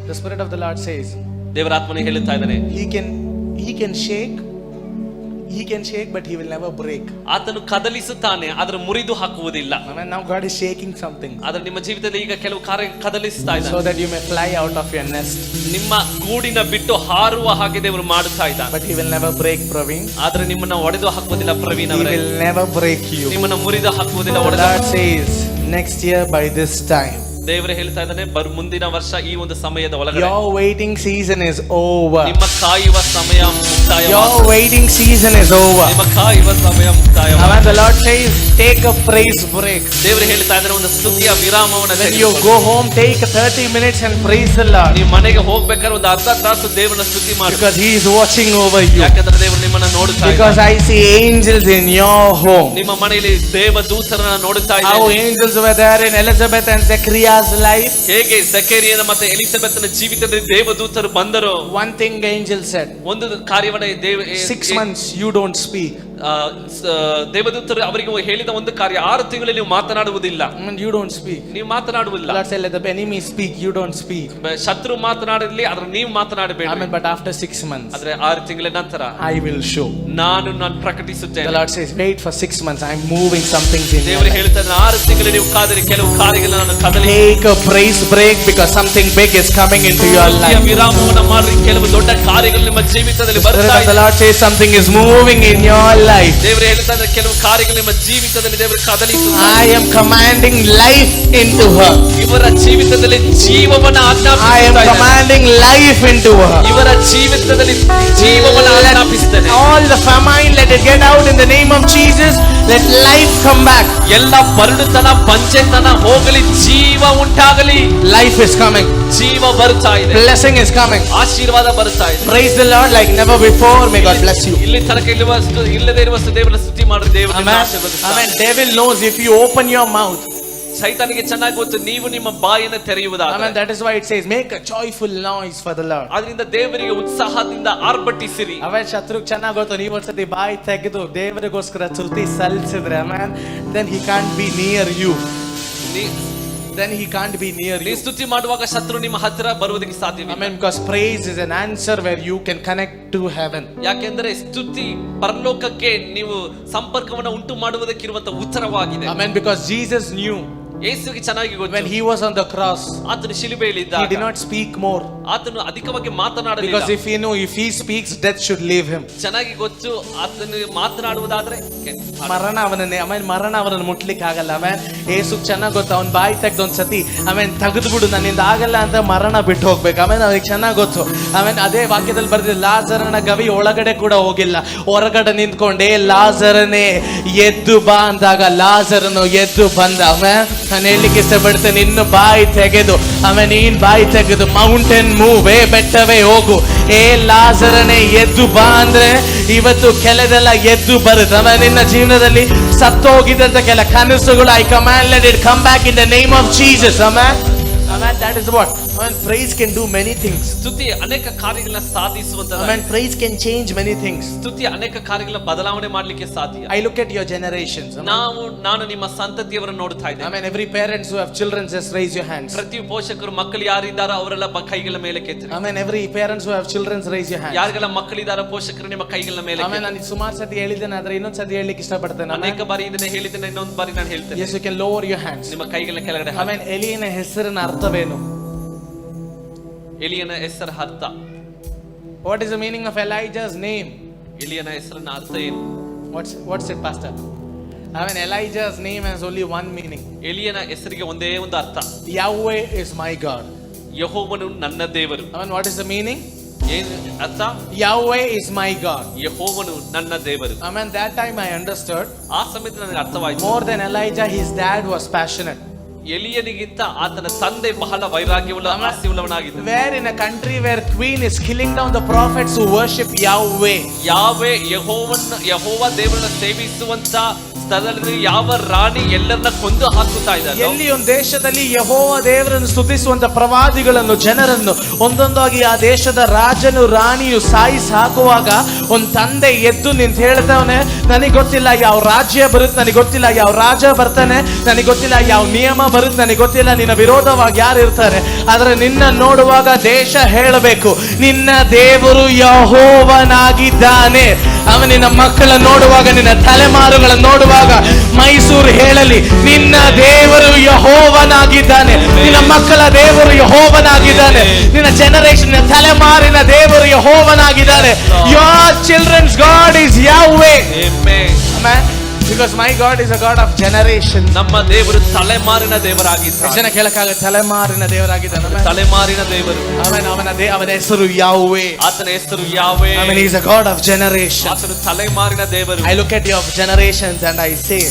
The Spirit of the Lord says, ದೇವರ ಆತ್ಮನು ಹೇಳುತ್ತಾ ಇದ್ದಾನೆ, He can shake, but He will never break. ಆತನು ಕದಲಿಸುತ್ತಾನೆ, ಆದ್ರೆ ಮುರಿದು ಹಾಕುವುದಿಲ್ಲ. Amen. Now God is shaking something ಆದ್ರೆ ನಿಮ್ಮ ಜೀವಿತದಲ್ಲಿ ಈಗ ಕೆಲವು ಕಾರ್ಯ ಕದಲಿಸ್ತಾ so ಇದ್ದಾನೆ, that you may fly out of your nest. ನಿಮ್ಮ ಗೂಡಿನ ಬಿಟ್ಟು ಹಾರುವ ಹಾಗೆ ದೇವರು ಮಾಡುತ್ತಾ ಇದ್ದಾನೆ. But He will never break, Praveen. ಆದ್ರೆ ನಿಮ್ಮನ್ನ ಒಡೆದು ಹಾಕುವುದಿಲ್ಲ ಪ್ರವೀಣ್ He ಅವರೇ, will never break you. ನಿಮ್ಮನ್ನ ಮುರಿದು ಹಾಕುವುದಿಲ್ಲ, The ಒಡೆದು Lord says, next year by this time, ದೇವರು ಹೇಳ್ತಾ ಇದ್ದಾನೆ, ಮುಂದಿನ ವರ್ಷ ಈ ಒಂದು ಸಮಯದ ಒಳಗಡೆ your waiting season is over. ನಿಮ್ಮ ಕಾಯುವ ಸಮಯ ಮುಕ್ತಾಯ. Your waiting season is over. ನಿಮ್ಮ ಕಾಯುವ ಸಮಯ ಮುಕ್ತಾಯ. Amen. The Lord says, take a praise break. ದೇವರು ಹೇಳ್ತಾ ಇದ್ದಾರೆ, ಒಂದು ಸ್ತುತಿಯ ವಿರಾಮವನ್ನು When ತೆಗೆದುಕೊಳ್ಳಿ. you go home, take 30 minutes and praise the Lord. ನೀವು ಮನೆಗೆ ಹೋಗ್ಬೇಕಾದ್ರೆ ಒಂದು ಅರ್ಧ ತಾಸು ದೇವರನ್ನ ಸ್ತುತಿ ಮಾಡಿ, Because He is watching over you. ಯಾಕಂದ್ರೆ ದೇವರು ನಿಮ್ಮನ್ನ ನೋಡುತ್ತಾ Because ಇದ್ದಾನೆ. I see angels in your home. ನಿಮ್ಮ ಮನೆಯಲ್ಲಿ ದೇವದೂತರನ್ನ ನೋಡುತ್ತಾ How ಇದ್ದಾನೆ. angels were there in Elizabeth and Zechariah's life. ಹೇಗೆ ಜಕರೀಯನ ಮತ್ತೆ ಎಲಿಸಬೆತ್ನ ಜೀವಿತದಲ್ಲಿ ದೇವದೂತರು ಬಂದರು. One thing angel said, ಒಂದು ಕಾರ್ಯವನ್ನ 6 months you don't speak. ದೇವದೂತರು ಅವರಿಗೆ ಹೇಳಿದ ಒಂದು ಕಾರ್ಯ, 6 ತಿಂಗಳಲ್ಲಿ ನೀವು ಮಾತನಾಡುವುದಿಲ್ಲ, I mean, you don't speak. ನೀವು ಮಾತನಾಡುವುದಿಲ್ಲ. Lord said, let the enemy speak, you don't speak. ಶತ್ರು ಮಾತನಾಡಲಿ, ಆದ್ರೆ ನೀವು ಮಾತನಾಡಬೇಡಿ. I mean, but after 6 months, ಆದ್ರೆ 6 ತಿಂಗಳ ನಂತರ I will show. ನಾನು The ಪ್ರಕಟಿಸುತ್ತೇನೆ. Lord says, wait for 6 months, I'm moving something in your ದೇವರು life. ಹೇಳ್ತಾನೆ, 6 ತಿಂಗಳು ನೀವು ಕಾದರೆ ಕೆಲವು ಕಾರ್ಯಗಳನ್ನು ನಾನು ಕದಲಿ. Take a praise break because something big is coming into your life. ವಿರಾಮವನ್ನು ಮಾಡಿ, ಕೆಲವು ದೊಡ್ಡ ಕಾರ್ಯಗಳು ನಿಮ್ಮ ಜೀವಿತದಲ್ಲಿ The Spirit ಬರ್ತಾ of the ಇದೆ. Lord says something is moving in your life. ದೇವರು ಹೇಳ್ತಾ ಇದ್ದಾರೆ, ಕೆಲವು ಕಾರ್ಯಗಳು ನಿಮ್ಮ ಜೀವಿತದಲ್ಲಿ ದೇವರು ಕದಲಿಸುತ್ತಾರೆ. I am commanding life into her. ಇವರ ಜೀವಿತದಲ್ಲಿ ಜೀವವನ್ನು I am ಆಜ್ಞಾಪಿಸ್ತಾ ಇದ್ದೇನೆ. commanding life into her. ಇವರ ಜೀವಿತದಲ್ಲಿ ಜೀವವನ್ನು ಆಜ್ಞಾಪಿಸುತ್ತೇನೆ. All the famine, let it get out in the name of Jesus. Let life come back. ಎಲ್ಲ ಬರಡುತನ ಬಂಜೆತನ ಹೋಗಲಿ, ಜೀವ ಉಂಟಾಗಲಿ. Life is coming. ಜೀವ ಬರ್ತಾ ಇದೆ, Blessing is coming. ಆಶೀರ್ವಾದ ಬರ್ತಾ ಇದೆ. Praise the Lord like never before. May God bless you. ಇಲ್ಲಿ ತನಕ ಇಲ್ಲದೆ ಇರುವಷ್ಟು ದೇವರ ಸ್ತುತಿ ಮಾಡಿ, ದೇವರು Amen. Amen. Devil knows if you open your mouth. ಸೈತಾನಿಗೆ ಚೆನ್ನಾಗಿ ಗೊತ್ತು, ನೀವು ನಿಮ್ಮ ಬಾಯನ್ನು ತೆರೆಯುವುದಾದರೆ. Amen. That is why it says, make a joyful noise for the Lord. ಅದರಿಂದ ದೇವರಿಗೆ ಉತ್ಸಾಹದಿಂದ ಆರ್ಭಟಿಸಿರಿ. Amen. ಶತ್ರುಗ್ ಚೆನ್ನಾಗಿ ಗೊತ್ತು, ನೀವು ಒಂದ್ಸತಿ ಬಾಯಿ ತೆಗೆದು ದೇವರಿಗೋಸ್ಕರ ಸ್ತುತಿ ಸಲ್ಲಿಸಿದ್ರೆ, amen, then he can't be near you. Then he can't be near ನೀವು you. ಸ್ತುತಿ ಮಾಡುವಾಗ ಶತ್ರು ನಿಮ್ಮ ಹತ್ತಿರ ಬರುವುದಕ್ಕೆ ಸಾಧ್ಯವಿಲ್ಲ. Amen. Because praise is an answer where you can connect to heaven. ಯಾಕೆಂದ್ರೆ ಸ್ತುತಿ ಪರಲೋಕಕ್ಕೆ ನೀವು ಸಂಪರ್ಕವನ್ನು ಉಂಟು ಮಾಡುವುದಕ್ಕಿರುವಂತ ಉತ್ತರವಾಗಿದೆ. Amen. Because Jesus knew ಯೇಸುವಿಗೆ ಚೆನ್ನಾಗಿ when ಗೊತ್ತು, he was on the cross, ಆತನು ಶಿಲುಬೆಯಲ್ಲಿ he ಇದ್ದಾಗ did not speak more. ಆತನು ಅಧಿಕವಾಗಿ ಮಾತನಾಡಲಿಲ್ಲ. Because if he knew if he speaks, death should leave him. ಚೆನ್ನಾಗಿ ಗೊತ್ತು, ಆತನು ಮಾತನಾಡುವುದಾದ್ರೆ ಮರಣ ಅವನನ್ನು ಮುಟ್ಲಿಕ್ಕೆ ಆಗಲ್ಲ. ಆಮೇಲೆ ಏಸು ಚೆನ್ನಾಗಿ ಗೊತ್ತು, ಅವನ್ ಬಾಯಿ ತೆಗ್ದು ಒಂದ್ಸತಿ ಆಮೇಲೆ ತೆಗೆದು ಬಿಡು, ನನ್ನಿಂದ ಆಗಲ್ಲ ಅಂತ ಮರಣ ಬಿಟ್ಟು ಹೋಗ್ಬೇಕು. ಆಮೇಲೆ ಅವ್ರಿಗೆ ಚೆನ್ನಾಗಿ ಗೊತ್ತು. ಆಮೇಲೆ ಅದೇ ವಾಕ್ಯದಲ್ಲಿ ಬರ್ದಿದೆ, ಲಾಜರನ ಗವಿ ಒಳಗಡೆ ಕೂಡ ಹೋಗಿಲ್ಲ, ಹೊರಗಡೆ ನಿಂತ್ಕೊಂಡೆ ಲಾಜರನೇ ಎದ್ದು ಬಾ ಅಂದಾಗ ಲಾಜರನು ಎದ್ದು ಬಂದ. ಆಮೇಲೆ ನಾನು ಹೇಳಲಿಕ್ಕೆ ಇಷ್ಟಪಡ್ತೇನೆ, ಇನ್ನು ಬಾಯಿ ತೆಗೆದು ಆಮೇಲೆ ನೀನ್ ಬಾಯಿ ತೆಗೆದು ಮೌಂಟೇನ್ ಮೂವ್, ಬೆಟ್ಟವೇ ಹೋಗು, ಲಾಜರನೇ ಎದ್ದು ಬಾ ಅಂದ್ರೆ ಇವತ್ತು ಕೆಲದೆಲ್ಲ ಎದ್ದು ಬರುತ್ತೆ. ಆಮೇಲೆ ನಿನ್ನ ಜೀವನದಲ್ಲಿ ಸತ್ತೋಗಿದಂತ ಕೆಲ ಕನಸುಗಳು, I command let it come back in the name of Jesus. Amen. Amen. That is what. Amen. Praise can do many things. ಸ್ತುತಿ ಅನೇಕ ಕಾರ್ಯಗಳನ್ನ ಸಾಧಿಸುವಂತದ್ದು. Amen. Praise can change many things. ಸ್ತುತಿ ಅನೇಕ ಕಾರ್ಯಗಳ ಬದಲಾವಣೆ ಮಾಡಲಿಕ್ಕೆ ಸಾಧ್ಯ. I look at your generations. Amen. ನಾನು ನಿಮ್ಮ ಸಂತತಿಯವರನ್ನು ನೋಡ್ತಾ ಇದ್ದೇನೆ. Amen. Every parents who have children, just raise your hands. ಪ್ರತಿ ಪೋಷಕರು ಮಕ್ಕಳು ಯಾರಿದ್ದಾರೋ ಅವರೆಲ್ಲ ಕೈಗಳ ಮೇಲೆ ಕೆತ್ತಿರಿ. Amen. Every parents who have children, raise your hands. ಯಾರಿಗೆಲ್ಲ ಮಕ್ಕಳಿದ್ದಾರೋ ಪೋಷಕರು ನಿಮ್ಮ ಕೈಗಳ ಮೇಲೆ Amen. ನಾನು ಸುಮಾರು ಸತಿ ಹೇಳಿದ್ದೇನೆ, ಆದ್ರೆ ಇನ್ನೊಂದು ಸತಿ ಹೇಳಲಿಕ್ಕೆ ಇಷ್ಟಪಡ್ತೇನೆ. ಅನೇಕ ಬಾರಿ ಇದನ್ನ ಹೇಳಿದ್ದೇನೆ, ಇನ್ನೊಂದು ಬಾರಿ ನಾನು ಹೇಳ್ತೇನೆ. Yes, you can lower your hands. ನಿಮ್ಮ ಕೈಗಳ ಕೆಳಗಡೆ. Amen. ಎಲಿಯನ ಹೆಸರಿನ ಅರ್ಥವೇನು? ಎಲಿಯನ ಹೆಸರ ಅರ್ಥ. What is the meaning of Elijah's name? ಎಲಿಯನ ಹೆಸರಿನ ಅರ್ಥ ಏನು? What's it, pastor? Amen. Elijah's name has only one meaning. ಎಲಿಯನ ಹೆಸರಿಗೆ ಒಂದೇ ಒಂದು ಅರ್ಥ. Yahweh is my God. ಯೆಹೋವನು ನನ್ನ ದೇವರು. Amen. What is the meaning? ಏನು ಅರ್ಥ? Yahweh is my God. ಯೆಹೋವನು ನನ್ನ ದೇವರು. Amen. That time I understood. ಆ ಸಮಯದಲ್ಲಿ ನನಗೆ ಅರ್ಥವಾಯಿತು. More than Elijah, his dad was passionate. ಎಲಿಯನಿಗಿಂತ ಆತನ ತಂದೆ ಬಹಳ ವೈರಾಗ್ಯವುಳ್ಳ ಆಸೆಯುಳ್ಳವನಾಗಿದ್ದ. Where in a country where queen is killing down the prophets who worship Yahweh. Jehovah ದೇವರನ್ನ ಸೇವಿಸುವಂತ ಸ್ಥಳದಲ್ಲಿ ಯಾವ ರಾಣಿ ಎಲ್ಲರನ್ನ ಕೊಂದು ಹಾಕುತ್ತಾ ಇದ್ದಾರೆ, ಎಲ್ಲಿ ಒಂದು ದೇಶದಲ್ಲಿ ಯೆಹೋವ ದೇವರನ್ನು ಸ್ತುತಿಸುವಂತ ಪ್ರವಾದಿಗಳನ್ನು ಜನರನ್ನು ಒಂದೊಂದಾಗಿ ಆ ದೇಶದ ರಾಜನು ರಾಣಿಯು ಸಾಯಿಸಿ ಹಾಕುವಾಗ ಒಂದು ತಂದೆ ಎದ್ದು ನಿಂತು ಹೇಳ್ತಾವನೆ, ನನಗೆ ಗೊತ್ತಿಲ್ಲ ಯಾವ ರಾಜ್ಯ ಬರುತ್ತೆ, ನನಗೆ ಗೊತ್ತಿಲ್ಲ ಯಾವ ರಾಜ ಬರ್ತಾನೆ, ನನಗೆ ಗೊತ್ತಿಲ್ಲ ಯಾವ ನಿಯಮ ಬರುತ್ತೆ, ನನಗೆ ಗೊತ್ತಿಲ್ಲ ನಿನ್ನ ವಿರೋಧವಾಗಿ ಯಾರು ಇರ್ತಾರೆ, ಆದ್ರೆ ನಿನ್ನ ನೋಡುವಾಗ ದೇಶ ಹೇಳಬೇಕು ನಿನ್ನ ದೇವರು ಯೆಹೋವನಾಗಿದ್ದಾನೆ. ಅವನ ನಿನ್ನ ಮಕ್ಕಳ ನೋಡುವಾಗ, ನಿನ್ನ ತಲೆಮಾರುಗಳ ನೋಡುವಾಗ ಮೈಸೂರು ಹೇಳಲಿ ನಿನ್ನ ದೇವರು ಯೆಹೋವನಾಗಿದ್ದಾನೆ, ನಿನ್ನ ಮಕ್ಕಳ ದೇವರು ಯೆಹೋವನಾಗಿದ್ದಾನೆ, ನಿನ್ನ ಜನರೇಷನ್ ತಲೆಮಾರಿನ ದೇವರು ಯೆಹೋವನಾಗಿದ್ದಾನೆ. Your children's God is Yahweh. Amen. Amen. Because my God is a God of generation. ನಮ್ಮ ದೇವರು ತಲೆಮಾರಿನ ದೇವರಾಗಿದ್ದಾನೆ. ಜನ ಕೇಳಕ್ಕಾಗ ತಲೆಮಾರಿನ ದೇವರಾಗಿದ್ದಾನೆ. Amen. ತಲೆಮಾರಿನ ದೇವರು. Amen. ಅವನ ಹೆಸರು ಯಾಹ್ವೆ. ಆತನ ಹೆಸರು ಯಾಹ್ವೆ. Amen. He is a God of generation. ಆತನು ತಲೆಮಾರಿನ ದೇವರು. I look at your generations and I say,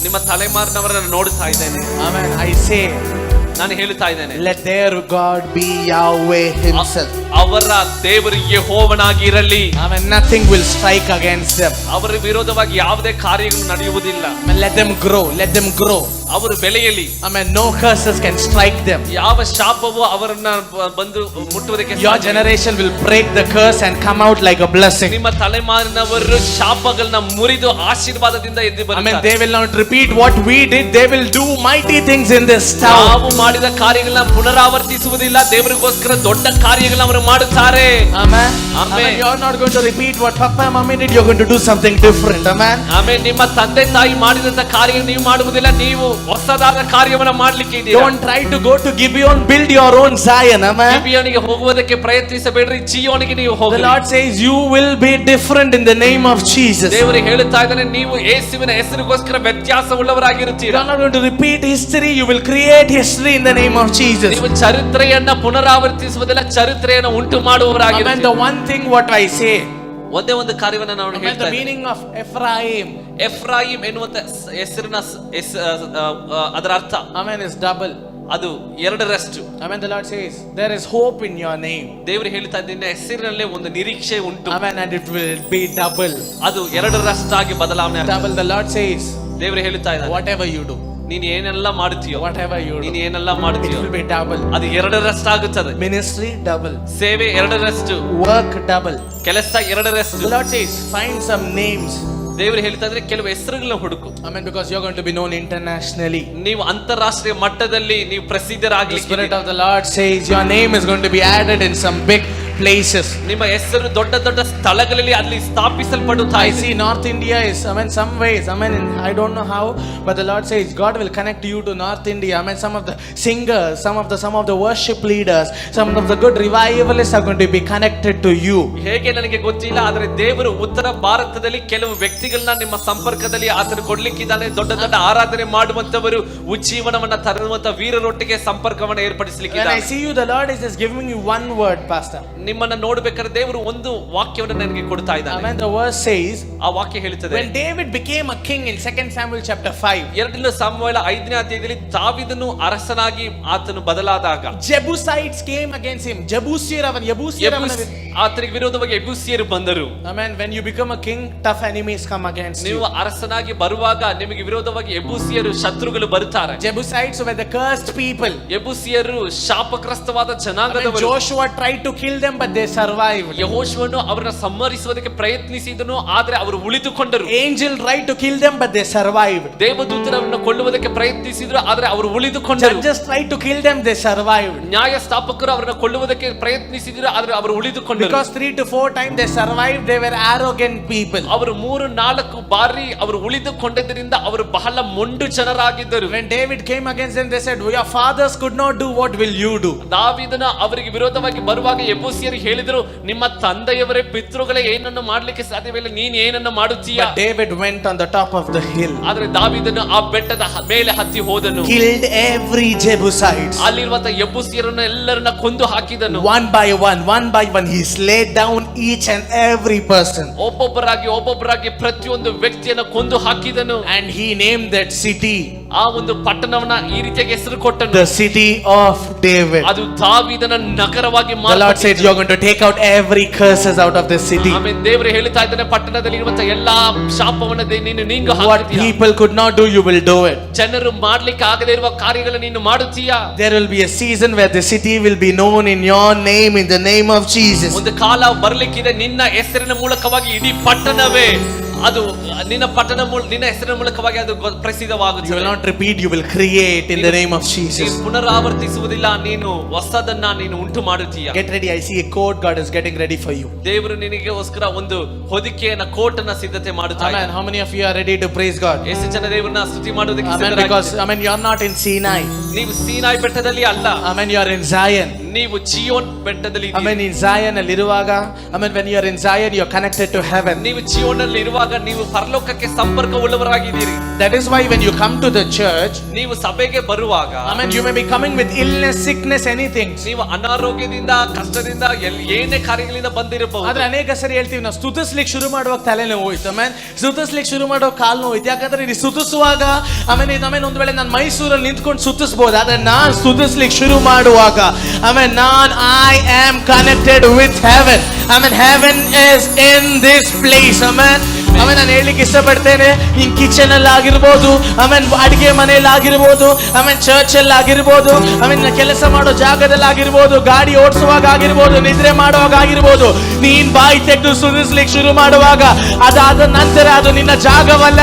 ನಿಮ್ಮ ತಲೆಮಾರಿನವರನ್ನು ನೋಡುತ್ತಾ ಇದ್ದೇನೆ. Amen. I say, ನಾನು ಹೇಳುತ್ತಾ ಇದ್ದೇನೆ, let their God be Yahweh himself. ಅವರ ದೇವರು ಯೆಹೋವನಾಗಿರಲಿ. Amen. Nothing will strike against them. ಅವರ ವಿರೋಧವಾಗಿ ಯಾವುದೇ ಕಾರ್ಯಗಳು ನಡೆಯುವುದಿಲ್ಲ. Amen. Let them grow. Let them grow. ಅವರು ಬೆಳೆಯಲಿ. Amen. No curses can strike them. ಯಾವ ಶಾಪವು ಅವರನ್ನ ಬಂದು ಮುಟ್ಟುವುದಕ್ಕೆ Your generation will break the curse and come out like a blessing. ನಿಮ್ಮ ತಲೆಮಾರಿನವರು ಶಾಪಗಳನ್ನ ಮುರಿದು ಆಶೀರ್ವಾದದಿಂದ ಎದ್ದು Amen. ಬರುತ್ತಾರೆ. They will not repeat what we did. They will do mighty things in this town. ನಾವು ಮಾಡಿದ ಕಾರ್ಯಗಳನ್ನ ಪುನರಾವರ್ತಿಸುವುದಿಲ್ಲ, ದೇವರಿಗೋಸ್ಕರ ದೊಡ್ಡ ಕಾರ್ಯಗಳನ್ನ ಅವರು ಮಾಡುತ್ತಾರೆ. Amen. Amen. Amen. You are not going to repeat what Papa and Mommy did. You are going to do something different. Amen. ಆಮೇಲೆ ನಿಮ್ಮ ತಂದೆ ತಾಯಿ ಮಾಡಿದಂತ ಕಾರ್ಯ ನೀವು ಮಾಡುವುದಿಲ್ಲ, ನೀವು ಹೊಸದಾದ ಕಾರ್ಯವನ್ನ ಮಾಡ್ಲಿಕ್ಕೆ ಇದ್ದೀರಾ. Don't try to go to Gibeon, build your own Zion. Amen. ಗಿಬಿಯೋನಿಗೆ ಹೋಗುವುದಕ್ಕೆ ಪ್ರಯತ್ನಿಸಬೇಡ್ರಿ, ಚಿಯೋನಿಗೆ ನೀವು The ಹೋಗಿ. Lord says you will be different in the name of Jesus. ದೇವರು ಹೇಳುತ್ತಾ ಇದ್ದಾನೆ, ನೀವು ಯೇಸುವಿನ ಹೆಸರಿಗೋಸ್ಕರ ವ್ಯತ್ಯಾಸವುಳ್ಳವರಾಗಿರುತ್ತೀರಾ. You are not going to repeat history. You will create history in the name of Jesus. ನೀವು ಚರಿತ್ರೆಯನ್ನ ಪುನರಾವರ್ತಿಸುವುದಿಲ್ಲ, ಚರಿತ್ರೆಯನ್ನ ಉಂಟು Amen. ಮಾಡುವವರಾಗಿರುತ್ತೀರಾ. The one thing what I say. ಒಂದೇ ಒಂದು ಕಾರ್ಯವನ್ನ ನಾವು Amen. ಹೇಳ್ತಾ The ಇದ್ದೇವೆ. meaning of Ephraim. ಎಫ್ರಾಯಿಮ್ ಎನ್ನುವಂತ ಹೆಸರಿನ ಅದರ ಅರ್ಥ Amen. Is double. ಅದು ಎರಡರಷ್ಟು. Amen. The Lord says there is hope in your name. ದೇವರು ಹೇಳ್ತಾ ಇದ್ದೇನೆ, ಹೆಸರಿನಲ್ಲೇ ಒಂದು ನಿರೀಕ್ಷೆ ಉಂಟು. Amen. And it will be double. ಅದು ಎರಡರಷ್ಟಾಗಿ ಬದಲಾವಣೆ ಆಗುತ್ತೆ. Double. The Lord says ದೇವರು ಹೇಳ್ತಾ ಇದ್ದಾನೆ, whatever you do, ನೀನು ಏನೆಲ್ಲ ಮಾಡುತ್ತೀಯೋ, whatever you do, ನೀನು ಏನೆಲ್ಲ it ಮಾಡುತ್ತೀಯೋ will be double. ಅದು ಎರಡರಷ್ಟಾಗುತ್ತದೆ. Ministry double. ಸೇವೆ ಎರಡರಷ್ಟು, Work double. ಕೆಲಸ ಎರಡರಷ್ಟು. The Lord says find some names. ದೇವರು ಹೇಳ್ತಾ ಇದ್ರೆ ಕೆಲವು ಹೆಸರುಗಳನ್ನ ಹುಡುಕು. Amen. Because you're going to be known internationally. ನೀವು ಅಂತಾರಾಷ್ಟ್ರೀಯ ಮಟ್ಟದಲ್ಲಿ ನೀವು The ಪ್ರಸಿದ್ಧರಾಗಲಿಕ್ಕೆ. Spirit of the Lord says your name is going to be added in some big places. ನಿಮ್ಮ ಹೆಸರು ದೊಡ್ಡ ದೊಡ್ಡ ಸ್ಥಳಗಳಲ್ಲಿ ಅಲ್ಲಿ ಸ್ಥಾಪಿಸಲ್ಪಡುತ್ತಾ I ಇದೆ. see North India is, Amen, some ways, Amen, I don't know how, but the Lord says God will connect you to North India. Amen. Some of the singers, some of the worship leaders, some of the good revivalists are going to be connected to you. ಹೇಗೆ ನನಗೆ ಗೊತ್ತಿಲ್ಲ, ಆದರೆ ದೇವರು ಉತ್ತರ ಭಾರತದಲ್ಲಿ ಕೆಲವು ವ್ಯಕ್ತಿಗಳನ್ನ ನಿಮ್ಮ ಸಂಪರ್ಕದಲ್ಲಿ ಆತನು ಕೊಡ್ಲಿಕ್ಕಿದ್ದಾನೆ. ದೊಡ್ಡ ದೊಡ್ಡ ಆರಾಧನೆ ಮಾಡುವಂತವರು, ಉಜ್ಜೀವನವನ್ನ ತರುವಂತ ವೀರರೊಟ್ಟಿಗೆ ಸಂಪರ್ಕವನ್ನ When I ಏರ್ಪಡಿಸಲಿಕ್ಕಿದ್ದಾನೆ. see you, the Lord is just giving me one word, Pastor. ನಿಮ್ಮನ್ನ ನೋಡ್ಬೇಕಾದ್ರೆ ದೇವರು ಒಂದು ವಾಕ್ಯವನ್ನು ನನಗೆ ಕೊಡ್ತಾ ಇದ್ದಾನೆ. Amen. The verse says, ಆ ವಾಕ್ಯ ಹೇಳುತ್ತದೆ, when David became a king in 2 Samuel chapter 5, 2 ಸಾಮುವೇಲ 5ನೇ ಅಧ್ಯಾಯದಲ್ಲಿ ದಾವೀದನು ಅರಸನಾಗಿ ಆತನು ಬದಲಾದಾಗ Jebusites came against him. Jebusier ಆತನಿಗೆ ವಿರೋಧವಾಗಿ ಯೆಬೂಸಿಯರು ಬಂದರು. Amen. When you become a king, tough enemies come against ನೀವು you. ಅರಸನಾಗಿ ಬರುವಾಗ ನಿಮಗೆ ವಿರೋಧವಾಗಿ ಯೆಬೂಸಿಯರು ಶತ್ರುಗಳು ಬರುತ್ತಾರೆ. Jebusites were the cursed people. ಯೆಬೂಸಿಯರು ಶಾಪಗ್ರಸ್ತವಾದ Amen. ಜನಾಂಗದವರು. Joshua tried to kill them, but they survived. ಯೆಹೋಶುವನು ಅವರನ್ನ ಸಂಹರಿಸುವುದಕ್ಕೆ ಪ್ರಯತ್ನಿಸಿದನು, ಆದರೆ ಅವರು ಉಳಿದುಕೊಂಡರು. Angel tried to kill them, but they survived. ದೇವದೂತರನ್ನು ಕೊಲ್ಲುವುದಕ್ಕೆ ಪ್ರಯತ್ನಿಸಿದ್ರು, ಆದರೆ ಅವರು ಉಳಿದುಕೊಂಡರು. Judges tried to kill them, they survived. ನ್ಯಾಯ ಸ್ಥಾಪಕರು ಅವರನ್ನು ಕೊಲ್ಲುವುದಕ್ಕೆ ಪ್ರಯತ್ನಿಸಿದ್ರು, ಆದರೆ ಅವರು ಉಳಿದುಕೊಂಡರು. Because 3 to 4 times they survived, they were arrogant people. ಅವರು 3-4 ಬಾರಿ ಅವರು ಉಳಿದುಕೊಂಡಿದ್ದರಿಂದ ಅವರು ಬಹಳ ಮೊಂಡು ಜನರಾಗಿದ್ದರು. When David came against them, they said, your fathers could not do, what will you do? ದಾವೀದನ ಅವರಿಗೆ ವಿರೋಧವಾಗಿ ಬರುವಾಗ ಯೆಬೂಸಿಯರು ಹೇಳಿದರು, ನಿಮ್ಮ ತಂದೆಯವರೇ ಪಿತೃಗಳೇ ಏನನ್ನು ಮಾಡ್ಲಿಕ್ಕೆ ಸಾಧ್ಯವಿಲ್ಲ, ನೀನ್ ಏನನ್ನು ಮಾಡುತ್ತೀಯಾ? But David went on the top of the hill, ಆದ್ರೆ ದಾವೀದನು ಆ ಬೆಟ್ಟದ ಮೇಲೆ ಹತ್ತಿ ಹೋದನು. killed every Jebusite. ಅಲ್ಲಿರುವಂತ ಯೆಬೂಸಿಯರನ್ನು ಎಲ್ಲರನ್ನ ಕೊಂದು ಹಾಕಿದನು. One by one, he slayed down each and every person. ಒಬ್ಬೊಬ್ಬರಾಗಿ ಪ್ರತಿಯೊಂದು ವ್ಯಕ್ತಿಯನ್ನು ಕೊಂದು ಹಾಕಿದನು. And he named that city ಆ ಒಂದು ಪಟ್ಟಣವನ್ನ ಈ ರೀತಿಯಾಗಿ ಹೆಸರು ಕೊಟ್ಟನು, the city of David. ಅದು ದಾವೀದನ ನಗರವಾಗಿ The Lord said, you're going to take out every curses out of this city. Amen. ದೇವರು ಹೇಳ್ತಾ ಇದ್ದಾನೆ, ಪಟ್ಟಣದಲ್ಲಿ ಇರುವಂತ ಎಲ್ಲಾ ಶಾಪವನ್ನ ನೀನು ನೀಂಗ What ಹಾಕುತ್ತೀಯ. people could not do, you will do it. ಜನರು ಮಾಡ್ಲಿಕ್ಕೆ ಆಗದೇ ಇರುವ ಕಾರ್ಯಗಳನ್ನು ನೀನು ಮಾಡುತ್ತೀಯಾ. There will be a season where the city will be known in your name, in the name of Jesus. ಒಂದು ಕಾಲ ಬರ್ಲಿಕ್ಕಿದೆ, ನಿನ್ನ ಹೆಸರಿನ ಮೂಲಕವಾಗಿ ಇಡೀ ಪಟ್ಟಣವೇ ಅದು ನಿನ್ನ ನಿನ್ನ ಹೆಸರಿನ ಮೂಲಕವಾಗಿ ಅದು You will ಪ್ರಸಿದ್ಧವಾಗುತ್ತದೆ. not repeat, you will create in the name of ನೀನು Jesus. ಪುನರಾವರ್ತಿಸುವುದಿಲ್ಲ, ನೀನು ಹೊಸದನ್ನ ನೀನು ಉಂಟು ಮಾಡುತ್ತೀಯ. Get ready. I see a coat God is getting ready for you. ದೇವರು ನಿನಗೋಸ್ಕರ ಒಂದು ಹೊದಿಕೆಯನ್ನ ಕೋಟನ್ನ ಸಿದ್ಧತೆ ಮಾಡುತ್ತಾರೆ. Amen. How many of you are ready to praise God? ಎಷ್ಟು ಜನ ದೇವರನ್ನ ಸ್ತುತಿ ಮಾಡೋದಕ್ಕೆ Amen. Because you're not in Sinai. ನೀವು ಸೀನಾಯಿ ಬೆಟ್ಟದಲ್ಲಿ ಅಲ್ಲ, Amen. You are in Zion. ನೀವು ಚಿಯೋನ್ ಬೆಟ್ಟದಲ್ಲಿ ಇದ್ದೀರಿ. Amen. In Zion ಅಲ್ಲಿರುವಾಗ, Amen. When you are in Zion, you are connected to heaven. ನೀವು ಚಿಯೋನಲ್ಲಿ ಇರುವಾಗ ನೀವು ಪರಲೋಕಕ್ಕೆ ಸಂಪರ್ಕವುಳ್ಳವರಾಗಿದ್ದೀರಿ. That is why when you come to the church, ನೀವು ಸಭೆಗೆ ಬರುವಾಗ, Amen, you may be coming with illness, sickness, anything. ನೀವು ಅನಾರೋಗ್ಯದಿಂದ ಕಷ್ಟದಿಂದ ಏನೇ ಕಾರ್ಯಗಳಿಂದ ಬಂದಿರಬಹುದು. ಆದ್ರೆ ಅನೇಕ ಸರಿ ಹೇಳ್ತೀವಿ, ನಾವು ಸ್ತುತಿಸ್ಲಿಕ್ಕೆ ಶುರು ಮಾಡುವಾಗ ತಲೆನೋವು ಹೋಯ್ತು. ಆಮೇಲೆ ಸ್ತುತಿಸ್ಲಿಕ್ಕೆ ಶುರು ಮಾಡುವಾಗ ಕಾಲು ನೋವು ಹೋಯ್ತು. ಯಾಕಂದ್ರೆ ಇದು ಸ್ತುತಿಸುವಾಗ ಆಮೇಲೆ ಒಂದ್ ವೇಳೆ ನಾನು ಮೈಸೂರಲ್ಲಿ ನಿಂತ್ಕೊಂಡು ಸ್ತುತಿಸಬಹುದು, ಆದ್ರೆ ನಾನು ಸ್ತುತಿಸ್ಲಿಕ್ಕೆ ಶುರು ಮಾಡುವಾಗ ಆಮೇಲೆ I am connected with heaven. Amen. Heaven is in this place. Amen. ಆಮೇಲೆ ನಾನು ಹೇಳಲಿಕ್ಕೆ ಇಷ್ಟಪಡ್ತೇನೆ, ಇನ್ ಕಿಚನ್ ಅಲ್ಲಿ ಆಗಿರ್ಬೋದು, ಆಮೇಲೆ ಅಡಿಗೆ ಮನೆಯಲ್ಲಿ ಆಗಿರ್ಬೋದು, ಆಮೇಲೆ ಚರ್ಚ್ ಅಲ್ಲಿ ಆಗಿರ್ಬೋದು, ಆಮೇಲೆ ಕೆಲಸ ಮಾಡೋ ಜಾಗದಲ್ಲಿ ಆಗಿರ್ಬೋದು, ಗಾಡಿ ಓಡಿಸುವಾಗ ಆಗಿರ್ಬೋದು, ನಿದ್ರೆ ಮಾಡುವಾಗ ಆಗಿರ್ಬೋದು, ನೀನ್ ಬಾಯಿ ತೆಗೆದು ಸುರಿಸ್ಲಿಕ್ಕೆ ಶುರು ಮಾಡುವಾಗ ಅದಾದ ನಂತರ ಅದು ನಿನ್ನ ಜಾಗವಲ್ಲ,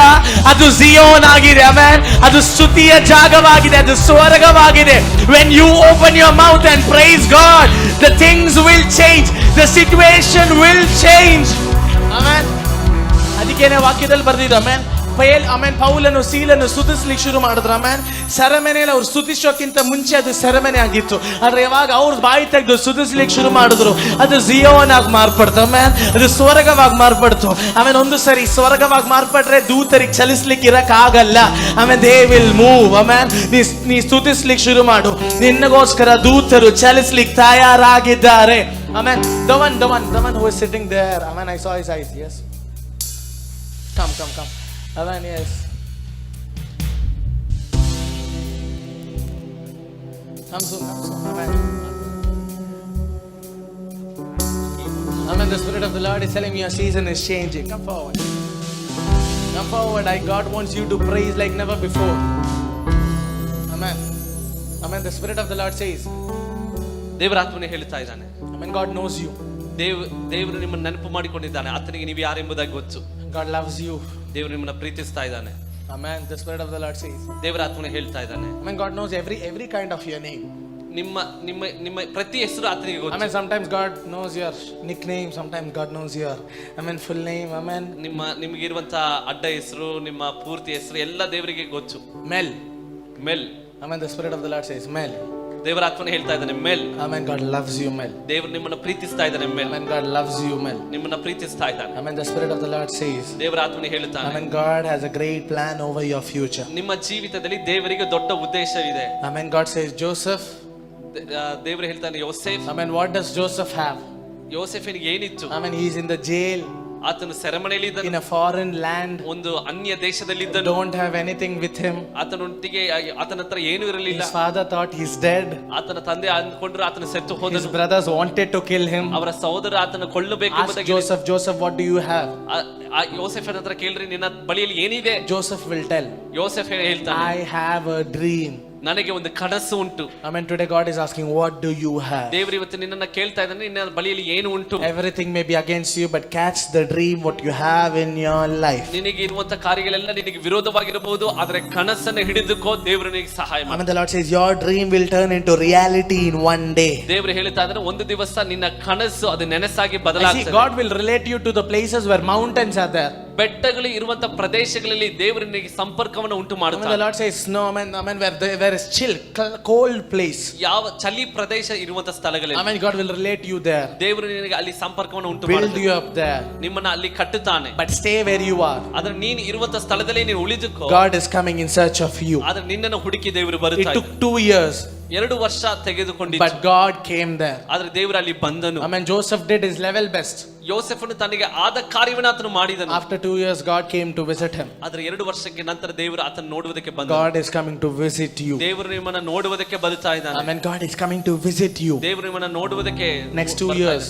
ಅದು ಜಿಯೋನ್ ಆಗಿದೆ. ಆಮೇಲೆ ಅದು ಸ್ತುತಿಯ ಜಾಗವಾಗಿದೆ, ಅದು ಸ್ವರ್ಗವಾಗಿದೆ. When you open your mouth and praise God, the things will change, the situation will change. Amen. ಅದಕ್ಕೇನೆ ವಾಕ್ಯದಲ್ಲಿ ಬರ್ದಿದ್ದು, ಆಮೇನ್ ಪೌಲನು ಸೀಲನು ಸ್ತುತಿಸ್ಲಿಕ್ಕೆ ಶುರು ಮಾಡಿದ್ರು. ಆಮೇನ್ ಸೆರೆಮನೆಯಲ್ಲಿ ಅವ್ರು ಸ್ತುತಿಸೋಕ್ಕಿಂತ ಮುಂಚೆ ಅದು ಸೆರೆಮನೆ ಆಗಿತ್ತು. ಆದ್ರೆ ಯಾವಾಗ ಅವ್ರು ಬಾಯಿ ತೆಗೆದು ಸ್ತುತಿಸ್ಲಿಕ್ಕೆ ಶುರು ಮಾಡಿದ್ರು, ಅದು ಜಿಯೋನ್ ಆಗಿ ಮಾರ್ಪಡ್ತು. ಆಮೇನ್ ಅದು ಸ್ವರ್ಗವಾಗಿ ಮಾರ್ಪಡ್ತು. ಆಮೇಲೆ ಒಂದು ಸರಿ ಸ್ವರ್ಗವಾಗಿ ಮಾರ್ಪಟ್ರೆ ದೂತರಿಗೆ ಚಲಿಸ್ಲಿಕ್ಕೆ ಇರಕ್ ಆಗಲ್ಲ. ಆಮೇಲೆ ದೇ ವಿಲ್ ಮೂವ್. ಆಮೇನ್ ನೀ ಸ್ತುತಿಸ್ಲಿಕ್ಕೆ ಶುರು ಮಾಡು, ನಿನ್ನಗೋಸ್ಕರ ದೂತರು ಚಲಿಸ್ಲಿಕ್ಕೆ ತಯಾರಾಗಿದ್ದಾರೆ. ಆಮೇನ್ the one who is sitting there, amen, I saw his eyes. Yes, come. Amen. Yes, come soon. Amen. Amen. The Spirit of the Lord is telling me your season is changing. Come forward. God wants you to praise like never before. Amen. The Spirit of the Lord says, ದೇವರ ಆತ್ಮನೇ ಹೇಳ್ತಾ ಇದ್ದಾನೆ, amen, God knows you. ದೇವರು ನಿಮ್ಮನ್ನು ನೆನಪು ಮಾಡಿಕೊಂಡಿದ್ದಾನೆ. ಆತನಿಗೆ ನೀವು ಯಾರೆಂಬುದಾಗಿ ಗೊತ್ತು. God loves you. ದೇವರು ನಿಮ್ಮನ್ನ ಪ್ರೀತಿಸ್ತಾ ಇದ್ದಾನೆ. Amen. The Spirit of the Lord says, ದೇವರ ಆತ್ಮನೇ ಹೇಳ್ತಾ ಇದ್ದಾನೆ, amen, God knows every kind of your name. ನಿಮ್ಮ ಪ್ರತಿ ಹೆಸರು ಆತನಿಗೆ ಗೊತ್ತು. Amen. Sometimes God knows your nickname, sometimes God knows your, amen, full name. Amen. ನಿಮಗಿರುವಂತ ಅಡ್ಡ ಹೆಸರು, ನಿಮ್ಮ ಪೂರ್ತಿ ಹೆಸರು ಎಲ್ಲ ದೇವರಿಗೆ ಗೊತ್ತು. Mel. Amen. The Spirit of the Lord says, Mel. ದೇವರ ಆತ್ಮನೇ ಹೇಳ್ತಾ ಇದ್ದಾನೆ, ಮೆಲ್. Amen. God loves you, Mel. ದೇವರು ನಿಮ್ಮನ್ನ ಪ್ರೀತಿಸ್ತಾ ಇದ್ದಾನೆ, ಮೆಲ್. Amen. God loves you, Mel. ನಿಮ್ಮನ್ನ ಪ್ರೀತಿಸ್ತಾ ಇದ್ದಾನೆ. Amen. The Spirit of the Lord says, ದೇವರ ಆತ್ಮನೇ ಹೇಳ್ತಾನೆ, amen, God has a great plan over your future. ನಿಮ್ಮ ಜೀವಿತದಲ್ಲಿ ದೇವರಿಗೆ ದೊಡ್ಡ ಉದ್ದೇಶವಿದೆ. Amen. God says, Joseph. ದೇವರು ಹೇಳ್ತಾನೆ, ಯೋಸೇಫ್. Amen. What does Joseph have? ಯೋಸೇಫನಿಗೆ ಏನಿತ್ತು? Amen. He is in the jail. ಆತನು ಸೆರೆಮನೆಯಲ್ಲಿ in a foreign land. ಒಂದು ಅನ್ಯ ದೇಶದಲ್ಲಿದ್ದನು. Don't have anything with him. ಆತನೊಟ್ಟಿಗೆ ಆತನ ಹತ್ರ ಏನೂ ಇರಲಿಲ್ಲ. His father thought he's dead. ಆತನ ತಂದೆ ಅಂದ್ಕೊಂಡ್ರು ಆತನ ಸತ್ತು ಹೋದನು. His brothers wanted to kill him. ಅವರ ಸಹೋದರ ಆತನ ಕೊಲ್ಲಬೇಕು ಎಂಬುದಾಗಿ, Joseph, what do you have? ಯೋಸೇಫನ ಹತ್ರ ಕೇಳ್ರಿ, ನಿನ್ನ ಬಳಿಯಲ್ಲಿ ಏನಿದೆ? Joseph will tell, ಯೋಸೇಫ್ ಹೇಳ್ತಾನೆ, I have a dream. ನನಗೆ ಒಂದು ಕನಸು ಉಂಟು. Amen. Today God is asking, what do you have? ದೇವರು ಇವತ್ತು ನಿನ್ನನ್ನ ಕೇಳ್ತಾ ಇದ್ದಾನೆ, ನಿನ್ನ ಬಳಿಯಲ್ಲಿ ಏನು ಉಂಟು? Everything may be against you, but catch the dream what you have in your life. ನಿನಗೆ ಇರುವಂತ ಕಾರ್ಯಗಳೆಲ್ಲ ನಿನಗೆ ವಿರೋಧವಾಗಿರಬಹುದು, ಆದ್ರೆ ಕನಸನ್ನು ಹಿಡಿದುಕೋ, ದೇವರು ನಿನಗೆ ಸಹಾಯ ಮಾಡಿ. Amen. The Lord says your dream will turn into reality in one day. ದೇವರು ಹೇಳ್ತಾ ಇದ್ದಾನೆ, ಒಂದು ದಿವಸ ನಿನ್ನ ಕನಸು ಅದು ನೆನಸಾಗಿ ಬದಲಾಗ್ತದೆ. God will relate you to the places where mountains are there. ಬೆಟ್ಟಗಳು ಇರುವಂತ ಪ್ರದೇಶಗಳಲ್ಲಿ ದೇವರು ನಿನಗೆ ಸಂಪರ್ಕವನ್ನು ಉಂಟು ಮಾಡುತ್ತಾನೆ. The Lord says no, amen, where is chill, cold place. ಯಾವ ಚಳಿ ಪ್ರದೇಶ ಇರುವಂತ ಸ್ಥಳಗಳಲ್ಲಿ, amen, God will relate you there. ದೇವರು ನಿನಗೆ ಅಲ್ಲಿ ಸಂಪರ್ಕವನ್ನು ಉಂಟು build ಮಾಡುತ್ತಾನೆ, you up there. ನಿಮ್ಮನ್ನ ಅಲ್ಲಿ ಕಟ್ಟುತ್ತಾನೆ. But stay where you are. ಆದ್ರೆ ನೀನು ಇರುವಂತ ಸ್ಥಳದಲ್ಲಿ ನೀನು ಉಳಿದುಕೋ. God is coming in search of you. ಆದ್ರೆ ನಿನ್ನನ್ನು ಹುಡುಕಿ ದೇವರು It ಬರುತ್ತಾನೆ. took 2 years. 2 ವರ್ಷ ತೆಗೆದುಕೊಂಡಿತು, But God came there. ಆದ್ರೆ ದೇವರು ಅಲ್ಲಿ ಬಂದನು. Amen. Joseph did his level best. ಯೋಸೆಫನು ತನಗೆ ಆದ ಕಾರ್ಯವನ್ನು ಆತನು ಮಾಡಿದನು. After 2 years, God came to visit him. ಆದ್ರೆ 2 ವರ್ಷಕ್ಕೆ ನಂತರ ದೇವರು ಆತನ ನೋಡುವುದಕ್ಕೆ ಬಂದ. God is coming to visit you. ದೇವರು ನಿಮ್ಮನ್ನ ನೋಡುವುದಕ್ಕೆ ಬರ್ತಾ ಇದ್ದಾನೆ. Amen. God is coming to visit you. ದೇವರು ನಿಮ್ಮನ್ನ ನೋಡುವುದಕ್ಕೆ Next 2 years.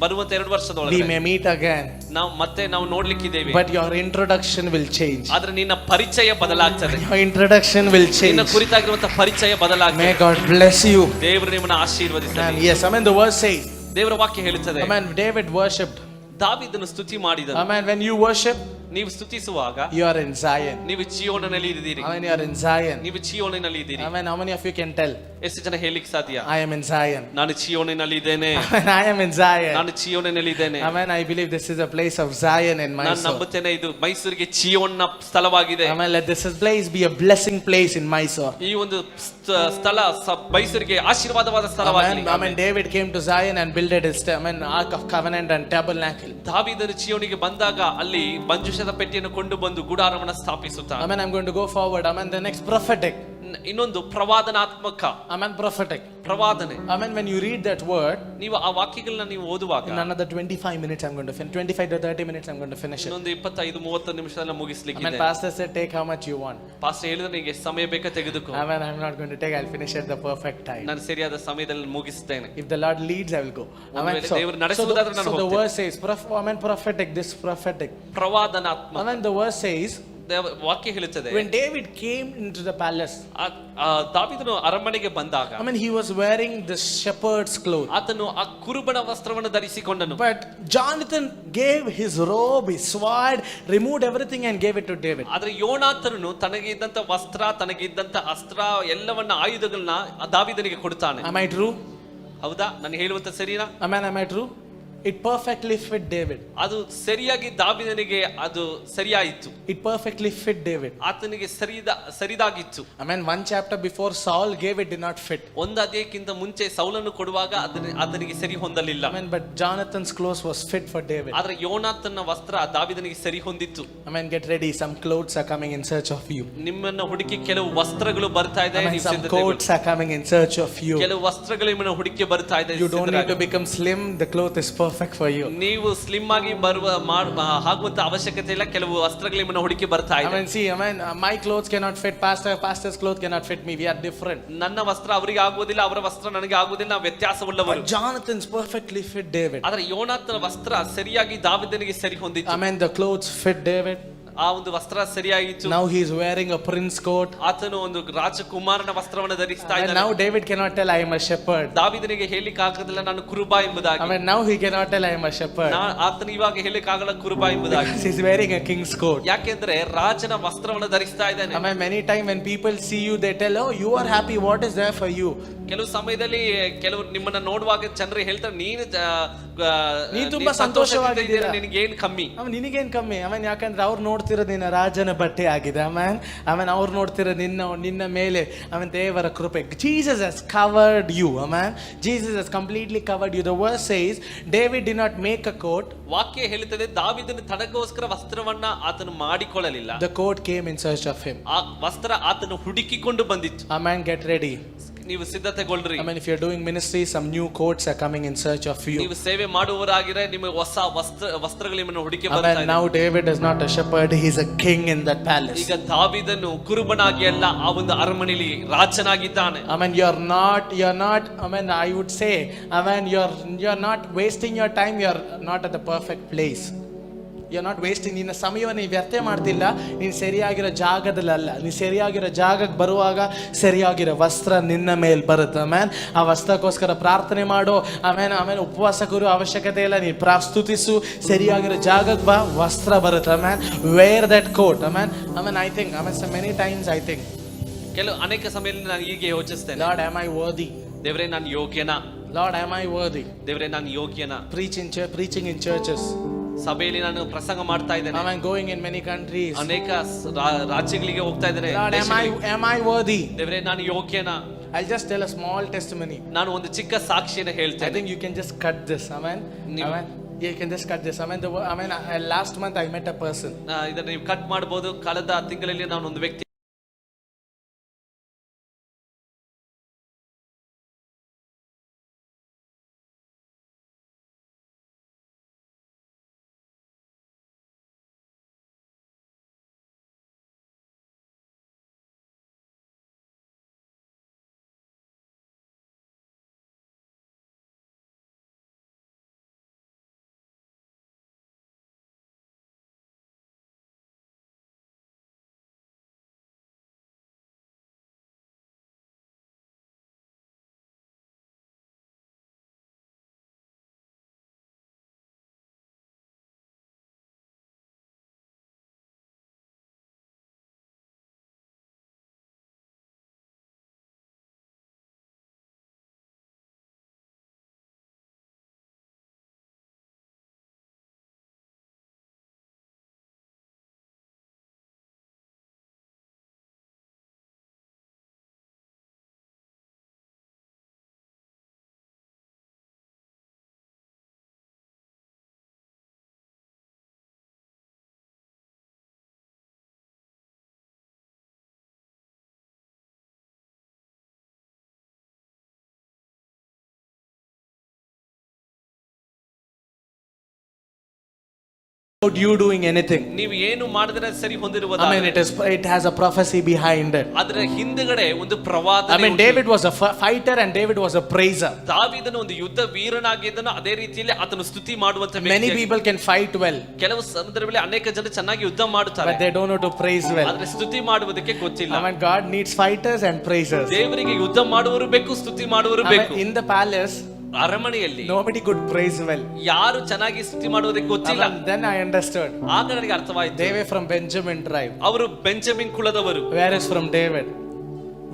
ಬರುವಂತ 2 ವರ್ಷದೊಳಗೆ We may meet again. ನಾವು ನೋಡ್ಲಿಕ್ಕಿದ್ದೇವೆ. But your introduction will change. ಆದ್ರೆ ನಿನ್ನ ಪರಿಚಯ ಬದಲಾಗ್ತದೆ. Your introduction will change. ನಿನ್ನ ಕುರಿತಾಗಿರುವಂತ ಪರಿಚಯ ಬದಲಾಗ್ತದೆ. May God bless you. ದೇವರು ನಿಮ್ಮನ್ನ ಆಶೀರ್ವದಿಸಲಿ. Yes, amen. The word says. ದೇವರ ವಾಕ್ಯ ಹೇಳುತ್ತದೆ. Amen. David worshipped. ದಾವೀದನು ಸ್ತುತಿ ಮಾಡಿದನು. Amen. When you worship, ನೀವು ಸ್ತುತಿಸುವಾಗ you are in Zion. ನೀವು ಚೀಯೋನಿನಲ್ಲಿ ಇದ್ದೀರಿ. Amen. You are in Zion. ನೀವು ಚೀಯೋನಿನಲ್ಲಿ ಇದ್ದೀರಿ. Amen. How many of you can tell? ಎಷ್ಟು ಜನ ಹೇಳಿಕ್ಕೆ ಸಾಧ್ಯ? I am in Zion. ನಾನು ಚೀಯೋನಿನಲ್ಲಿ ಇದ್ದೇನೆ. Amen. I am in Zion. ನಾನು ಚೀಯೋನಿನಲ್ಲಿ ಇದ್ದೇನೆ. Amen. I believe this is a place of Zion in ನಾನು Mysore. ನಂಬುತ್ತೇನೆ ಇದು ಮೈಸೂರಿಗೆ ಚೀಯೋನ್ನ ಸ್ಥಳವಾಗಿದೆ. Amen. Let this place be a blessing place in Mysore. ಈ ಒಂದು ಸ್ಥಳ ಮೈಸೂರಿಗೆ ಆಶೀರ್ವಾದವಾದ ಸ್ಥಳವಾಗಲಿ. Amen. Amen. David came to Zion and built his Ark of Covenant and Tabernacle. ದಾವೀದನು ಚೀಯೋನಿಗೆ ಬಂದಾಗ ಅಲ್ಲಿ ಮಂಜೂಷದ ಪೆಟ್ಟಿಯನ್ನು ಕೊಂಡು ಬಂದು ಗುಡಾರವನ್ನು ಸ್ಥಾಪಿಸುತ್ತಾನೆ. Amen. I'm going to go forward. Amen. The next prophetic. ಇನ್ನೊಂದು ಪ್ರವಾದನಾತ್ಮಕ. Amen. Prophetic. ಪ್ರವಾದನೆ. Amen. When you read that word, ನೀವು ಆ ವಾಕ್ಯಗಳನ್ನ ನೀವು ಓದುವಾಗ in another 25 minutes I'm going to finish. 25 to 30 minutes I'm going to finish it. ಇನ್ನೊಂದು 25-30 ನಿಮಿಷದಲ್ಲಿ ಮುಗಿಸ್ಲಿಕ್ಕೆ Amen. ಇದೆ. Pastor said take how much you want. Pastor ಹೇಳಿದ್ರೆ ನಿಮಗೆ ಸಮಯ ಬೇಕಾ ತೆಗೆದುಕೋ. Amen. I'm not going to take. I'll finish at the perfect time. ನಾನು ಸರಿಯಾದ ಸಮಯದಲ್ಲಿ ಮುಗಿಸ್ತೇನೆ. If the Lord leads, I will go. Amen. ದೇವರು ನಡೆಸುವುದಾದ್ರೆ ನಾನು So the ಹೋಗ್ತೇನೆ. word says, Amen. Prophetic. This prophetic. ಪ್ರವಾದನಾತ್ಮಕ. Amen. The word says, ವಾಕ್ಯ ಹೇಳುತ್ತದೆ. when David came into the palace, ದಾವೀದನು ಅರಮನೆಗೆ ಬಂದಾಗ Amen, he was wearing the shepherd's clothes. ಆತನು ಆ ಕುರುಬನ ವಸ್ತ್ರವನ್ನು ಧರಿಸಿಕೊಂಡನು. But Jonathan gave his robe, his sword, removed everything and gave it to David. ಆದ್ರೆ ಯೋನಾಥನನು ತನಗೆ ಇದ್ದಂತ ವಸ್ತ್ರ, ತನಗೆ ಇದ್ದಂತ ಅಸ್ತ್ರ, ಎಲ್ಲವನ್ನ ಆಯುಧಗಳನ್ನ ದಾವೀದನಿಗೆ ಕೊಡ್ತಾನೆ. Am I true? ಹೌದಾ? ನಾನು ಹೇಳುವಂತ ಸರಿನಾ? Amen. Am I true? It perfectly fit David. ಅದು ಸರಿಯಾಗಿ ದಾವೀದನಿಗೆ ಅದು ಸರಿಯಾಯಿತು. It perfectly fit David. ಆತನಿಗೆ ಸರಿದಾಗಿತ್ತು. Amen. One chapter before Saul gave it did not fit. ಒಂದು ಅಧ್ಯಾಯಕ್ಕಿಂತ ಮುಂಚೆ ಸೌಲನ್ನು ಕೊಡುವಾಗ ಆತನಿಗೆ ಸರಿ ಹೊಂದಲಿಲ್ಲ. Amen. But Jonathan's clothes was fit for David. ಆದ್ರೆ ಯೋನಾಥನ ವಸ್ತ್ರ ದಾವೀದನಿಗೆ ಸರಿ ಹೊಂದಿತ್ತು. Amen. Get ready. Some clothes are coming in search of you. ನಿಮ್ಮನ್ನ ಹುಡುಕಿ ಕೆಲವು ವಸ್ತ್ರಗಳು ಬರ್ತಾ ಇದೆ. Amen. Some coats are coming in search of you. ಕೆಲವು ವಸ್ತ್ರಗಳು ನಿಮ್ಮನ್ನ ಹುಡುಕಿ ಬರ್ತಾ ಇದೆ. You don't need to become slim. The cloth is perfect for you. ನೀವು ಸ್ಲಿಮ್ ಆಗಿ ಆಗುವಂತ ಅವಶ್ಯಕತೆ ಇಲ್ಲ. ಕೆಲವು ವಸ್ತ್ರಗಳು ನಿಮ್ಮನ್ನ ಹುಡುಕಿ ಬರ್ತಾ ಇದೆ. Amen. See, amen. My clothes cannot fit pastor's clothes cannot fit me. We are different. ನನ್ನ ವಸ್ತ್ರ ಅವರಿಗೆ ಆಗುವುದಿಲ್ಲ, ಅವರ ವಸ್ತ್ರ ನನಗೆ ಆಗುವುದಿಲ್ಲ. ನಾವು ವ್ಯತ್ಯಾಸವುಳ್ಳವರು. But Jonathan's perfectly fit David. ಆದ್ರೆ ಯೋನಾಥನ ವಸ್ತ್ರ ಸರಿಯಾಗಿ ದಾವೀದನಿಗೆ ಸರಿ ಹೊಂದಿತ್ತು. Amen. The clothes fit David. ಆ ಒಂದು ವಸ್ತ್ರ ಸರಿಯಾಗಿತ್ತು. Now he is wearing a prince coat. ಆತನು ಒಂದು ರಾಜಕುಮಾರನ ವಸ್ತ್ರವನ್ನು ಧರಿಸ್ತಾ And ಇದ್ದಾನೆ. now David cannot tell I am a shepherd. ದಾವೀದನಿಗೆ ಹೇಳಿಕ್ಕೆ ಆಗೋದಿಲ್ಲ ನಾನು ಕುರುಬ ಎಂಬುದಾಗಿ. Amen. Now he cannot tell I am a shepherd. ಆತನು ಇವಾಗ ಹೇಳಿಕ್ಕೆ ಆಗಲ್ಲ ಕುರುಬ ಎಂಬುದಾಗಿ. Because he is wearing a king's coat. ಯಾಕೆಂದ್ರೆ ರಾಜನ ವಸ್ತ್ರವನ್ನು ಧರಿಸ್ತಾ ಇದ್ದಾನೆ. Amen. Many times when people see you, they tell, "Oh, you are happy. What is there for you?" ಕೆಲವು ಸಮಯದಲ್ಲಿ ಕೆಲವು ನಿಮ್ಮನ್ನ ನೋಡುವಾಗ ಜನರು ಹೇಳ್ತಾರೆ ನೀನು ತುಂಬಾ ಸಂತೋಷವಾಗಿದ್ದೀರಾ, ನಿನಗೇನ್ ಕಮ್ಮಿ. ನಿನಗೇನ್ ಕಮ್ಮಿ. ಆಮೇಲೆ ಯಾಕಂದ್ರೆ ಅವ್ರು ನೋಡ್ತಿರೋದು ನಿನ್ನ ರಾಜನ ಬಟ್ಟೆ ಆಗಿದೆ. ಆಮೇಲೆ ಅವ್ರು ನೋಡ್ತಿರೋದು ನಿನ್ನ ಮೇಲೆ ಆಮೇಲೆ ದೇವರ ಕೃಪೆ. Jesus has covered you. Amen. Jesus has completely covered you. The verse says David did not make a coat. ವಾಕ್ಯ ಹೇಳುತ್ತದೆ ದಾವೀದನು ತನಗೋಸ್ಕರ ವಸ್ತ್ರವನ್ನ ಆತನು ಮಾಡಿಕೊಳ್ಳಲಿಲ್ಲ. The coat came in search of him. ಆ ವಸ್ತ್ರ ಆತನು ಹುಡುಕಿಕೊಂಡು ಬಂದಿತ್ತು. Amen. Get ready. ನೀವು ಸಿದ್ಧತೆಗೊಳ್ಳ್ರಿ. Amen. If you're doing ministry, some new coats are coming in search of you. ನೀವು ಸೇವೆ ಮಾಡುವವರಾಗಿರೆ ನಿಮಗೆ ಹೊಸ ವಸ್ತ್ರಗಳು ನಿಮ್ಮನ್ನು ಹುಡುಕಿ ಬರ್ತಾ ಇದೆ. Now David is not a shepherd, he is a king in that palace. ಈಗ ದಾವೀದನು ಕುರುಬನಾಗಿ ಅಲ್ಲ, ಆ ಒಂದು ಅರಮನೆಯಲ್ಲಿ ರಾಜನಾಗಿದ್ದಾನೆ. Amen. You're not, amen, I would say, amen, you're not wasting your time, you're not at the perfect place. You're not wasting. ನಿನ್ನ ಸಮಯವನ್ನು ನೀನು ವ್ಯರ್ಥ ಮಾಡ್ತಿಲ್ಲ. ನೀನು ಸರಿಯಾಗಿರೋ ಜಾಗದಲ್ಲ. ನೀನು ಸರಿಯಾಗಿರೋ ಜಾಗಕ್ಕೆ ಬರುವಾಗ ಸರಿಯಾಗಿರೋ ವಸ್ತ್ರ ನಿನ್ನ ಮೇಲೆ ಬರುತ್ತೆ. ಆಮೇಲೆ ಆ ವಸ್ತ್ರಕ್ಕೋಸ್ಕರ ಪ್ರಾರ್ಥನೆ ಮಾಡೋ, ಆಮೇಲೆ ಉಪವಾಸ ಕೂರೋ ಅವಶ್ಯಕತೆ ಇಲ್ಲ. ನೀನು ಪ್ರಾಸ್ತುತಿಸು, ಸರಿಯಾಗಿರೋ ಜಾಗಕ್ಕೆ ಬಾ, ವಸ್ತ್ರ ಬರುತ್ತೆ. ಆಮೇಲೆ ವೇರ್ ದಟ್ ಕೋಟ್. ಆಮೇಲೆ I think so many times I think ಕೆಲವು ಅನೇಕ ಸಮಯದಲ್ಲಿ ನಾನು ಹೀಗೆ ಯೋಚಿಸ್ತೇನೆ, Lord, am I worthy? ದೇವರೇ ನಾನು ಯೋಗ್ಯನಾ? Lord, am I worthy? ದೇವರೇ ನಾನು ಯೋಗ್ಯನಾ? Preaching in churches. ಸಭೆಯಲ್ಲಿ ನಾನು ಪ್ರಸಂಗ ಮಾಡ್ತಾ ಇದ್ದೇನೆ. I'm going in many countries. ಅನೇಕ ರಾಜ್ಯಗಳಿಗೆ ಹೋಗ್ತಾ ಇದ್ದೇನೆ. Lord, am I worthy? ದೇವರೇ ನಾನು ಯೋಗ್ಯನಾ? I'll just tell a small testimony. ನಾನು ಒಂದು ಚಿಕ್ಕ ಸಾಕ್ಷಿಯನ್ನು I ಹೇಳ್ತೇನೆ. think you can just cut this. Amen. You can just cut this. Last month I met a person. ಇದನ್ನ ನೀವು ಕಟ್ ಮಾಡಬಹುದು. ಕಳೆದ ತಿಂಗಳಲ್ಲಿ ನಾನು ಒಂದು ವ್ಯಕ್ತಿ without you doing anything. ನೀವು ಏನು ಮಾಡಿದ್ರೆ ಸರಿ ಹೊಂದಿರುವುದಾದರೆ, I mean, it has a prophecy behind it. ಅದರ ಹಿಂದುಗಡೆ ಒಂದು ಪ್ರವಾದನೆ I mean, ಉಂಟು. David was a fighter and David was a praiser. ದಾವೀದನು ಒಂದು ಯುದ್ಧ ವೀರನಾಗಿದ್ದನು, ಅದೇ ರೀತಿಯಲ್ಲಿ ಆತನು ಸ್ತುತಿ ಮಾಡುವಂತ Many ವ್ಯಕ್ತಿಯಾಗಿ. people can fight well, ಕೆಲವು ಸಂದರ್ಭದಲ್ಲಿ ಅನೇಕ ಜನ ಚೆನ್ನಾಗಿ ಯುದ್ಧ ಮಾಡುತ್ತಾರೆ, but they don't know to praise well. ಆದ್ರೆ ಸ್ತುತಿ ಮಾಡುವುದಕ್ಕೆ ಗೊತ್ತಿಲ್ಲ. I mean, God needs fighters and praisers. ದೇವರಿಗೆ ಯುದ್ಧ ಮಾಡುವವರು ಬೇಕು, ಸ್ತುತಿ ಮಾಡುವವರು I ಬೇಕು. mean, in the palace, ಅರಮನೆಯಲ್ಲಿ nobody could praise well. ಯಾರು ಚೆನ್ನಾಗಿ ಸ್ತುತಿ ಮಾಡುವುದಕ್ಕೆ I ಗೊತ್ತಿಲ್ಲ. mean, then I understood. ಆಗ ನನಗೆ ಅರ್ಥವಾಯಿತು, They were from Benjamin tribe. ಅವರು ಬೆಂಜಮಿನ್ ಕುಲದವರು. Where is from David?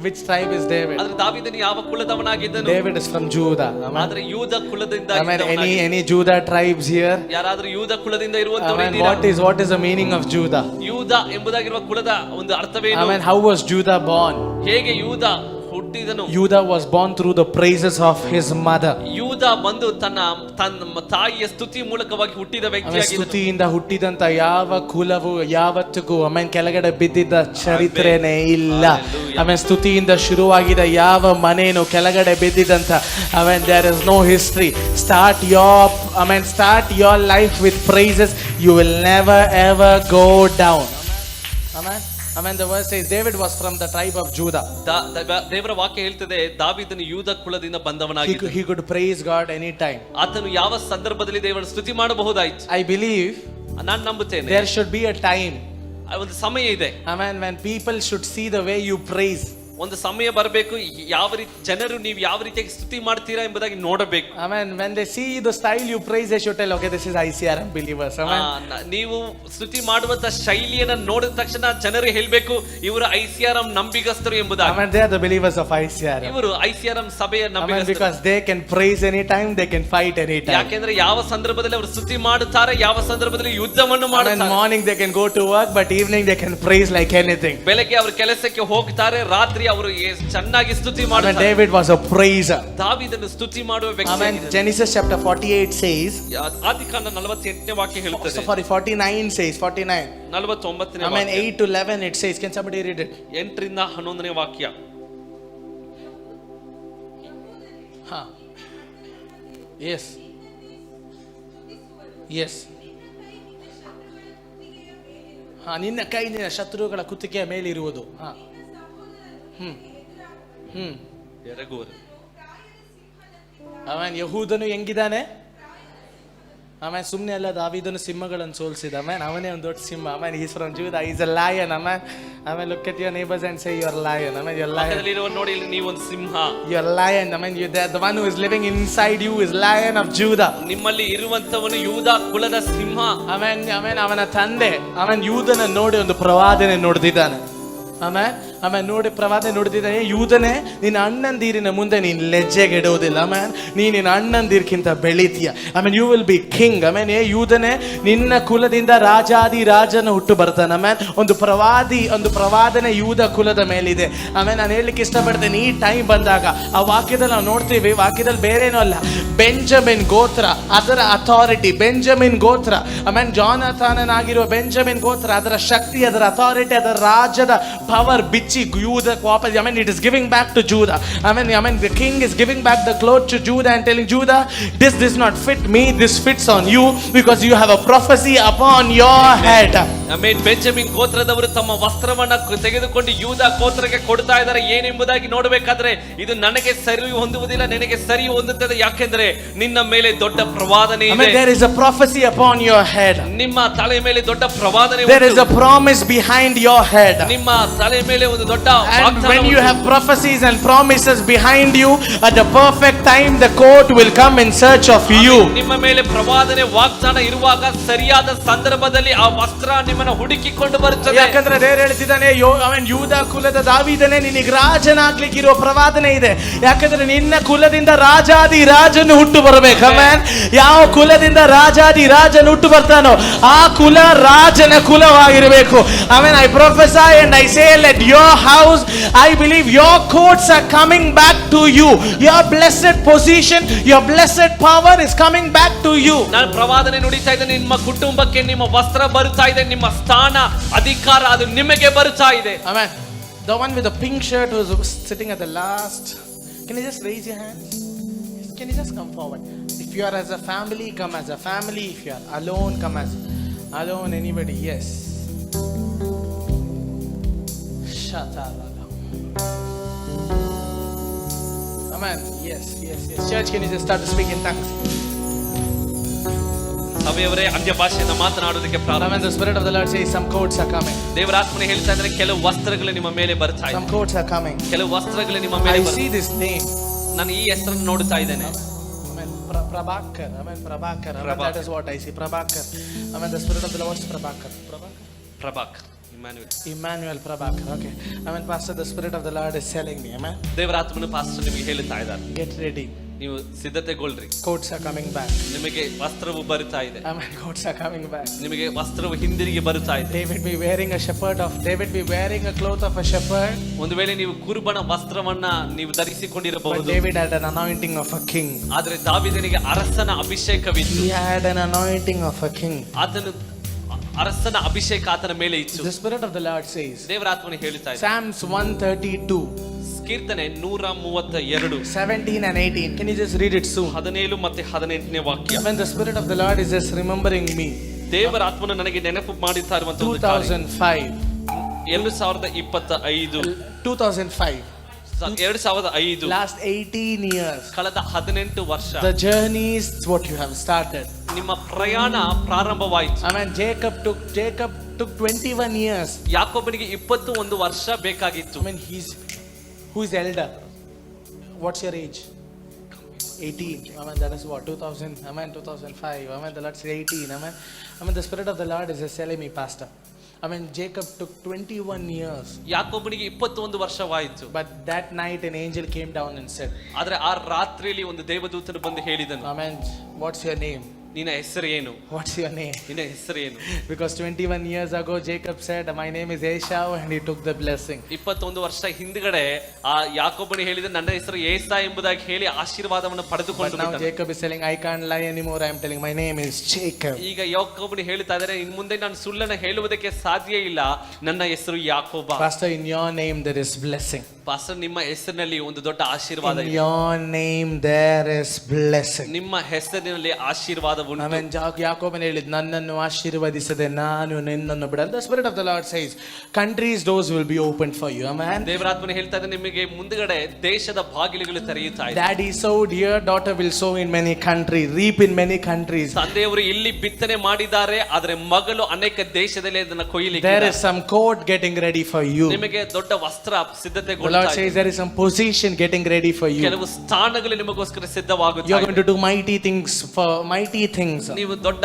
Which tribe is David? ಆದ್ರೆ ದಾವೀದನು ಯಾವ ಕುಲದವನಾಗಿದ್ದನು? David is from Judah. ಆದ್ರೆ ಯೂದ ಕುಲದಿಂದ I mean, ಇದ್ದವನಾಗಿ. any Judah tribes here? ಯಾರಾದ್ರೂ ಯೂದ ಕುಲದಿಂದ I ಇರುವಂತವರು mean, ಇದ್ದೀರಾ? what is the meaning of Judah? ಯೂದ ಎಂಬುದಾಗಿರುವ ಕುಲದ ಒಂದು ಅರ್ಥವೇನು? I mean, how was Judah born? ಹೇಗೆ ಯೂದ ಹುಟ್ಟಿದನು? Judah was born through the praises of his mother. ಯೂದ ಬಂದು ತನ್ನ ತಾಯಿಯ ಸ್ತುತಿ ಮೂಲಕವಾಗಿ ಹುಟ್ಟಿದ ಆಮೇಲೆ ವ್ಯಕ್ತಿಯಾಗಿದ್ದನು. ಸ್ತುತಿಯಿಂದ ಹುಟ್ಟಿದಂತ ಯಾವ ಕುಲವು ಯಾವತ್ತಿಗೂ ಆಮೇಲೆ ಕೆಳಗಡೆ ಬಿದ್ದಿದ್ದ ಚರಿತ್ರೆನೇ ಇಲ್ಲ. ಆಮೇಲೆ ಸ್ತುತಿಯಿಂದ ಶುರುವಾಗಿದ ಯಾವ ಮನೇನು ಕೆಳಗಡೆ ಬಿದ್ದಿದ್ದಂತ ಆಮೇಲೆ there is no history. Start your life with praises. You will never ever go down. Amen. The verse says David was from the tribe of Judah. ದೇವರ ವಾಕ್ಯ ಹೇಳ್ತದೆ, ದಾವೀದನು ಯೂದ ಕುಲದಿಂದ ಬಂದವನಾಗಿದ್ದನು. He could praise God anytime. ಆತನು ಯಾವ ಸಂದರ್ಭದಲ್ಲಿ ದೇವರ ಸ್ತುತಿ ಮಾಡಬಹುದಾಯಿತು. I believe ನಾನು ನಂಬುತ್ತೇನೆ, there should be a time, ಒಂದು ಸಮಯ ಇದೆ. amen, when people should see the way you praise. ಒಂದು ಸಮಯ ಬರಬೇಕು, ಯಾವ ರೀತಿ ಜನರು ನೀವು ಯಾವ ರೀತಿಯಾಗಿ ಸ್ತುತಿ ಮಾಡ್ತೀರಾ ಎಂಬುದಾಗಿ ನೋಡಬೇಕು. Amen. When they see the style you praise, they should tell, okay, this is ICRM believers. Amen. ನೀವು ಸ್ತುತಿ ಮಾಡುವಂತ ಶೈಲಿಯನ್ನ ನೋಡಿದ ತಕ್ಷಣ ಜನರು ಹೇಳ್ಬೇಕು, ಇವರು ICRM ನಂಬಿಗಸ್ತರು ಎಂಬುದಾಗಿ. Amen. They are the believers of ICRM. ಇವರು ICRM ಸಭೆಯ Amen. ನಂಬಿಗಸ್ತರು. Because they can praise anytime, they can fight anytime. ಯಾಕೆಂದ್ರೆ ಯಾವ ಸಂದರ್ಭದಲ್ಲಿ ಅವರು ಸ್ತುತಿ ಮಾಡುತ್ತಾರೆ, ಯಾವ ಸಂದರ್ಭದಲ್ಲಿ ಯುದ್ಧವನ್ನು Amen. ಮಾಡುತ್ತಾರೆ. Morning they can go to work, but evening they can praise like anything. ಬೆಳಗ್ಗೆ ಅವರು ಕೆಲಸಕ್ಕೆ ಹೋಗ್ತಾರೆ, ರಾತ್ರಿ ಅವರು ಚೆನ್ನಾಗಿ ಸ್ತುತಿ Amen. ಮಾಡುತ್ತಾರೆ. David was a praiser. ದಾವೀದನು ಸ್ತುತಿ ಮಾಡುವ ವ್ಯಕ್ತಿ. Amen. Genesis chapter 48 says, ಆದಿಕಾಂಡ 48ನೇ ವಾಕ್ಯ ಹೇಳುತ್ತದೆ. sorry, 49 says, 49. 49ನೇ Amen. ವಾಕ್ಯ. 8 to 11 it says. Can somebody read it? 8 ರಿಂದ 11ನೇ ವಾಕ್ಯ. Huh. Yes. Yes. ನಿನ್ನ ಕೈ ನಿನ್ನ ಶತ್ರುಗಳ ಕುತ್ತಿಗೆಯ ಮೇಲಿರುವುದು. ಎರಗುವರು. ಆಮೇಲೆ ಯಹೂದನು ಹೆಂಗಿದ್ದಾನೆ? ಆಮೇಲೆ ಸುಮ್ಮನೆ ಅಲ್ಲ, ದಾವೀದನು ಸಿಂಹಗಳನ್ನು ಸೋಲಿಸಿದ. ಆಮೇಲೆ ಅವನೇ ಒಂದು ದೊಡ್ಡ ಸಿಂಹ. ಆಮೇಲೆ is from Judah, is a lion. ಆಮೇಲೆ look at your neighbors and say you are lion. ಆಮೇಲೆ you are lion. ಪಕ್ಕದಲ್ಲಿರುವ ನೋಡಿ, ಇಲ್ಲಿ ನೀವು ಒಂದು ಸಿಂಹ. You are lion. ಆಮೇಲೆ the one who is living inside you is lion of Judah. ನಿಮ್ಮಲ್ಲಿ ಇರುವಂತವನು ಯೂದ ಕುಲದ ಸಿಂಹ. ಆಮೇಲೆ ಅವನ ತಂದೆ ಆಮೇಲೆ ಯೂದನ ನೋಡಿ ಒಂದು ಪ್ರವಾದನೆ ನೋಡ್ದಿದ್ದಾನೆ. ಆಮೇಲೆ ನೋಡಿ ಪ್ರವಾದನೆ ನೋಡ್ದಿದ್ದಾನೆ, ಯೂದನೇ ನಿನ್ನ ಅಣ್ಣಂದಿರಿನ ಮುಂದೆ ನೀನು ಲಜ್ಜೆಗೆಡುವುದಿಲ್ಲ. ನೀ ನಿನ್ನ ಅಣ್ಣಂದಿರ್ಕಿಂತ ಬೆಳಿತೀಯ. You will be king. ಯೂದನೇ ನಿನ್ನ ಕುಲದಿಂದ ರಾಜಾದಿ ರಾಜನ ಹುಟ್ಟು ಬರ್ತಾನೆ. ಒಂದು ಪ್ರವಾದನೆ ಯೂದ ಕುಲದ ಮೇಲಿದೆ. ನಾನು ಹೇಳಲಿಕ್ಕೆ ಇಷ್ಟಪಡ್ತೇನೆ, ಈ ಟೈಮ್ ಬಂದಾಗ ಆ ವಾಕ್ಯದಲ್ಲಿ ನಾವು ನೋಡ್ತೀವಿ, ವಾಕ್ಯದಲ್ಲಿ ಬೇರೇನೂ ಅಲ್ಲ, ಬೆಂಜಮಿನ್ ಗೋತ್ರ ಅದರ ಅಥಾರಿಟಿ, ಬೆಂಜಮಿನ್ ಗೋತ್ರ ಜಾನಥಾನನಾಗಿರುವ ಬೆಂಜಮಿನ್ ಗೋತ್ರ ಅದರ ಶಕ್ತಿ, ಅದರ ಅಥಾರಿಟಿ, ಅದರ ರಾಜ್ಯದ ಪವರ್ ಬಿಚ್ಚಿ ಯೂದಕ್ಕೆ ವಾಪಸ್. it is giving back to Judah. The king is giving back the cloth to Judah and telling Judah, this does not fit me, this fits on you because you have a prophecy upon your head. Benjamin ಗೋತ್ರದವರು ತಮ್ಮ ವಸ್ತ್ರವನ್ನ ತೆಗೆದುಕೊಂಡು ಯೂದ ಗೋತ್ರಕ್ಕೆ ಕೊಡ್ತಾ ಇದ್ದಾರೆ. ಏನೆಂಬುದಾಗಿ ನೋಡಬೇಕಾದ್ರೆ ಇದು ನನಗೆ ಸರಿ ಹೊಂದುವುದಿಲ್ಲ, ನಿನಗೆ ಸರಿ ಹೊಂದುತ್ತದೆ, ಯಾಕೆಂದ್ರೆ ನಿನ್ನ ಮೇಲೆ ದೊಡ್ಡ ಪ್ರವಾದನೆ ಇದೆ. There is a prophecy upon your head. ನಿಮ್ಮ ತಲೆ ಮೇಲೆ ದೊಡ್ಡ ಪ್ರವಾದನೆ. There is a promise behind your head. ನಿಮ್ಮ ತಲೆ ಮೇಲೆ ಒಂದು ದೊಡ್ಡ And when you have prophecies and promises behind you, at the perfect time the court will come in search of you. ನಿಮ್ಮ ಮೇಲೆ ಪ್ರವಾದನೆ ವಾಗ್ದಾನ ಇರುವಾಗ ಸರಿಯಾದ ಸಂದರ್ಭದಲ್ಲಿ ಆ ವಸ್ತ್ರ ನಿಮ್ಮನ್ನು ಹುಡುಕಿಕೊಂಡು ಬರುತ್ತದೆ. ಯಾಕಂದ್ರೆ ದೇವರು ಹೇಳ್ತಿದ್ದಾನೆ, ಯೂದ ಕುಲದ ದಾವೀದನೇ ನಿನಗೆ ರಾಜನಾಗ್ಲಿಕ್ಕೆ ಇರುವ ಪ್ರವಾದನೆ ಇದೆ. ಯಾಕಂದ್ರೆ ನಿನ್ನ ಕುಲದಿಂದ ರಾಜಾದಿ ರಾಜನು ಹುಟ್ಟು ಬರಬೇಕು. ಯಾವ ಕುಲದಿಂದ ರಾಜಾದಿ ರಾಜನು ಹುಟ್ಟು ಬರ್ತಾನೋ ಆ ಕುಲ ರಾಜನ ಕುಲವಾಗಿರಬೇಕು. I prophesy and I say, let your house, I believe your courts are coming back to you. Your blessed position, your blessed power is coming back to you. ನಾನು ಪ್ರವಾದನೆ ನುಡಿತಾ ಇದ್ದೇನೆ, ನಿಮ್ಮ ಕುಟುಂಬಕ್ಕೆ ನಿಮ್ಮ ವಸ್ತ್ರ ಬರುತ್ತಾ ಇದೆ, ನಿಮ್ಮ ಸ್ಥಾನ ಅಧಿಕಾರ ಅದು ನಿಮಗೆ ಬರುತ್ತಾ ಇದೆ. Amen. The one with the pink shirt who was sitting at the last, can you just raise your hands? Can you just come forward? If you are as a family, come as a family. If you are alone, come as I don't want anybody. Yes. Shatarala. Amen. Yes. Church, can you just start to speak in tongues? ಸಭೆಯವರೇ ಅನ್ಯ ಭಾಷೆಯಿಂದ ಮಾತನಾಡೋದಕ್ಕೆ ಪ್ರಾರಂಭ. Amen. The Spirit of the Lord says some coats are coming. ದೇವರ ಆತ್ಮನೇ ಹೇಳ್ತಾ ಇದ್ದಾರೆ ಕೆಲವು ವಸ್ತ್ರಗಳು ನಿಮ್ಮ ಮೇಲೆ ಬರ್ತಾ ಇದೆ. Some coats are coming. ಕೆಲವು ವಸ್ತ್ರಗಳು ನಿಮ್ಮ ಮೇಲೆ I see this name. ನಾನು ಈ ಹೆಸರನ್ನು ನೋಡ್ತಾ ಇದ್ದೇನೆ. Amen. Prabhakar. Amen. Prabhakar. Amen. That is what I see. Prabhakar. Amen. The Spirit of the Lord is Prabhakar. Prabhak Emmanuel. Emmanuel Prabhakar. Okay. Amen. Pastor, the Spirit of the Lord is telling me. Amen. ದೇವರ ಆತ್ಮನು pastor ನಿಮಗೆ ಹೇಳ್ತಾ ಇದ್ದಾರೆ, Get ready. ನೀವು ಸಿದ್ಧತೆಗೊಳ್ರಿ, Coats are coming back. ನಿಮಗೆ ವಸ್ತ್ರವು ಬರುತ್ತಾ ಇದೆ. Amen. Coats are coming back. ನಿಮಗೆ ವಸ್ತ್ರವು ಹಿಂದಿರುಗಿ ಬರುತ್ತಾ ಇದೆ. David be wearing a cloth of a shepherd. ಒಂದು ವೇಳೆ ನೀವು ಕುರುಬನ ವಸ್ತ್ರವನ್ನ ನೀವು But ಧರಿಸಿಕೊಂಡಿರಬಹುದು, David had an anointing of a king. ಆದ್ರೆ ದಾವೀದನಿಗೆ ಅರಸನ ಅಭಿಷೇಕವಿತ್ತು. He had an anointing of a king. ಆತನು ಅರಸನ ಅಭಿಷೇಕ ಆತನ ಮೇಲೆ ಇತ್ತು. The Spirit of the Lord says. ದೇವರ ಆತ್ಮನು ಹೇಳ್ತಾ ಇದೆ. Psalms 132. ಕೀರ್ತನೆ 132 17 and 18. Can you just read it soon? 17 ಮತ್ತೆ 18ನೇ ವಾಕ್ಯ. When the Spirit of the Lord is just remembering me. ದೇವರ ಆತ್ಮನು ನನಗೆ ನೆನಪು ಮಾಡುತ್ತಾ ಇರುವಂತ ಒಂದು ಕಾರ್ಯ. 2005. 2025 2005. 2005 Last 18 years. ಕಳೆದ 18 ವರ್ಷ The journey is what you have started. ನಿಮ್ಮ ಪ್ರಯಾಣ ಪ್ರಾರಂಭವಾಯಿತು. I mean, Jacob took 21 years. ಯಾಕೋಬನಿಗೆ 21 ವರ್ಷ ಬೇಕಾಗಿತ್ತು. I mean, who is elder? What's your age? 18. I mean, that is what 2000. I mean, 2005. I mean, the Lord said 18. I mean, the Spirit of the Lord is just telling me, Pastor. I mean, Jacob took 21 years. ಯಾಕೋಬನಿಗೆ 21 ವರ್ಷವಾಯಿತು. But that night an angel came down and said. ಆದ್ರೆ ಆ ರಾತ್ರಿಯಲ್ಲಿ ಒಂದು ದೇವದೂತನು ಬಂದು ಹೇಳಿದನು, I mean, what's your name? ನಿನ್ನ ಹೆಸರು ಏನು? What's your name? ನಿನ್ನ ಹೆಸರು ಏನು? Because 21 years ago Jacob said, my name is Esau, and he took the blessing. 21 ವರ್ಷ ಹಿಂದ್ಗಡೆ ಆ ಯಾಕೋಬನು ಹೇಳಿದ ನನ್ನ ಹೆಸರು ಏಸ ಎಂಬುದಾಗಿ ಹೇಳಿ ಆಶೀರ್ವಾದವನ್ನು But ಪಡೆದುಕೊಂಡು now ಬಿಟ್ಟನು. Jacob is telling, I can't lie anymore. I am telling my name is Jacob. ಈಗ ಯಾಕೋಬನು ಹೇಳ್ತಾ ಇದ್ದಾರೆ, ಇನ್ನು ಮುಂದೆ ನಾನು ಸುಳ್ಳನ್ನು ಹೇಳುವುದಕ್ಕೆ ಸಾಧ್ಯ ಇಲ್ಲ, ನನ್ನ ಹೆಸರು ಯಾಕೋಬ. Pastor, in your name there is blessing. Pastor, ನಿಮ್ಮ ಹೆಸರಿನಲ್ಲಿ ಒಂದು ದೊಡ್ಡ ಆಶೀರ್ವಾದ In ಇದೆ. your name there is blessing. ನಿಮ್ಮ ಹೆಸರಿನಲ್ಲಿ ಆಶೀರ್ವಾದ I ಉಂಟು. mean, ಯಾಕೋಬನು ಹೇಳಿದ, ನನ್ನನ್ನು ಆಶೀರ್ವದಿಸದೆ ನಾನು ನಿನ್ನನ್ನು ಬಿಡಲ್ಲ. The Spirit of the Lord says, countries doors will be opened for you. Amen. ದೇವರಾತ್ಮನು ಹೇಳ್ತಾ ಇದ್ದಾರೆ, ನಿಮಗೆ ಮುಂದಗಡೆ ದೇಶದ ಬಾಗಿಲುಗಳು ತೆರೆಯುತ್ತಾ ಇದೆ. Daddy sowed here, daughter will sow in many countries, reap in many countries. ತಂದೆಯವರು ಇಲ್ಲಿ ಬಿತ್ತನೆ ಮಾಡಿದ್ದಾರೆ, ಆದ್ರೆ ಮಗಳು ಅನೇಕ ದೇಶದಲ್ಲಿ ಅದನ್ನ ಕೊಯ್ಲಿಕ್ಕೆ. There is some coat getting ready for you. ನಿಮಗೆ ದೊಡ್ಡ ವಸ್ತ್ರ The ಸಿದ್ಧತೆಗೊಳ್ಳುತ್ತಾ Lord ಇದೆ. says there is some position getting ready for you. ಕೆಲವು ಸ್ಥಾನಗಳು ನಿಮಗೋಸ್ಕರ You are ಸಿದ್ಧವಾಗುತ್ತಾ going to do mighty things. ನೀವು ದೊಡ್ಡ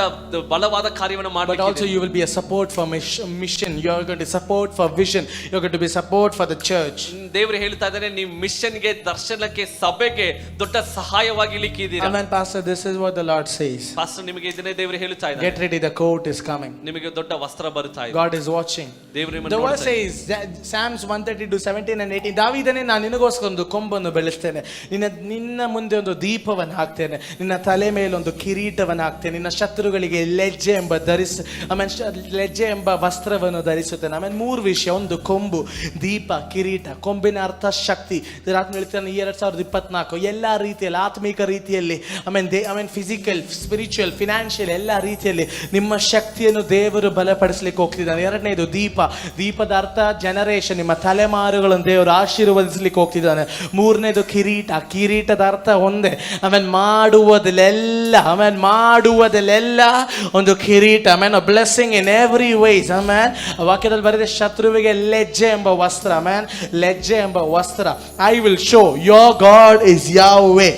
ಬಲವಾದ ಕಾರ್ಯವನ್ನು But also ಮಾಡಬೇಕು. you will be a support for mission. You are going to support for vision. You are going to be support for the church. ದೇವರು ಹೇಳ್ತಾ ಇದ್ದಾರೆ, ನೀವು ಮಿಷನ್ಗೆ, ದರ್ಶನಕ್ಕೆ, ಸಭೆಗೆ ದೊಡ್ಡ ಸಹಾಯವಾಗಿ ಇಲ್ಲಿಕ್ಕಿದ್ದೀರಾ. Amen, Pastor. This is what the Lord says. Pastor, ನಿಮಗೆ ಇದನ್ನೇ ದೇವರು ಹೇಳ್ತಾ ಇದ್ದಾರೆ, Get ready. The coat is coming. ನಿಮಗೆ ದೊಡ್ಡ ವಸ್ತ್ರ ಬರುತ್ತಾ ಇದೆ. God is watching. ದೇವರು The ನಿಮ್ಮನ್ನು verse ನೋಡ್ತಾ ಇದ್ದಾರೆ. says, Psalms 132, 17 and 18. ದಾವೀದನೇ, ನಾನು ನಿನಗೋಸ್ಕರ ಒಂದು ಕೊಂಬನ್ನು ಬೆಳೆಸ್ತೇನೆ, ನಿನ್ನ ಮುಂದೆ ಒಂದು ದೀಪವನ್ನು ಹಾಕ್ತೇನೆ, ನಿನ್ನ ತಲೆ ಮೇಲೆ ಒಂದು ಕಿರೀಟವನ್ನು ಹಾಕ್ತೇನೆ, ನಿನ್ನ ಶತ್ರುಗಳಿಗೆ ಲಜ್ಜೆ ಎಂಬ ವಸ್ತ್ರವನ್ನು ಧರಿಸುತ್ತೇನೆ. ಆಮೇಲೆ 3 ವಿಷಯ. ಒಂದು ಕೊಂಬು, ದೀಪ, ಕಿರೀಟ. ಕೊಂಬಿನ ಅರ್ಥ ಶಕ್ತಿ. ರಾತ್ರಿ ಹೇಳ್ತಾನೆ 2024 ಎಲ್ಲ ರೀತಿಯಲ್ಲಿ, ಆತ್ಮಿಕ ರೀತಿಯಲ್ಲಿ, ಆಮೇಲೆ ಫಿಸಿಕಲ್, ಸ್ಪಿರಿಚುವಲ್, ಫಿನಾನ್ಷಿಯಲ್, ಎಲ್ಲ ರೀತಿಯಲ್ಲಿ ನಿಮ್ಮ ಶಕ್ತಿಯನ್ನು ದೇವರು ಬಲಪಡಿಸಲಿಕ್ಕೆ ಹೋಗ್ತಿದ್ದಾನೆ. 2ನೇದು ದೀಪ. ದೀಪದ ಅರ್ಥ ಜನರೇಷನ್, ನಿಮ್ಮ ತಲೆಮಾರುಗಳನ್ನು ದೇವರು ಆಶೀರ್ವದಿಸಲಿಕ್ಕೆ ಹೋಗ್ತಿದ್ದಾನೆ. 3ನೇದು ಕಿರೀಟ. ಕಿರೀಟದ ಅರ್ಥ ಒಂದೇ, ಮಾಡುವುದಲ್ಲೆಲ್ಲ ಒಂದು ಕಿರೀಟ. Blessing in every wise. ವಾಕ್ಯದಲ್ಲಿ ಬರೆದ ಶತ್ರುವಿಗೆ ಲಜ್ಜೆ ಎಂಬ ವಸ್ತ್ರ. ಲಜ್ಜೆ ಎಂಬ ವಸ್ತ್ರ. I will show your God is Yahweh.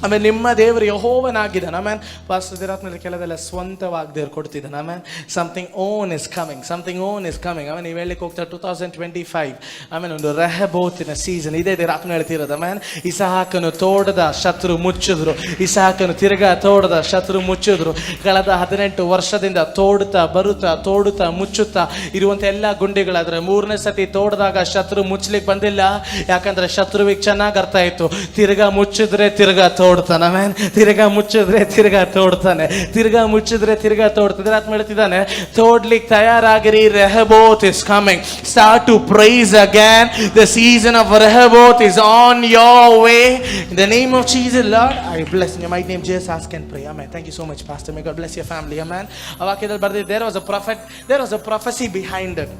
ಆಮೇಲೆ ನಿಮ್ಮ ದೇವರು ಯೆಹೋವನಾಗಿದ್ದಾನೆ. ಪಾಸ್ಟರ್ ದಿರಾತ್ನಲ್ಲಿ ಕೆಲವೆಲ್ಲ ಸ್ವಂತವಾಗಿ ದೇವ್ರು ಕೊಡ್ತಿದ್ದಾನೆ. Something own is coming. ನೀವು ಹೇಳಲಿಕ್ಕೆ ಹೋಗ್ತಾರೆ 2025. ಒಂದು ರೆಹಬೋತಿನ ಸೀಸನ್ ಇದೆ. ರಾತ್ರಿ ಹೇಳ್ತಿರೋದು. ಇಸಾಕನು ತೋಡದ ಶತ್ರು ಮುಚ್ಚಿದ್ರು. ತಿರ್ಗಾ ಶತ್ರು ಮುಚ್ಚಿದ್ರು. ಕಳೆದ 18 ವರ್ಷದಿಂದ ತೋಡುತ್ತಾ ಮುಚ್ಚುತ್ತಾ ಇರುವಂತ ಎಲ್ಲ ಗುಂಡಿಗಳಾದ್ರೆ 3ನೇ ಸತಿ ತೋಡದಾಗ ಶತ್ರು ಮುಚ್ಚಲಿಕ್ಕೆ ಬಂದಿಲ್ಲ. ಯಾಕಂದ್ರೆ ಶತ್ರುವಿಗೆ ಚೆನ್ನಾಗಿ ಅರ್ಥ ಆಯ್ತು, ತಿರ್ಗಾ ಮುಚ್ಚಿದ್ರೆ ತಿರ್ಗಾ ತೋಡ್ತಾನೆ. ಆಮೆನ್. ತಿರ್ಗಾ ಮುಚ್ಚಿದ್ರೆ ತಿರ್ಗಾ ತೋಡ್ತಾನೆ, ತಿರ್ಗಾ ಮುಚ್ಚಿದ್ರೆ ತಿರ್ಗಾ ತೋಡ್ತಿದ್ರೆ ಅಂತ ಹೇಳ್ತಿದ್ದಾನೆ. ತೋಡ್ಲಿಕ್ಕೆ ತಯಾರಾಗಿರಿ, Rehoboth is coming. Start to praise again. The season of Rehoboth is on your way. In the name of Jesus, Lord, I bless in your mighty name. Jesus, ask and pray. Amen. Thank you so much, Pastor. May God bless your family. Amen. ಆ ವಾಕ್ಯದಲ್ಲಿ ಬರ್ದಿದೆ, there was a prophet, there was a prophecy behind it.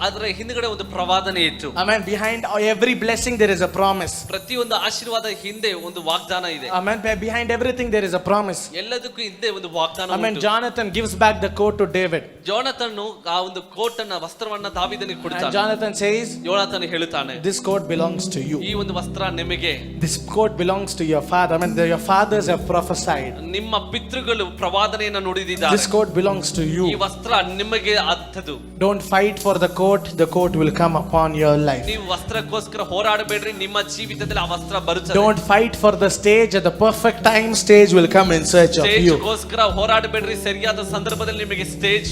ಅದರ ಹಿಂದ್ಗಡೆ ಒಂದು ಪ್ರವಾದನೆ ಇತ್ತು. Amen. Behind every blessing there is a promise. ಪ್ರತಿಯೊಂದು ಆಶೀರ್ವಾದ ಹಿಂದೆ ಒಂದು ವಾಗ್ದಾನ ಇದೆ. Amen. Behind everything there is a promise. ಎಲ್ಲದಕ್ಕೂ ಹಿಂದೆ ಒಂದು ವಾಗ್ದಾನ Amen. ಉಂಟು. Jonathan gives back the coat to David. ಯೋನಾಥನು ಆ ಒಂದು ಕೋಟ್ ಅನ್ನ ವಸ್ತ್ರವನ್ನ ದಾವೀದನಿಗೆ And ಕೊಡ್ತಾನೆ. Jonathan says, ಯೋನಾಥನು ಹೇಳುತ್ತಾನೆ, this coat belongs to you. ಈ ಒಂದು ವಸ್ತ್ರ ನಿಮಗೆ. This coat belongs to your father. I mean, your fathers have prophesied. ನಿಮ್ಮ ಪಿತೃಗಳು ಪ್ರವಾದನೆಯನ್ನ ನುಡಿದಿದ್ದಾರೆ. This coat belongs to ಈ you. ವಸ್ತ್ರ ನಿಮಗೆ ಆದದ್ದು. Don't fight for the coat will come upon your life. ನೀವು ವಸ್ತ್ರಕ್ಕೋಸ್ಕರ ಹೋರಾಡಬೇಡ್ರಿ, ನಿಮ್ಮ ಜೀವಿತದಲ್ಲಿ ಆ ವಸ್ತ್ರ ಬರುತ್ತದೆ. Don't fight for the stage. At the perfect time, stage will come in search of you. ಸ್ಟೇಜ್ಗೋಸ್ಕರ ಹೋರಾಡಬೇಡ್ರಿ, ಸರಿಯಾದ ಸಂದರ್ಭದಲ್ಲಿ ನಿಮಗೆ ಸ್ಟೇಜ್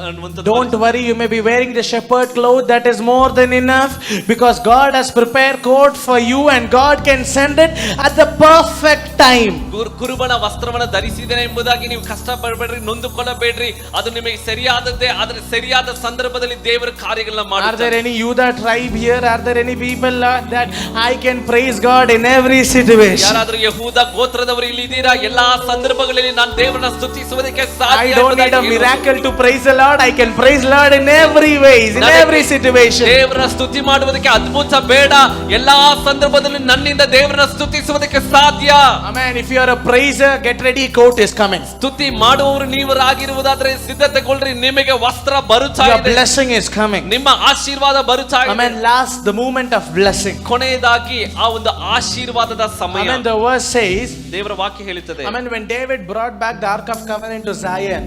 ಅನ್ನುವಂಥದ್ದು. Don't worry, you may be wearing the shepherd cloth, that is more than enough, because God has prepared coat for you and God can send it at the perfect time. ಕುರುಬನ ವಸ್ತ್ರವನ್ನ ಧರಿಸಿದ್ದೇನೆ ಎಂಬುದಾಗಿ ನೀವು ಕಷ್ಟ ಪಡಬೇಡ್ರಿ, ನೊಂದುಕೊಳ್ಳಬೇಡ್ರಿ. ಅದು ನಿಮಗೆ ಸರಿಯಾದದ್ದೇ, ಆದ್ರೆ ಸರಿಯಾದ ಸಂದರ್ಭದಲ್ಲಿ ದೇವರ ಕಾರ್ಯಗಳನ್ನ Are ಮಾಡ್ತಾರೆ. there any Judah tribe here? Are there any people that I can praise God in every situation? ಯಾರಾದ್ರೂ ಯಹೂದ ಗೋತ್ರದವರು ಇಲ್ಲಿ ಇದ್ದೀರಾ? ಎಲ್ಲಾ ಸಂದರ್ಭಗಳಲ್ಲಿ ನಾನು ದೇವರನ್ನ ಸ್ತುತಿಸುವುದಕ್ಕೆ ಸಾಧ್ಯ. I don't need a miracle to praise the Lord. I can praise Lord in every ways, in every situation. ದೇವರನ್ನ ಸ್ತುತಿ ಮಾಡುವುದಕ್ಕೆ ಅದ್ಭುತ ಬೇಡ, ಎಲ್ಲಾ ಸಂದರ್ಭದಲ್ಲಿ ನನ್ನಿಂದ ದೇವರನ್ನ ಸ್ತುತಿಸುವುದಕ್ಕೆ ಸಾಧ್ಯ. Amen. If you are a praiser, get ready, coat is coming. ಸ್ತುತಿ ಮಾಡುವವರು ನೀವರಾಗಿರುವುದಾದ್ರೆ ಸಿದ್ಧತೆಗೊಳ್ರಿ, ನಿಮಗೆ ವಸ್ತ್ರ ಬರುತ್ತಾ Your ಇದೆ. blessing is coming. ನಿಮ್ಮ ಆಶೀರ್ವಾದ ಬರುತ್ತಾ ಇದೆ. Amen. Last, the moment of blessing. ಕೊನೆಯದಾಗಿ ಆ ಒಂದು ಆಶೀರ್ವಾದದ ಸಮಯ. Amen. The verse says, ದೇವರ ವಾಕ್ಯ ಹೇಳುತ್ತದೆ, Amen, when David brought back the Ark of Covenant to Zion,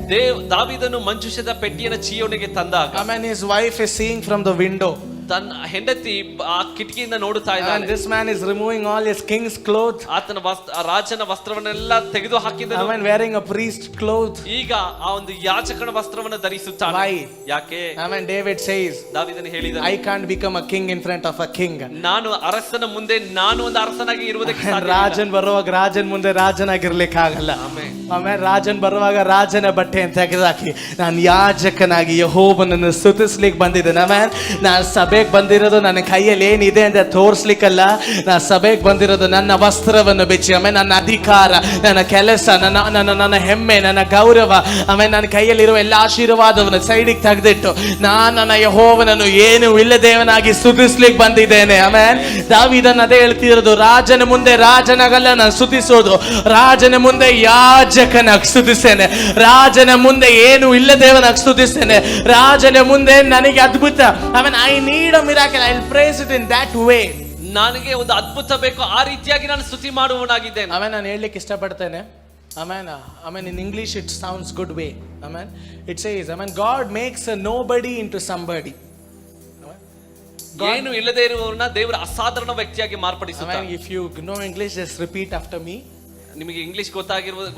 ದಾವೀದನು ಮಂಜೂಷದ ಪೆಟ್ಟಿಯನ್ನು ಚೀಯೋನಿಗೆ ತಂದಾಗ, Amen, his wife is seeing from the window. ತನ್ನ ಹೆಂಡತಿ ಆ ಕಿಟಕಿಯಿಂದ ನೋಡುತ್ತಾ And ಇದ್ದಾನೆ. this man is removing all his king's clothes. ಆತನ ರಾಜನ ವಸ್ತ್ರವನ್ನೆಲ್ಲ ತೆಗೆದು ಹಾಕಿದನು. Amen, wearing a priest clothes. ಈಗ ಆ ಒಂದು ಯಾಜಕನ ವಸ್ತ್ರವನ್ನು ಧರಿಸುತ್ತಾನೆ. Why? ಯಾಕೆ? Amen, David says, ದಾವೀದನು ಹೇಳಿದನು, I can't become a king in front of a king. ನಾನು ಅರಸನ ಮುಂದೆ ನಾನು ಒಂದು ಅರಸನಾಗಿ ಇರುವುದಕ್ಕೆ ಸಾಧ್ಯ ಇಲ್ಲ. ರಾಜನ್ ಬರುವಾಗ ರಾಜನ್ ಮುಂದೆ ರಾಜನಾಗಿರ್ಲಿಕ್ಕೆ ಆಗಲ್ಲ. ಆಮೇಲೆ ರಾಜನ್ ಬರುವಾಗ ರಾಜನ ಬಟ್ಟೆಯನ್ನು ತೆಗೆದಾಕಿ ನಾನು ಯಾಜಕನಾಗಿ ಯೆಹೋವನನ್ನು ಸ್ತುತಿಸ್ಲಿಕ್ಕೆ ಬಂದಿದ್ದೇನೆ. ಆಮೇಲೆ ನಾನು ಸಭೆಗೆ ಬಂದಿರೋದು ನನ್ನ ಕೈಯಲ್ಲಿ ಏನಿದೆ ಅಂತ ತೋರಿಸ್ಲಿಕ್ಕಲ್ಲ. ನಾನು ಸಭೆಗೆ ಬಂದಿರೋದು ನನ್ನ ವಸ್ತ್ರವನ್ನು ಬಿಚ್ಚಿ, ಆಮೇಲೆ ನನ್ನ ಅಧಿಕಾರ, ನನ್ನ ಕೆಲಸ, ನನ್ನ ಹೆಮ್ಮೆ, ನನ್ನ ಗೌರವ, ಆಮೇಲೆ ನನ್ನ ಕೈಯಲ್ಲಿರುವ ಎಲ್ಲ ಆಶೀರ್ವಾದವನ್ನು ಸೈಡಿಗೆ ತೆಗೆದಿಟ್ಟು ನಾನು ನನ್ನ ಯೆಹೋವನನ್ನು ಏನು ಇಲ್ಲದೇವನಾಗಿ ಸ್ತುತಿಸ್ಲಿಕ್ಕೆ ಬಂದಿದ್ದೇನೆ. ಆಮೇಲೆ ದಾವೀದನ ಅದೇ ಹೇಳ್ತಿರೋದು, ರಾಜನ ಮುಂದೆ ರಾಜನಾಗಲ್ಲ ನಾನು ಸ್ತುತಿಸೋದು, ರಾಜನ ಮುಂದೆ ಯಾಜಕನಾಗಿ ಸ್ತುತಿಸ್ತೇನೆ, ರಾಜನ ಮುಂದೆ ಏನು ಇಲ್ಲದೇವನಾಗಿ ಸ್ತುತಿಸ್ತೇನೆ, ರಾಜನ ಮುಂದೆ ನನಗೆ ಅದ್ಭುತ. ಆಮೇಲೆ I need a miracle, I'll praise it in that way. ನನಗೆ ಒಂದು ಅದ್ಭುತ ಬೇಕು, ಆ ರೀತಿಯಾಗಿ ನಾನು ಸ್ತುತಿ ಮಾಡುವವನಾಗಿದ್ದೇನೆ. ಆಮೇಲೆ ನಾನು ಹೇಳಲಿಕ್ಕೆ ಇಷ್ಟಪಡ್ತೇನೆ. Amen. In English it sounds good way. Amen. It says, Amen, God makes a nobody into somebody. ಏನು ಇಲ್ಲದೆ ಇರುವವರನ್ನ ದೇವರ ಅಸಾಧಾರಣ ವ್ಯಕ್ತಿಯಾಗಿ ಮಾರ್ಪಡಿಸುತ್ತಾನೆ. Amen. If you know English, just repeat after me. ನಿಮಗೆ ಇಂಗ್ಲಿಷ್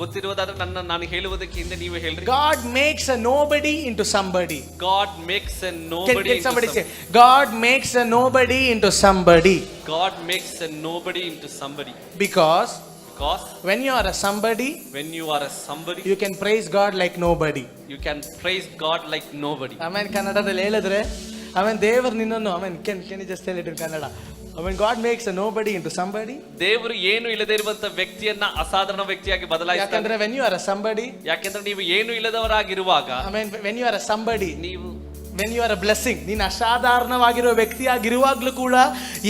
ಗೊತ್ತಿರುವುದಾದ್ರೆ ನಾನು ಹೇಳುವುದಕ್ಕೆ ಹಿಂದೆ ನೀವು ಹೇಳ್ರಿ. God makes a nobody into somebody. God makes a nobody. Can somebody say, God makes a nobody into somebody. God makes a nobody into somebody. Because when you are a somebody, you can praise God like nobody. You can praise God like nobody. Amen. ಕನ್ನಡದಲ್ಲಿ ಹೇಳಿದ್ರೆ, Amen, ದೇವರು ನಿನ್ನನ್ನು, Amen, can you just tell it in Kannada? When God makes a nobody into somebody, ದೇವರು ಏನು ಇಲ್ಲದೆ ಇರುವಂತ ವ್ಯಕ್ತಿಯನ್ನ ಅಸಾಧಾರಣ ವ್ಯಕ್ತಿಯಾಗಿ ಬದಲಾಯಿಸ್ತಾನೆ. ಯಾಕಂದ್ರೆ when you are a somebody, ಯಾಕಂದ್ರೆ ನೀವು ಏನು ಇಲ್ಲದವರಾಗಿರುವಾಗ, Amen, when you are a somebody, when you are a blessing, ನೀನು ಅಸಾಧಾರಣವಾಗಿರುವ ವ್ಯಕ್ತಿಯಾಗಿರುವಾಗ್ಲೂ ಕೂಡ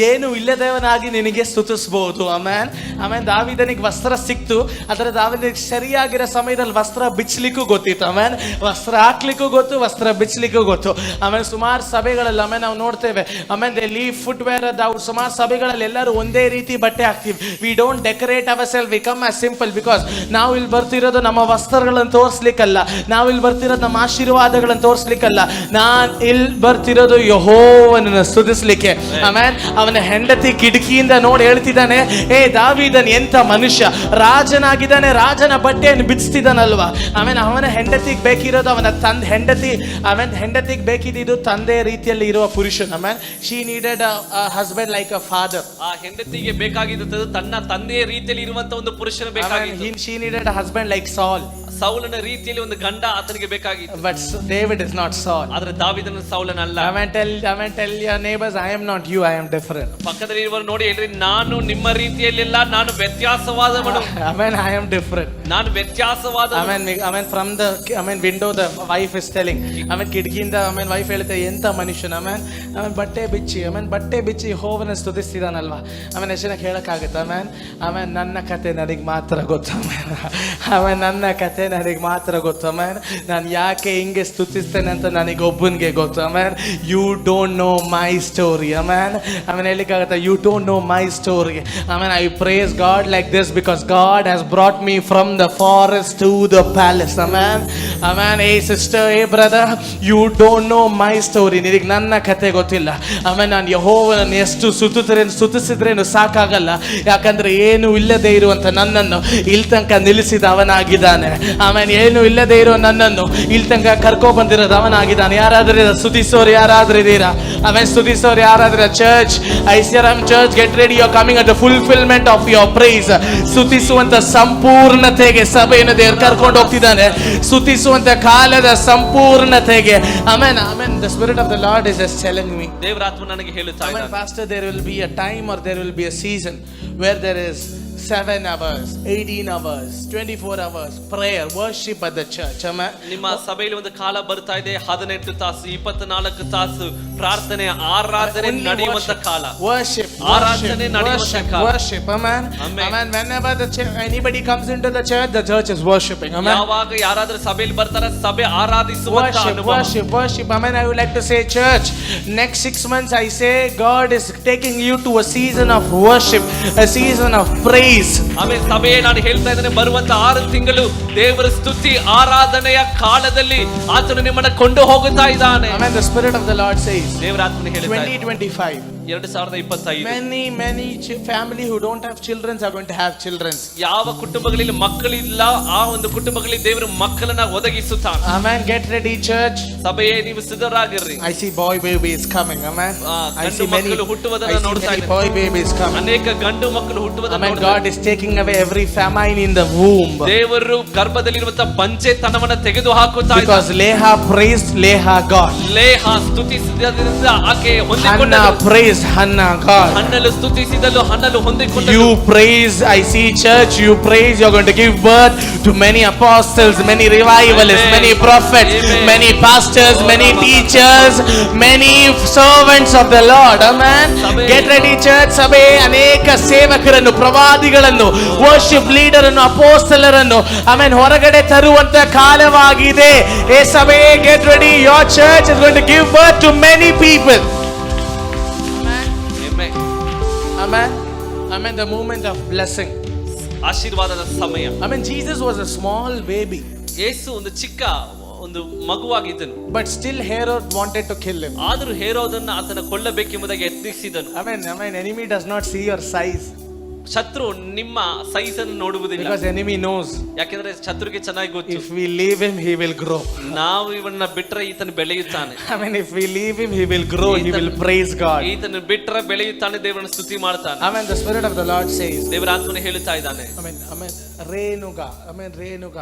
ಏನು ಇಲ್ಲದವನಾಗಿ ನಿನಗೆ ಸ್ತುತಿಸಬಹುದು. ಆಮೇಲೆ ದಾವೀದನಿಗೆ ವಸ್ತ್ರ ಸಿಕ್ತು, ಆದರೆ ದಾವೀದನಿಗೆ ಸರಿಯಾಗಿರೋ ಸಮಯದಲ್ಲಿ ವಸ್ತ್ರ ಬಿಚ್ಚಲಿಕ್ಕೂ ಗೊತ್ತಿತ್ತು. ಆಮೇಲೆ ವಸ್ತ್ರ ಹಾಕ್ಲಿಕ್ಕೂ ಗೊತ್ತು, ವಸ್ತ್ರ ಬಿಚ್ಚಲಿಕ್ಕೂ ಗೊತ್ತು. ಆಮೇಲೆ ಸುಮಾರು ಸಭೆಗಳಲ್ಲಿ ನಾವು ನೋಡ್ತೇವೆ, ಆಮೇಲೆ ಲೀವ್ ಫುಟ್ ವೇರ್ ಸುಮಾರು ಸಭೆಗಳಲ್ಲಿ ಎಲ್ಲರೂ ಒಂದೇ ರೀತಿ ಬಟ್ಟೆ ಹಾಕ್ತೀವಿ. We don't decorate our self, we come as simple, because ನಾವು ಇಲ್ಲಿ ಬರ್ತಿರೋದು ನಮ್ಮ ವಸ್ತ್ರಗಳನ್ನು ತೋರಿಸ್ಲಿಕ್ಕಲ್ಲ, ನಾವು ಇಲ್ಲಿ ಬರ್ತಿರೋದು ನಮ್ಮ ಆಶೀರ್ವಾದಗಳನ್ನು ತೋರಿಸ್ಲಿಕ್ಕಲ್ಲ. ನಾನ್ ಇಲ್ಲಿ ಬರ್ತಿರೋದು ಯೆಹೋವನನ್ನು ಸ್ತುತಿಸ್ಲಿಕ್ಕೆ. ಆಮೆನ್. ಅವನ ಹೆಂಡತಿ ಕಿಟಕಿಯಿಂದ ನೋಡಿ ಹೇಳ್ತಿದ್ದಾನೆ, ಏ ದಾವೀದನ್ ಎಂತ ಮನುಷ್ಯ, ರಾಜನಾಗಿದ್ದಾನೆ, ರಾಜನ ಬಟ್ಟೆಯನ್ನು ಬಿಡಿಸ್ತಿದ್ದಾನಲ್ವಾ. ಆಮೇಲೆ ಅವನ ಹೆಂಡತಿಗೆ ಬೇಕಿರೋದು ಅವನ ಹೆಂಡತಿ, ಆಮೇಲೆ ಹೆಂಡತಿಗೆ ಬೇಕಿದ್ದು ತಂದೆ ರೀತಿಯಲ್ಲಿ ಇರುವ ಪುರುಷನ್. ಆಮೇಲೆ she needed a husband like a father. ಆ ಹೆಂಡತಿಗೆ ಬೇಕಾಗಿದ್ದು ತನ್ನ ತಂದೆಯ ರೀತಿಯಲ್ಲಿ ಇರುವಂತ ಒಂದು ಪುರುಷನ ಬೇಕಾಗಿತ್ತು. She needed a husband like ಸಾಲ್. ಸೌಲನ ರೀತಿಯಲ್ಲಿ ಒಂದು ಗಂಡ ಆತನಿಗೆ ಬೇಕಾಗಿತ್ತು. But David is not Saul. ಆದ್ರೆ ದಾವೀದನು ಸೌಲನಲ್ಲ. Amen. Tell your neighbours, I am not you, I am different. ಪಕ್ಕದಲ್ಲಿ ಇರುವವರು ನೋಡಿ ಹೇಳ್ರಿ, ನಾನು ನಿಮ್ಮ ರೀತಿಯಲ್ಲಿಲ್ಲ, ನಾನು ವ್ಯತ್ಯಾಸವಾದವನು. ಆಮೆನ್. I am different. ನಾನು ವ್ಯತ್ಯಾಸವಾದ. Amen. From the window the wife is telling. Amen. ಕಿಟಕಿಯಿಂದ ವೈಫ್ ಹೇಳುತ್ತೆ, ಎಂತ ಮನುಷ್ಯನ. ಆಮೆನ್. ಬಟ್ಟೆ ಬಿಚ್ಚಿ ಯೆಹೋವನ ಸ್ತುತಿಸ್ತಿದಾನಲ್ವಾ. ಆಮೇಲೆ ಎಷ್ಟು ಜನಕ್ಕೆ ಹೇಳಕ್ಕಾಗುತ್ತೆ. ಆಮೆನ್. ನನ್ನ ಕತೆ ನನಗೆ ಮಾತ್ರ ಗೊತ್ತು. ಆಮೆನ್. ನನ್ನ ಕತೆ ನನಗೆ ಮಾತ್ರ ಗೊತ್ತು. ಆಮೆನ್. ನಾನು ಯಾಕೆ ಹಿಂಗೆ ಸ್ತುತಿಸ್ತೇನೆ ಅಂತ ನನಗೆ ಒಬ್ಬನಿಗೆ ಗೊತ್ತು. Amen. You don't know my story. Amen. ಹೇಳಿಕ್ಕಾಗತ್ತೆ, you don't know my story. Amen. I praise God like this because God has brought me from the forest to the palace. Amen. Amen. ಏ sister, ಏ brother, you don't know my story. ನಿನಗೆ ನನ್ನ ಕತೆ ಗೊತ್ತಿಲ್ಲ. ಆಮೇಲೆ ನಾನು ಯೆಹೋವನನ್ನು ಎಷ್ಟು ಸ್ತುತಿಸಿದ್ರೇನು ಸಾಕಾಗಲ್ಲ. ಯಾಕಂದ್ರೆ ಏನು ಇಲ್ಲದೆ ಇರುವಂತ ನನ್ನನ್ನು ಇಲ್ಲಿ ತನಕ ನಿಲ್ಲಿಸಿದ ಅವನಾಗಿದ್ದಾನೆ. ಆಮೇಲೆ ಏನು ಇಲ್ಲದೆ ಇರೋ ನನ್ನನ್ನು ಇಲ್ಲಿ ತನಕ ಕರ್ಕೊ ಬಂದಿರೋದು ಅವನಾಗಿದ್ದಾನೆ. ಯಾರಾದ್ರೂ ಸ್ತುತಿಸೋರು ಯಾರಾದ್ರೂ ಇದ್ದೀರಾ? ಆಮೇಲೆ ಸ್ತುತಿಸೋರು ಯಾರಾದ್ರೂ? Church, ICRM church, get ready, you are coming at the fulfilment of your praise. ಸ್ತುತಿಸುವಂತ ಸಂಪೂರ್ಣತೆಗೆ ಸಭೆಯನ್ನು ದೇವರು ಕರ್ಕೊಂಡು ಹೋಗ್ತಿದ್ದಾನೆ. ಸ್ತುತಿಸುವಂತ ಕಾಲದ ಸಂಪೂರ್ಣತೆಗೆ. Amen. Amen. The spirit of the Lord is just telling me. ದೇವರ ಆತ್ಮ ನನಗೆ ಹೇಳುತ್ತಾ Amen, ಇದ್ದಾನೆ. Pastor, there will be a time or there will be a season where there is 7 hours, 18 hours, 24 hours prayer, worship at the church. Amen. ನಿಮ್ಮ ಸಭೆಯಲ್ಲಿ ಒಂದು ಕಾಲ ಬರ್ತಾ ಇದೆ, 18 ತಾಸು 24 ತಾಸು ಪ್ರಾರ್ಥನೆ, ಆರಾಧನೆ ನಡೆಯುವಂತ ಕಾಲ. Worship. ಆರಾಧನೆ ನಡೆಯುವಂತ ಕಾಲ. Worship. Amen. Amen. Whenever anybody comes into the church is worshiping. Amen. ಯಾವಾಗ ಯಾರಾದರೂ ಸಭೆಯಲ್ಲಿ ಬರ್ತಾರೆ, ಸಭೆ ಆರಾಧಿಸುವಂತ ಅನುಭವ. Worship. Amen. I would like to say, church, next 6 months I say God is taking you to a season of worship, a season of praise. ಆಮೇಲೆ ಸಭೆಯೇ ನಾನು ಹೇಳ್ತಾ ಇದ್ದೇನೆ, ಬರುವಂತ 6 ತಿಂಗಳು ದೇವರ ಸ್ತುತಿ ಆರಾಧನೆಯ ಕಾಲದಲ್ಲಿ ಆತನು ನಿಮ್ಮನ್ನ ಕೊಂಡು ಹೋಗುತ್ತಾ ಇದ್ದಾನೆ. Amen. The spirit of the Lord says, ದೇವರ ಆತ್ಮನು ಹೇಳುತ್ತಾ ಇದ್ದಾನೆ, 2025 2025 many family who don't have children are going to have children. ಯಾವ ಕುಟುಂಬಗಳಲ್ಲಿ ಮಕ್ಕಳಿಲ್ಲ, ಆ ಒಂದು ಕುಟುಂಬಗಳಲ್ಲಿ ದೇವರು ಮಕ್ಕಳನ್ನ ಒದಗಿಸುತ್ತಾನೆ. Amen. Get ready, church. ಸಭೆಯೇ ನೀವು ಸಿದ್ಧರಾಗಿರ್ರಿ. I see boy babies coming. Amen. I see many boy babies coming. ಅನೇಕ ಗಂಡು ಮಕ್ಕಳು ಹುಟ್ಟುವುದನ್ನು Amen. ನೋಡ್ತಾ God is taking away every famine in the womb. ದೇವರು ಗರ್ಭದಲ್ಲಿರುವಂತ ಬಂಜೆತನವನ್ನ ತೆಗೆದು ಹಾಕುತ್ತಾ ಇದ್ದಾನೆ. Because Leah praised Leah God. Leh ಸ್ತುತಿಸಿದ್ದರಿಂದ ಆಕೆ Hannah ಹೊಂದಿಕೊಂಡಳು. praised Hannah God. ಹನ್ನಲು ಸ್ತುತಿಸಿದಳು, ಹನ್ನಲು ಹೊಂದಿಕೊಂಡಳು. You praise, I see church, you praise, you're going to give birth to many apostles, many revivalists, Amen. many prophets, Amen. many pastors, many teachers, many servants of the Lord. Amen. Sabhe. Get ready, church. ಸಭೆ ಅನೇಕ ಸೇವಕರನ್ನು, ಪ್ರವಾದಿಗಳನ್ನು, worship leader ಅನ್ನು, ಅಪೋಸ್ತಲರನ್ನು amen ಹೊರಗಡೆ ತರುವಂತ ಕಾಲವಾಗಿದೆ. ಏ ಸಭೆ, get ready, your church is going to give birth to many people. Amen. Amen. Amen. The moment of blessing. ಆಶೀರ್ವಾದದ ಸಮಯ. Amen. Jesus was a small baby. ಯೇಸು ಒಂದು ಚಿಕ್ಕ ಒಂದು ಮಗುವಾಗಿದ್ದನು. But still Herod wanted to kill him. ಆದರೂ ಹೇರೋದನ್ನು ಆತನ ಕೊಲ್ಲಬೇಕೆಂಬುದಾಗಿ ಯತ್ನಿಸಿದನು. Amen. Enemy does not see your size. ಶತ್ರು ನಿಮ್ಮ size ಅನ್ನು ನೋಡುವುದಿಲ್ಲ. Because enemy knows. ಯಾಕೆಂದ್ರೆ ಶತ್ರುಗೆ ಚೆನ್ನಾಗಿ ಗೊತ್ತು, If we leave him, he will grow. ನಾವು ಇವನ್ನ ಬಿಟ್ರೆ ಈತನು ಬೆಳೆಯುತ್ತಾನೆ. Amen. If we leave him, he will grow. He will praise God. ಈತನು ಬಿಟ್ರೆ ಬೆಳೆಯುತ್ತಾನೆ, ದೇವರನ್ನ ಸ್ತುತಿ ಮಾಡ್ತಾನೆ. Amen. The Spirit of the Lord says. ದೇವರ ಆತ್ಮನು ಹೇಳುತ್ತಾ ಇದ್ದಾನೆ. Amen. Renuka.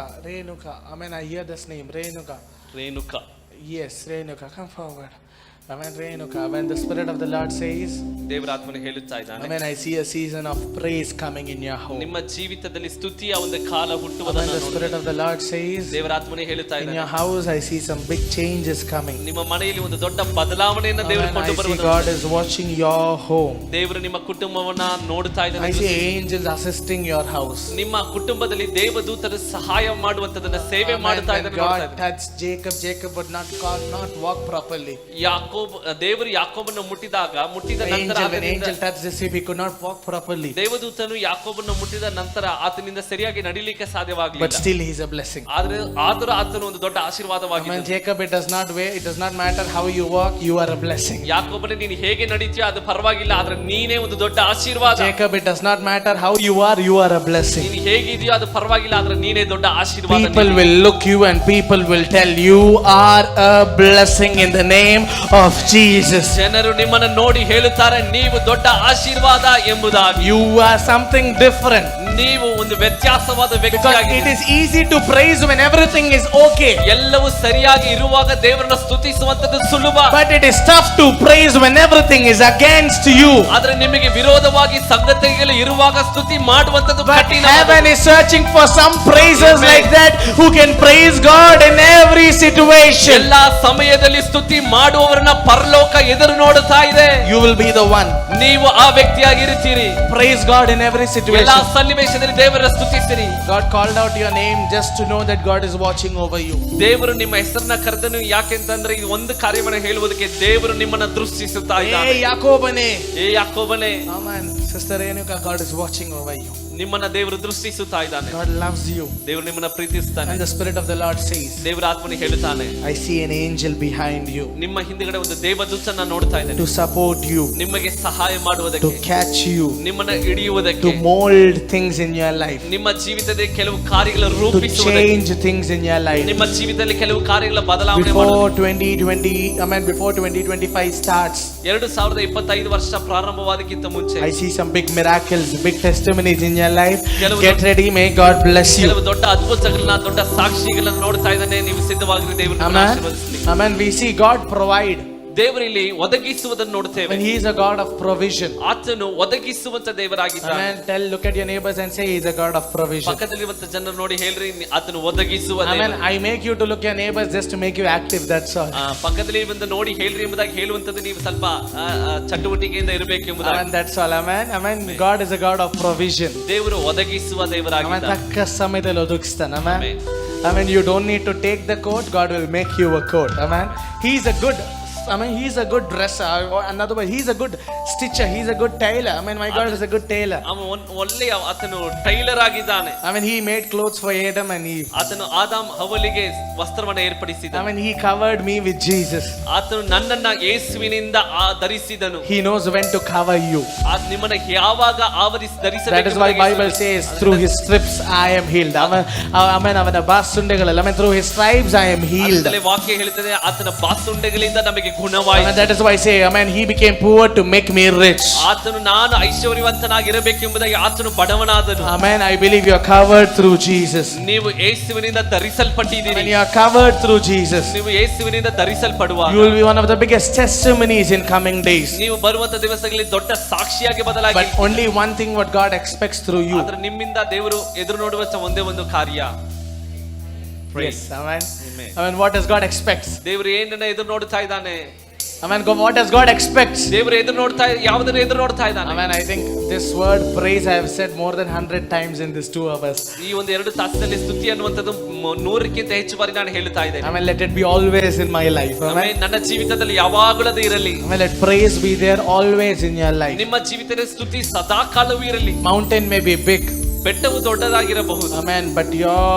Amen. I hear this name. Renuka. Renuka. Yes, Renuka. Come forward. Amen. Renuka. When the Spirit of the Lord says. ದೇವರ ಆತ್ಮನು ಹೇಳುತ್ತಾ ಇದ್ದಾನೆ. Amen. I see a season of praise coming in your home. ನಿಮ್ಮ ಜೀವಿತದಲ್ಲಿ ಸ್ತುತಿಯ ಒಂದು ಕಾಲ Amen. ಹುಟ್ಟುವುದನ್ನು The Spirit of the Lord says. ದೇವರ ಆತ್ಮನು ಹೇಳುತ್ತಾ In ಇದ್ದಾನೆ. your house, I see some big changes coming. ನಿಮ್ಮ ಮನೆಯಲ್ಲಿ ಒಂದು ದೊಡ್ಡ ಬದಲಾವಣೆಯನ್ನು ದೇವರು Amen. ಕೊಂಡು I see ಬರುವುದನ್ನು God is watching your home. ದೇವರು ನಿಮ್ಮ ಕುಟುಂಬವನ್ನ ನೋಡ್ತಾ I ಇದ್ದಾನೆ. see angels assisting your house. ನಿಮ್ಮ ಕುಟುಂಬದಲ್ಲಿ ದೇವದೂತರು ಸಹಾಯ ಮಾಡುವಂತದನ್ನ ಸೇವೆ Amen. ಮಾಡುತ್ತಾ When ಇದ್ದಾನೆ. God touched Jacob would not walk properly. ಯಾಕೋಬ ದೇವರು ಯಾಕೋಬನ್ನು ಮುಟ್ಟಿದ ನಂತರ When angel touched his hip, he could not walk properly. ದೇವದೂತನು ಯಾಕೋಬನ್ನು ಮುಟ್ಟಿದ ನಂತರ ಆತನಿಂದ ಸರಿಯಾಗಿ ನಡಿಲಿಕ್ಕೆ But ಸಾಧ್ಯವಾಗಲಿಲ್ಲ. still he is a blessing. ಆದರೂ ಆತನು ಒಂದು ದೊಡ್ಡ ಆಶೀರ್ವಾದವಾಗಿದೆ. When Jacob, it does not matter how you walk, you are a blessing. ಯಾಕೋಬನೇ ನೀನು ಹೇಗೆ ನಡೀತೀಯೋ ಅದು ಪರವಾಗಿಲ್ಲ, ಆದ್ರೆ ನೀನೇ ಒಂದು ದೊಡ್ಡ ಆಶೀರ್ವಾದ. Jacob, it does not matter how you are a blessing. ನೀನು ಹೇಗಿದೆಯೋ ಅದು ಪರವಾಗಿಲ್ಲ, ಆದ್ರೆ ನೀನೇ ದೊಡ್ಡ ಆಶೀರ್ವಾದ. People will look you and people will tell you are a blessing in the name of Jesus. ಜನರು ನಿಮ್ಮನ್ನು ನೋಡಿ ಹೇಳುತ್ತಾರೆ ನೀವು ದೊಡ್ಡ ಆಶೀರ್ವಾದ ಎಂಬುದಾಗಿ. You are something different. ನೀವು ಒಂದು ವ್ಯತ್ಯಾಸವಾದ Because ವ್ಯಕ್ತಿಯಾಗಿ. it is easy to praise when everything is okay. ಎಲ್ಲವೂ ಸರಿಯಾಗಿ ಇರುವಾಗ ದೇವರನ್ನು ಸ್ತುತಿಸುವಂತದ್ದು ಸುಲಭ. But it is tough to praise when everything is against you. ಆದ್ರೆ ನಿಮಗೆ ವಿರೋಧವಾಗಿ ಸಂಗತಿಗಳು ಇರುವಾಗ ಸ್ತುತಿ ಮಾಡುವಂತದ್ದು But ಕಠಿಣ. heaven is searching for some praisers like that who can praise God in every situation. ಎಲ್ಲಾ ಸಮಯದಲ್ಲಿ ಸ್ತುತಿ ಮಾಡುವವರನ್ನ ಪರಲೋಕ ಎದುರು ನೋಡುತ್ತಾ ಇದೆ. You will be the one. ನೀವು ಆ ವ್ಯಕ್ತಿಯಾಗಿರುತ್ತೀರಿ. Praise God in every ಎಲ್ಲಾ situation. ಸನ್ನಿವೇಶದಲ್ಲಿ ದೇವರನ್ನು ಸ್ತುತಿಸಿರಿ. God called out your name just to know that God is watching over you. ದೇವರು ನಿಮ್ಮ ಹೆಸರನ್ನ ಕರೆದನು ಯಾಕೆಂತಂದ್ರೆ ಈ ಒಂದು ಕಾರ್ಯವನ್ನು ಹೇಳುವುದಕ್ಕೆ ದೇವರು ನಿಮ್ಮನ್ನ ದೃಷ್ಟಿಸುತ್ತಾ ಇದ್ದಾನೆ. Hey Yakobane. ಏ ಯಾಕೋಬನೇ, Amen. Sister Renuka, God is watching over you. ನಿಮ್ಮನ್ನ ದೇವರು ದೃಷ್ಟಿಸುತ್ತಾ ಇದ್ದಾನೆ. God loves you. ದೇವರು ನಿಮ್ಮನ್ನ ಪ್ರೀತಿಸ್ತಾನೆ. And the Spirit of the Lord says, ದೇವರ ಆತ್ಮನು ಹೇಳುತ್ತಾನೆ, I see an angel behind you ನಿಮ್ಮ ಹಿಂದುಗಡೆ ಒಂದು ದೇವದೂತನನ್ನ ನೋಡ್ತಾ ಇದ್ದೇನೆ. to support you, ನಿಮಗೆ ಸಹಾಯ to ಮಾಡುವುದಕ್ಕೆ, catch you, ನಿಮ್ಮನ್ನ ಹಿಡಿಯುವುದಕ್ಕೆ, to mold things in your life, ನಿಮ್ಮ ಜೀವಿತದಲ್ಲಿ ಕೆಲವು ಕಾರ್ಯಗಳ to ರೂಪಿಸುವುದಕ್ಕೆ, change things in your life. ನಿಮ್ಮ ಜೀವಿತದಲ್ಲಿ ಕೆಲವು ಕಾರ್ಯಗಳ ಬದಲಾವಣೆ ಮಾಡುವುದಕ್ಕೆ. Before 2025 starts, 2025 ವರ್ಷ ಪ್ರಾರಂಭವಾದಕ್ಕಿಂತ ಮುಂಚೆ I see some big miracles, big testimonies in your life. ಕೆಲವು Get ready, may God bless you. ಕೆಲವು ದೊಡ್ಡ ಅದ್ಭುತಗಳನ್ನ, ದೊಡ್ಡ ಸಾಕ್ಷಿಗಳನ್ನ ನೋಡ್ತಾ ಇದ್ದಾನೆ. ನೀವು ಸಿದ್ಧವಾಗಿರಿ, ದೇವರು ನಿಮ್ಮನ್ನ Amen. ಆಶೀರ್ವದಿಸಲಿ. Amen. We see God provide. ದೇವರು ಇಲ್ಲಿ ಒದಗಿಸುವುದನ್ನು ನೋಡ್ತೇವೆ. When He is a God of provision. ಆತನು ಒದಗಿಸುವಂತ ದೇವರಾಗಿದ್ದಾನೆ. Amen. Look at your neighbors and say He is a God of provision. ಪಕ್ಕದಲ್ಲಿರುವಂತ ಜನರು ನೋಡಿ ಹೇಳ್ರಿ, ಆತನು ಒದಗಿಸುವ Amen. ದೇವರು. I make you to look your neighbors just to make you active. That's all. ಪಕ್ಕದಲ್ಲಿ ಬಂದು ನೋಡಿ ಹೇಳ್ರಿ ಎಂಬುದಾಗಿ ಹೇಳುವಂತದ್ದು ನೀವು ಸ್ವಲ್ಪ ಚಟುವಟಿಕೆಯಿಂದ ಇರಬೇಕು ಎಂಬುದಾಗಿ. Amen. That's all. Amen. Amen. God is a God of provision. ದೇವರು ಒದಗಿಸುವ Amen. ದೇವರಾಗಿದ್ದಾನೆ. ತಕ್ಕ ಸಮಯದಲ್ಲಿ ಒದಗಿಸ್ತಾನೆ. Amen. Amen. Amen. You don't need to take the coat. God will make you a coat. Amen. He is a good. He's a good dresser. Or another way, he's a good stitcher. He's a good tailor. My God is a good tailor. ಒಳ್ಳೆಯ ಆತನು tailor ಆಗಿದ್ದಾನೆ. He made clothes for Adam and Eve. ಆತನು ಆದಾಮ್ ಹವ್ವಳಿಗೆ ವಸ್ತ್ರವನ್ನು ಏರ್ಪಡಿಸಿದ. He covered me with Jesus. ಆತನು ನನ್ನನ್ನ ಯೇಸುವಿನಿಂದ ಧರಿಸಿದನು. He knows when to cover you. ನಿಮ್ಮನ್ನ ಯಾವಾಗ ಆವರಿಸಿ ಧರಿಸಬೇಕು. That is why Bible says, through His strips I am healed. ಅವನ ಬಾಸುಂಡೆಗಳಲ್ಲಿ, through His stripes I am healed. ವಾಕ್ಯ ಹೇಳುತ್ತದೆ ಆತನ ಬಾಸುಂಡೆಗಳಿಂದ ನಮಗೆ ಗುಣವಾಯಿತು. That is why I say, He became poor to make me rich. ಆತನು ನಾನು ಐಶ್ವರ್ಯವಂತನಾಗಿರಬೇಕೆಂಬುದಾಗಿ ಆತನು ಬಡವನಾದನು. Amen. I believe you are covered through Jesus. ನೀವು ಯೇಸುವಿನಿಂದ ಧರಿಸಲ್ಪಟ್ಟಿದ್ದೀರಿ. When you are covered through Jesus, ನೀವು ಯೇಸುವಿನಿಂದ ಧರಿಸಲ್ಪಡುವಾಗ you will be one of the biggest testimonies in coming days. ನೀವು ಬರುವಂತ ದಿವಸಗಳಲ್ಲಿ ದೊಡ್ಡ ಸಾಕ್ಷಿಯಾಗಿ ಬದಲಾಗಿ. But only one thing what God expects through you. ಆದ್ರೆ ನಿಮ್ಮಿಂದ ದೇವರು ಎದುರು ನೋಡುವ ಒಂದೇ ಒಂದು ಕಾರ್ಯ. Yes. Amen. What does God expect? ದೇವರು ಏನನ್ನ ಎದುರು ನೋಡ್ತಾ ಇದ್ದಾನೆ. What does God expect? ದೇವರು ಎದುರು ನೋಡ್ತಾ ಯಾವುದನ್ನ ಎದುರು ನೋಡ್ತಾ ಇದ್ದಾನೆ. I think this word praise I have said more than 100 times in this 2 hours. ಈ ಒಂದು 2 ತಾಸಿನಲ್ಲಿ ಸ್ತುತಿ ಅನ್ನುವಂಥದ್ದು 100ಕ್ಕಿಂತ ಹೆಚ್ಚು ಬಾರಿ ನಾನು ಹೇಳ್ತಾ ಇದ್ದೇನೆ. Let it be always in my life. ನನ್ನ ಜೀವಿತದಲ್ಲಿ ಯಾವಾಗಲೂ ಅದು ಇರಲಿ. Let praise be there always in your life. ನಿಮ್ಮ ಜೀವಿತದಲ್ಲಿ ಸ್ತುತಿ ಸದಾ ಕಾಲವೂ ಇರಲಿ. Mountain may be big. ಬೆಟ್ಟವು ದೊಡ್ಡದಾಗಿರಬಹುದು. But your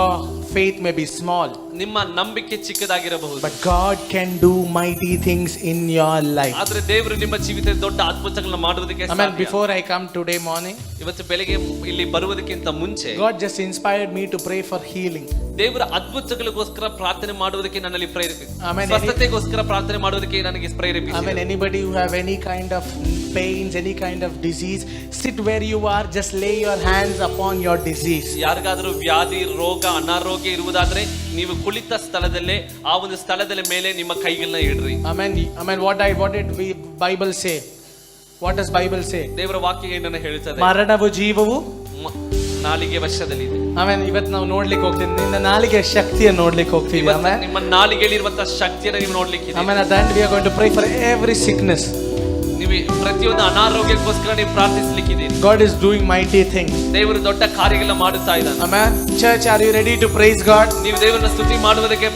faith may be small. ನಿಮ್ಮ ನಂಬಿಕೆ ಚಿಕ್ಕದಾಗಿರಬಹುದು. But God can do mighty things in your life. ಆದ್ರೆ ದೇವರು ನಿಮ್ಮ ಜೀವಿತದಲ್ಲಿ ದೊಡ್ಡ ಅದ್ಭುತಗಳನ್ನು ಮಾಡುವುದಕ್ಕೆ ಸಾಧ್ಯ. Before I come today morning, ಇವತ್ತು ಬೆಳಿಗ್ಗೆ ಇಲ್ಲಿ ಬರುವುದಕ್ಕಿಂತ ಮುಂಚೆ God just inspired me to pray for healing. ದೇವರ ಅದ್ಭುತಗಳಿಗೋಸ್ಕರ ಪ್ರಾರ್ಥನೆ ಮಾಡುವುದಕ್ಕೆ ನನ್ನಲ್ಲಿ ಪ್ರೇರೇಪಿಸಿತು. ಸ್ವಸ್ಥತೆಗೋಸ್ಕರ ಪ್ರಾರ್ಥನೆ ಮಾಡುವುದಕ್ಕೆ ನನಗೆ ಪ್ರೇರೇಪಿಸಿತು. Anybody who have any kind of pains, any kind of disease, sit where you are, just lay your hands upon your disease. ಯಾರಿಗಾದರೂ ವ್ಯಾಧಿ, ರೋಗ, ಅನಾರೋಗ್ಯ ಇರುವುದಾದ್ರೆ ನೀವು ಕುಳಿತ ಸ್ಥಳದಲ್ಲೇ ಆ ಒಂದು ಸ್ಥಳದ ಮೇಲೆ ನಿಮ್ಮ ಕೈಗಳನ್ನ ಇಡ್ರಿ. What did Bible say? What does Bible say? ದೇವರ ವಾಕ್ಯ ಏನನ್ನ ಹೇಳುತ್ತದೆ? ಮರಣವು ಜೀವವು ನಾಲಿಗೆ ವಶದಲ್ಲಿದೆ. ಇವತ್ತು ನಾವು ನೋಡ್ಲಿಕ್ಕೆ ಹೋಗ್ತೀವಿ, ನಿನ್ನ ನಾಲಿಗೆ ಶಕ್ತಿಯನ್ನು ನೋಡ್ಲಿಕ್ಕೆ ಹೋಗ್ತೀವಿ. ನಿಮ್ಮ ನಾಲಿಗೆಯಲ್ಲಿರುವಂತಹ ಶಕ್ತಿಯನ್ನು ನೀವು ನೋಡ್ಲಿಕ್ಕೆ. At the end we are going to pray for every sickness. ನೀವು ಪ್ರತಿಯೊಂದು ಅನಾರೋಗ್ಯಕ್ಕೋಸ್ಕರ ನೀವು ಪ್ರಾರ್ಥಿಸಲಿಕ್ಕಿದ್ದೀರಿ. God is doing mighty things. ದೇವರು ದೊಡ್ಡ ಕಾರ್ಯಗಳನ್ನ ಮಾಡುತ್ತಾ ಇದ್ದಾನೆ. Amen. Church, are you ready to praise God? ನೀವು ದೇವರನ್ನ ಸ್ತುತಿ ಮಾಡುವುದಕ್ಕೆ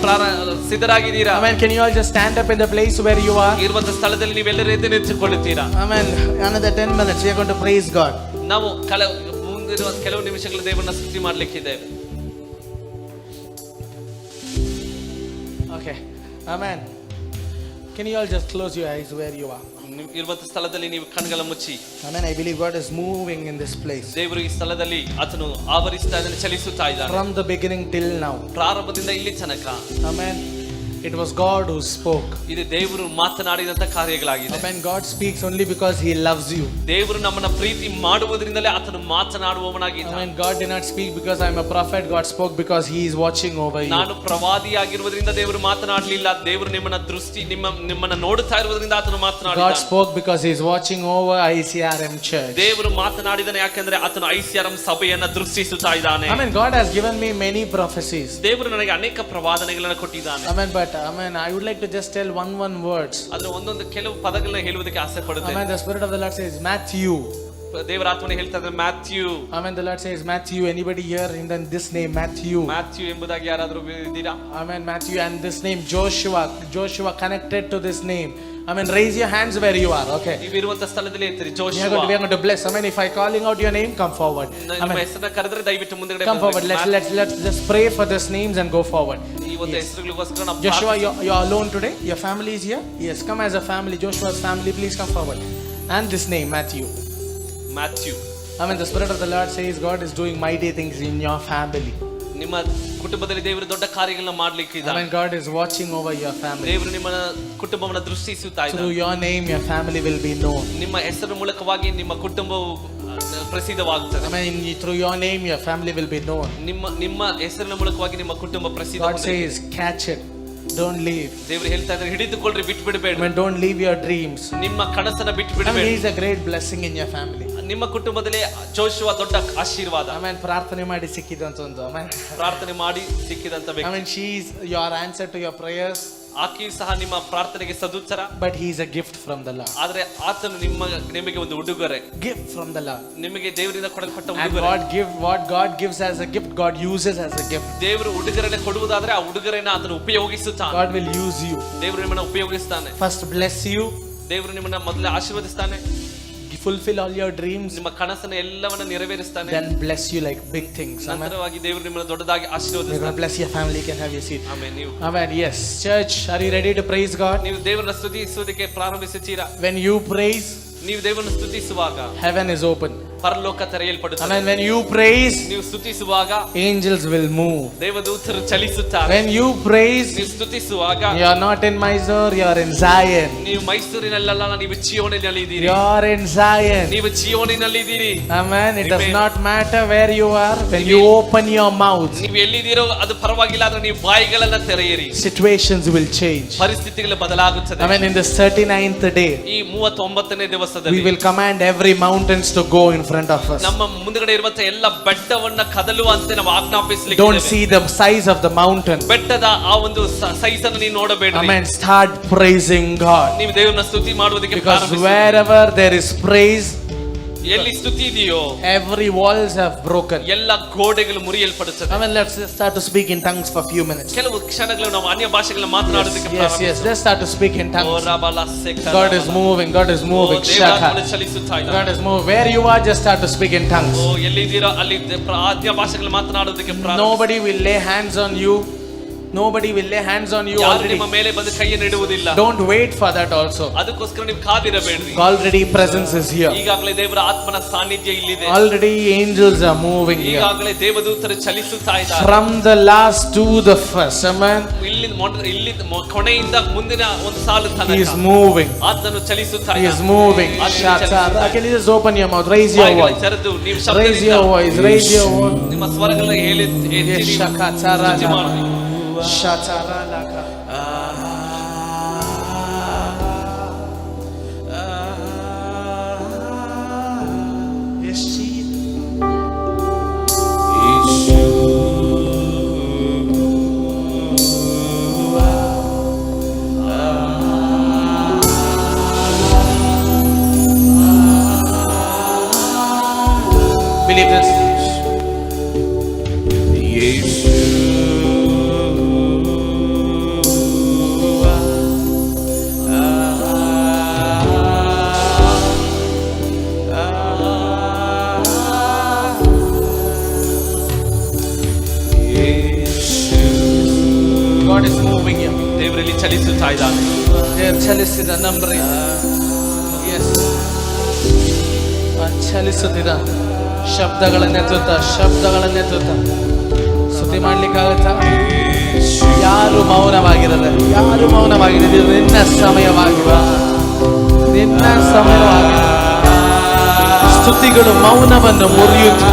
ಸಿದ್ಧರಾಗಿದ್ದೀರಾ? Amen. Can you all just stand up in the place where you are? ಇರುವಂತ ಸ್ಥಳದಲ್ಲಿ ನೀವೆಲ್ಲರೂ ಎದ್ದು ನಿಂತುಕೊಳ್ಳುತ್ತೀರಾ? Amen. Another 10 minutes we are going to praise God. ನಾವು ಮುಂದಿರುವ ಕೆಲವು ನಿಮಿಷಗಳು ದೇವರನ್ನ ಸ್ತುತಿ ಮಾಡ್ಲಿಕ್ಕಿದ್ದೇವೆ. Okay. Amen. Can you all just close your eyes where you are? ಇರುವಂತ ಸ್ಥಳದಲ್ಲಿ ನೀವು ಕಣ್ಗಳ ಮುಚ್ಚಿ. Amen. I believe God is moving in this place. ದೇವರು ಈ ಸ್ಥಳದಲ್ಲಿ ಆತನು ಆವರಿಸ್ತಾ ಇದ್ದಾನೆ, ಚಲಿಸುತ್ತಾ ಇದ್ದಾನೆ. From the beginning till now. ಪ್ರಾರಂಭದಿಂದ ಇಲ್ಲಿ ತನಕ. Amen. It was God who spoke. ಇದು ದೇವರು ಮಾತನಾಡಿದಂತ ಕಾರ್ಯಗಳಾಗಿದೆ. Amen. God speaks only because He loves you. ದೇವರು ನಮ್ಮನ್ನ ಪ್ರೀತಿ ಮಾಡುವುದರಿಂದಲೇ ಆತನು ಮಾತನಾಡುವವನಾಗಿದ್ದಾನೆ. Amen. God did not speak because I am a prophet. God spoke because He is watching over you. ನಾನು ಪ್ರವಾದಿಯಾಗಿರುವುದರಿಂದ ದೇವರು ಮಾತನಾಡಲಿಲ್ಲ. ದೇವರು ನಿಮ್ಮನ್ನ ದೃಷ್ಟಿ ನಿಮ್ಮನ್ನ ನೋಡುತ್ತಾ ಇರುವುದರಿಂದ ಆತನು ಮಾತನಾಡಿದ್ದಾನೆ. God spoke because He is watching over ICRM church. ದೇವರು ಮಾತನಾಡಿದನು ಯಾಕಂದ್ರೆ ಆತನು ಐಸಿಆರ್ಎಂ ಸಭೆಯನ್ನ ದೃಷ್ಟಿಸುತ್ತಾ ಇದ್ದಾನೆ. Amen. God has given me many prophecies. ದೇವರು ನನಗೆ ಅನೇಕ ಪ್ರವಾದನೆಗಳನ್ನು ಕೊಟ್ಟಿದ್ದಾನೆ. Amen. But Amen. I would like to just tell one words. ಆದ್ರೆ ಒಂದೊಂದು ಕೆಲವು ಪದಗಳನ್ನ ಹೇಳುವುದಕ್ಕೆ ಆಸೆ ಪಡುತ್ತೇನೆ. Amen. The Spirit of the Lord says Matthew. ದೇವರ ಆತ್ಮನೇ ಹೇಳ್ತಾ ಇದ್ದಾರೆ Matthew. Amen. The Lord says Matthew. Anybody here in this name Matthew? Matthew ಎಂಬುದಾಗಿ ಯಾರಾದರೂ ಇದ್ದೀರಾ? Amen. Matthew and this name Joshua. Joshua connected to this name. Amen. Raise your hands where you are. Okay. ನೀವು ಇರುವಂತ ಸ್ಥಳದಲ್ಲಿ ಇರ್ತೀರಿ. We Joshua. are going to bless. Amen. If I calling out your name, come forward. ನಿಮ್ಮ ಹೆಸರನ್ನ ಕರೆದರೆ ದಯವಿಟ್ಟು ಮುಂದೆಗಡೆ Come forward. Let's just pray for these names and go forward. ಈ ಒಂದು ಹೆಸರುಗಳಿಗೋಸ್ಕರ ನಾವು Joshua, you're alone today. Your family is here. Yes, come as a family. Joshua's family, please come forward. And this name Matthew. Matthew. Amen. The Spirit of the Lord says God is doing mighty things in your family. ನಿಮ್ಮ ಕುಟುಂಬದಲ್ಲಿ ದೇವರು ದೊಡ್ಡ ಕಾರ್ಯಗಳನ್ನ ಮಾಡ್ಲಿಕ್ಕೆ ಇದ್ದಾನೆ. Amen. God is watching over your family. ದೇವರು ನಿಮ್ಮ ಕುಟುಂಬವನ್ನ ದೃಷ್ಟಿಸುತ್ತಾ ಇದ್ದಾನೆ. Through your name, your family will be known. ನಿಮ್ಮ ಹೆಸರು ಮೂಲಕವಾಗಿ ನಿಮ್ಮ ಕುಟುಂಬವು ಪ್ರಸಿದ್ಧವಾಗುತ್ತದೆ. Amen. Through your name, your family will be known. ನಿಮ್ಮ ಹೆಸರಿನ ಮೂಲಕವಾಗಿ ನಿಮ್ಮ ಕುಟುಂಬ God ಪ್ರಸಿದ್ಧವಾಗುತ್ತದೆ. says, catch it. Don't leave. ದೇವರು ಹೇಳ್ತಾ ಇದ್ದಾರೆ ಹಿಡಿದುಕೊಳ್ಳ್ರಿ, ಬಿಟ್ಟು ಬಿಡಬೇಡಿ. Amen. Don't leave your dreams. ನಿಮ್ಮ ಕನಸನ್ನ ಬಿಟ್ಟು Amen. ಬಿಡಬೇಡಿ. He is a great blessing in your family. ನಿಮ್ಮ ಕುಟುಂಬದಲ್ಲಿ ಜೋಶುವ ದೊಡ್ಡ ಆಶೀರ್ವಾದ. Amen. ಪ್ರಾರ್ಥನೆ ಮಾಡಿ ಸಿಕ್ಕಿದಂತ ಒಂದು. Amen. ಪ್ರಾರ್ಥನೆ ಮಾಡಿ ಸಿಕ್ಕಿದಂತ ವ್ಯಕ್ತಿ. Amen. She is your answer to your prayers. ಆಕೆಯು ಸಹ ನಿಮ್ಮ ಪ್ರಾರ್ಥನೆಗೆ ಸದುತ್ತರ. But he is a gift from the Lord. ಆದ್ರೆ ಆತನು ನಿಮಗೆ ಒಂದು ಉಡುಗೊರೆ. Gift from the Lord. ನಿಮಗೆ ದೇವರಿಂದ ಕೊಡಲ್ಪಟ್ಟ And ಉಡುಗೊರೆ. what God gives as a gift, God uses as a gift. ದೇವರು ಉಡುಗೊರೆನ ಕೊಡುವುದಾದ್ರೆ ಆ ಉಡುಗೊರೆನ ಆತನು ಉಪಯೋಗಿಸುತ್ತಾನೆ. God will use you. ದೇವರು ನಿಮ್ಮನ್ನ ಉಪಯೋಗಿಸ್ತಾನೆ. First bless you. ದೇವರು ನಿಮ್ಮನ್ನ ಮೊದಲೇ ಆಶೀರ್ವದಿಸ್ತಾನೆ. Fulfill all your dreams. ನಿಮ್ಮ ಕನಸನ್ನ ಎಲ್ಲವನ್ನ ನೆರವೇರಿಸ್ತಾನೆ. Then bless you like big things. Amen. ನಂತರವಾಗಿ ದೇವರು ನಿಮ್ಮನ್ನ ದೊಡ್ಡದಾಗಿ May God ಆಶೀರ್ವದಿಸ್ತಾನೆ. bless your family. You can have your seat. Amen. ನೀವು Amen. Yes. Church, are you ready to praise God? ನೀವು ದೇವರನ್ನ ಸ್ತುತಿಸುವುದಕ್ಕೆ ಪ್ರಾರಂಭಿಸುತ್ತೀರಾ? When you praise, ನೀವು ದೇವರನ್ನ ಸ್ತುತಿಸುವಾಗ heaven is open. ಪರಲೋಕ ತೆರೆಯಲ್ಪಡುತ್ತದೆ. Amen. When you praise, ನೀವು ಸ್ತುತಿಸುವಾಗ angels will move. ದೇವದೂತರು ಚಲಿಸುತ್ತಾರೆ. When you praise, ನೀವು ಸ್ತುತಿಸುವಾಗ you are not in Mysore, you are in Zion. ನೀವು ಮೈಸೂರಿನಲ್ಲ, ನೀವು ಚಿಯೋನಿನಲ್ಲಿ ಇದ್ದೀರಿ. You are in Zion. ನೀವು ಚಿಯೋನಿನಲ್ಲಿ ಇದ್ದೀರಿ. Amen. It does Amen. not matter where you are. When you open your mouth, ನೀವು ಎಲ್ಲಿದ್ದೀರೋ ಅದು ಪರವಾಗಿಲ್ಲ, ಆದ್ರೆ ನೀವು ಬಾಯಿಗಳನ್ನ ತೆರೆಯಿರಿ. situations will change. ಪರಿಸ್ಥಿತಿಗಳು ಬದಲಾಗುತ್ತದೆ. Amen. In the 39th day, ಈ 39ನೇ we ದಿವಸದಲ್ಲಿ will command every mountains to go in front of us. ನಮ್ಮ ಮುಂದಗಡೆ ಇರುವಂತ ಎಲ್ಲ ಬೆಟ್ಟವನ್ನ ಕದಲುವಂತೆ ನಾವು ಆಜ್ಞಾಪಿಸಲಿಕ್ಕೆ. Don't see the size of the mountain. ಬೆಟ್ಟದ ಆ ಒಂದು ಸೈಜ್ ಅನ್ನು ನೀವು ನೋಡಬೇಡಿ. Amen. Start praising God. ನೀವು ದೇವರನ್ನ ಸ್ತುತಿ ಮಾಡುವುದಕ್ಕೆ Because ಪ್ರಾರಂಭಿಸಿ. wherever there is praise, ಎಲ್ಲಿ ಸ್ತುತಿ ಇದೆಯೋ every walls have broken. ಎಲ್ಲ ಗೋಡೆಗಳು ಮುರಿಯಲ್ಪಡುತ್ತದೆ. Amen. Let's start to speak in tongues for a few minutes. ಕೆಲವು ಕ್ಷಣಗಳು ನಾವು ಅನ್ಯ ಭಾಷೆಗಳನ್ನ ಮಾತನಾಡೋದಕ್ಕೆ Yes, yes. Let's start to speak in tongues. God is moving. God is moving. Shaka. ಚಲಿಸುತ್ತಾ ಇದ್ದಾನೆ. God is moving. Where you are, just start to speak in tongues. ಎಲ್ಲಿದ್ದೀರೋ ಅಲ್ಲಿ ಅನ್ಯ ಭಾಷೆಗಳು ಮಾತನಾಡೋದಕ್ಕೆ ಪ್ರಾರಂಭಿಸಿ. Nobody will lay hands on you. Nobody will lay hands on you ಯಾರು already. ನಿಮ್ಮ ಮೇಲೆ ಬಂದು ಕೈಯನ್ನು ಇಡುವುದಿಲ್ಲ. Don't wait for that also. ಅದಕ್ಕೋಸ್ಕರ ನೀವು ಕಾದಿರಬೇಡ್ರಿ. Already presence is here. ಈಗಾಗಲೇ ದೇವರ ಆತ್ಮನ ಸಾನ್ನಿಧ್ಯ ಇಲ್ಲಿದೆ. Already angels are moving here. ಈಗಾಗಲೇ ದೇವದೂತರು ಚಲಿಸುತ್ತಾ ಇದ್ದಾರೆ. From the last to the first. Amen. ಇಲ್ಲಿ ಕೊನೆಯಿಂದ ಮುಂದಿನ ಒಂದು ಸಾಲು ತನಕ He is moving. ಆತನು ಚಲಿಸುತ್ತಾ He is ಇದ್ದಾನೆ. moving. ಆತನು Shaka. ಚಲಿಸುತ್ತಾ Can you just open your mouth? Raise your ಬಾಯಿಗಳನ್ನು voice. ತೆರೆದು ನೀವು Raise your voice. ಶಬ್ದದಿಂದ Raise your voice. ನಿಮ್ಮ ಸ್ವರಗಳನ್ನ ಹೇಳಿ Yes, Shaka. ಸ್ತುತಿ ಮಾಡಿ. Shataralaka. Yes, Jesus. ಚಲಿಸುತ್ತಾ ಇದ್ದಾನೆ. ದೇವ್ರು ಚಲಿಸಿದ ನಂಬ್ರಿ. ಎಸ್, ಚಲಿಸುತ್ತಿದ ಶಬ್ದಗಳನ್ನೆತ್ತುತ್ತಾ ಸ್ತುತಿ ಮಾಡ್ಲಿಕ್ಕಾಗತ್ತಾ? ಯಾರು ಮೌನವಾಗಿರಲ್ಲ, ಯಾರು ಮೌನವಾಗಿರಲಿ. ನಿನ್ನ ಸಮಯವಾಗಿರುವ ಸ್ತುತಿಗಳು ಮೌನವನ್ನು ಮುರಿಯುತ್ತೆ.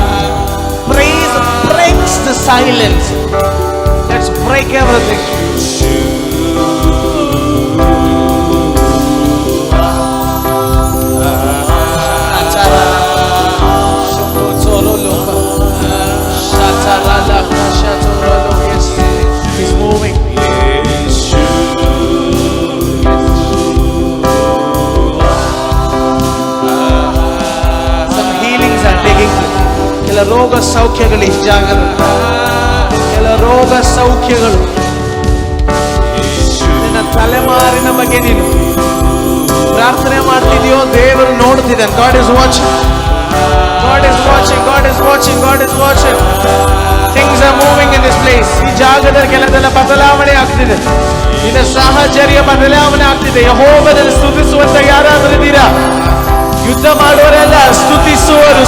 Praise breaks the silence. Let's break everything. He's moving. Some healings are taking place. ಕೆಲ ರೋಗ ಸೌಖ್ಯಗಳು ಈ ಜಾಗದಲ್ಲಿ, ಕೆಲ ರೋಗ ಸೌಖ್ಯಗಳು. ನಿನ್ನ ತಲೆಮಾರಿನ ಬಗ್ಗೆ ನೀನು ಪ್ರಾರ್ಥನೆ ಮಾಡ್ತಿದೆಯೋ, ದೇವರು ನೋಡ್ತಿದ್ದಾನೆ. God is watching. God is watching. God is watching. God is watching. Things are moving in this place. ಈ ಜಾಗದಲ್ಲಿ ಕೆಲವೆಲ್ಲ ಬದಲಾವಣೆ ಆಗ್ತಿದೆ. ನಿನ್ನ ಸಾಹಚರ್ಯ ಬದಲಾವಣೆ ಆಗ್ತಿದೆ. ಯೆಹೋವನನ್ನು ಸ್ತುತಿಸುವಂತ ಯಾರಾದರೂ ಇದ್ದೀರಾ? ಯುದ್ಧ ಮಾಡುವರೆಲ್ಲ ಸ್ತುತಿಸುವರು.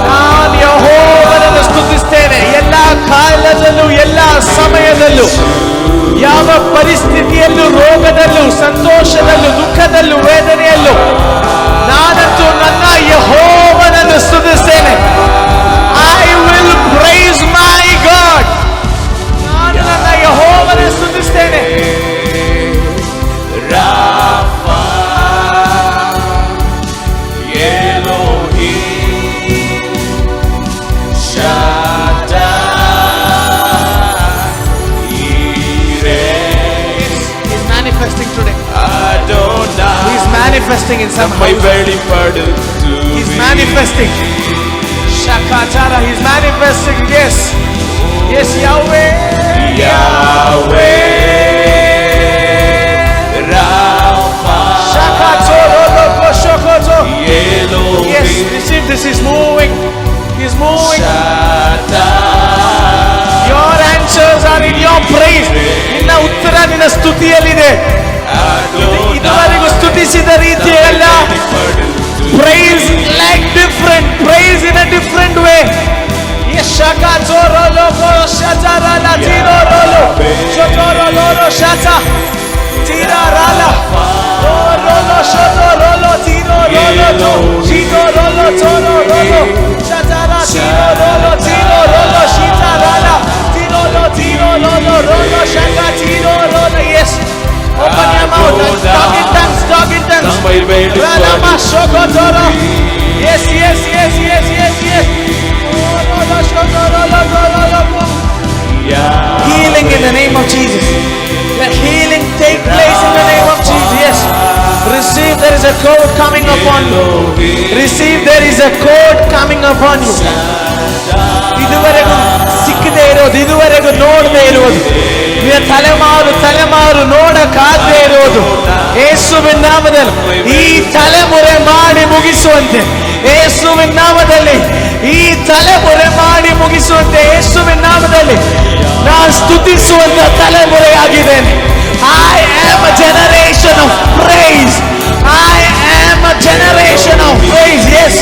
ನಾನು ಯೆಹೋವನನ್ನು ಸ್ತುತಿಸ್ತೇನೆ. ಎಲ್ಲ ಕಾಲದಲ್ಲೂ, ಎಲ್ಲ ಸಮಯದಲ್ಲೂ, ಯಾವ ಪರಿಸ್ಥಿತಿಯಲ್ಲೂ, ರೋಗದಲ್ಲೂ, ಸಂತೋಷದಲ್ಲೂ, ದುಃಖದಲ್ಲೂ, ವೇದನೆಯಲ್ಲೂ ನಾನಂತೂ ನನ್ನ ಯೆಹೋವನನ್ನು ಸ್ತುತಿಸ್ತೇನೆ. I will praise my God. ನಾನು ನನ್ನ ಯೆಹೋವನನ್ನು ಸ್ತುತಿಸ್ತೇನೆ. Manifesting in some way. He's manifesting. Shakatara, he's manifesting. Yes, yes, Yahweh, Rafa, Shakatoro, Loko, Shokoto. Yes, receive this. He's moving. He's moving. Your answers are in your praise. Ninna uttara ninna ಸ್ತುತಿಯಲ್ಲಿದೆ. ಇದುವರೆಗೂ ಸ್ತುತಿಸಿದ ರೀತಿಯಲ್ಲ. Praise like different, praise in a different way. Yeshaka zoro logo shatara la tiro rolo, shotoro lolo shata, tira rala, rolo shoto rolo tiro rolo, tiro rolo toro rolo, shatara tiro rolo shita rala, tiro rolo shaka tiro rolo. Yes. Open your mouth and talk in tongues. Ralama shokotoro. Yes. Healing in the name of Jesus. Let healing take place in the name of Jesus. Yes. Receive, there is a code coming upon you. Receive, there is a code coming upon you. ಇದುವರೆಗೂ ಸಿಕ್ಕದೇ ಇರೋದು, ಇದುವರೆಗೂ ನೋಡದೇ ಇರುವುದು, ತಲೆಮಾರು ನೋಡಕ್ಕಾಗದೇ ಇರುವುದು, ಯೇಸುವಿನ ನಾಮದಲ್ಲಿ ಈ ತಲೆಮುರೆ ಮಾಡಿ ಮುಗಿಸುವಂತೆ, ಯೇಸುವಿನ ನಾಮದಲ್ಲಿ ಈ ತಲೆಮುರೆ ಮಾಡಿ ಮುಗಿಸುವಂತೆ, ಯೇಸುವಿನ ನಾಮದಲ್ಲಿ ನಾನು ಸ್ತುತಿಸುವಂತ ತಲೆಮುರೆಯಾಗಿದ್ದೇನೆ. I am a generation of praise. I am a generation of praise. Yes.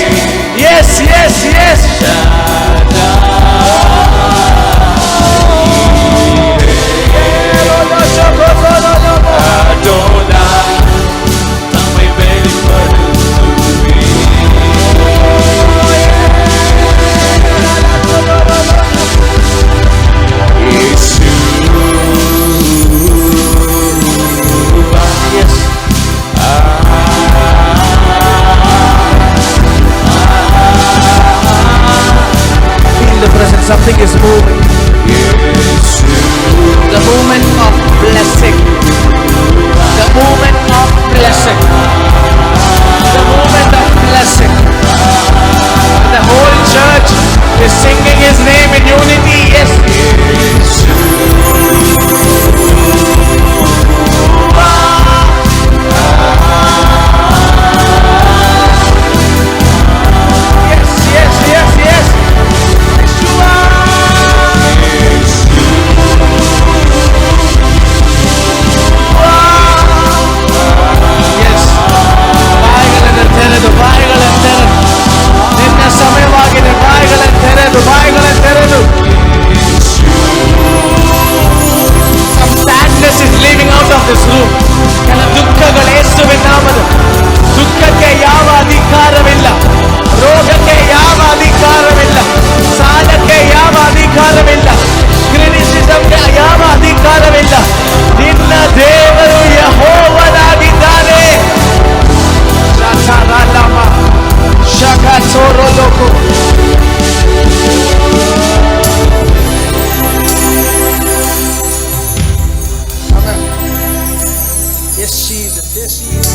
Yes Jesus, yes Jesus.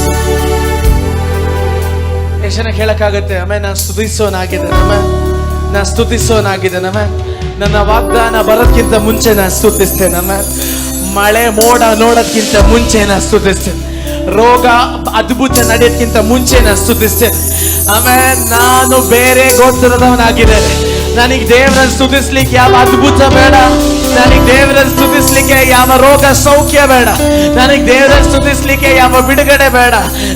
ಎಷ್ಟು ಜನ ಹೇಳಕ್ಕಾಗತ್ತೆ ಆಮೇಲೆ ನಾನು ಸ್ತುತಿಸೋನಾಗಿದ್ದೇನೆ, ಆಮೇಲೆ ನಾನು ಸ್ತುತಿಸೋನಾಗಿದ್ದೇನೆ, ಆಮೇಲೆ ನನ್ನ ವಾಗ್ದಾನ ಬರೋದ್ಕಿಂತ ಮುಂಚೆ ನಾನು ಸ್ತುತಿಸ್ತೇನೆ, ಆಮೇಲೆ ಮಳೆ ಮೋಡ ನೋಡೋದ್ಕಿಂತ ಮುಂಚೆ ನಾನು ಸ್ತುತಿಸ್ತೇನೆ, ರೋಗ ಅದ್ಭುತ ನಡೆಯೋದ್ಕಿಂತ ಮುಂಚೆ ನಾನು ಸ್ತುತಿಸ್ತೇನೆ. ಆಮೇಲೆ ನಾನು ಬೇರೆ ಗೋತ್ರದವನಾಗಿದ್ದೇನೆ. ನನಗೆ ದೇವರನ್ನು ಸ್ತುತಿಸ್ಲಿಕ್ಕೆ ಯಾವ ಅದ್ಭುತ ಬೇಡ, ನನಗೆ ದೇವರನ್ನು ಸ್ತುತಿಸ್ಲಿಕ್ಕೆ ಯಾವ ರೋಗ ಸೌಖ್ಯ ಬೇಡ, ನನಗೆ ದೇವರನ್ನು ಸ್ತುತಿಸ್ಲಿಕ್ಕೆ ಯಾವ ಬಿಡುಗಡೆ ಬೇಡ.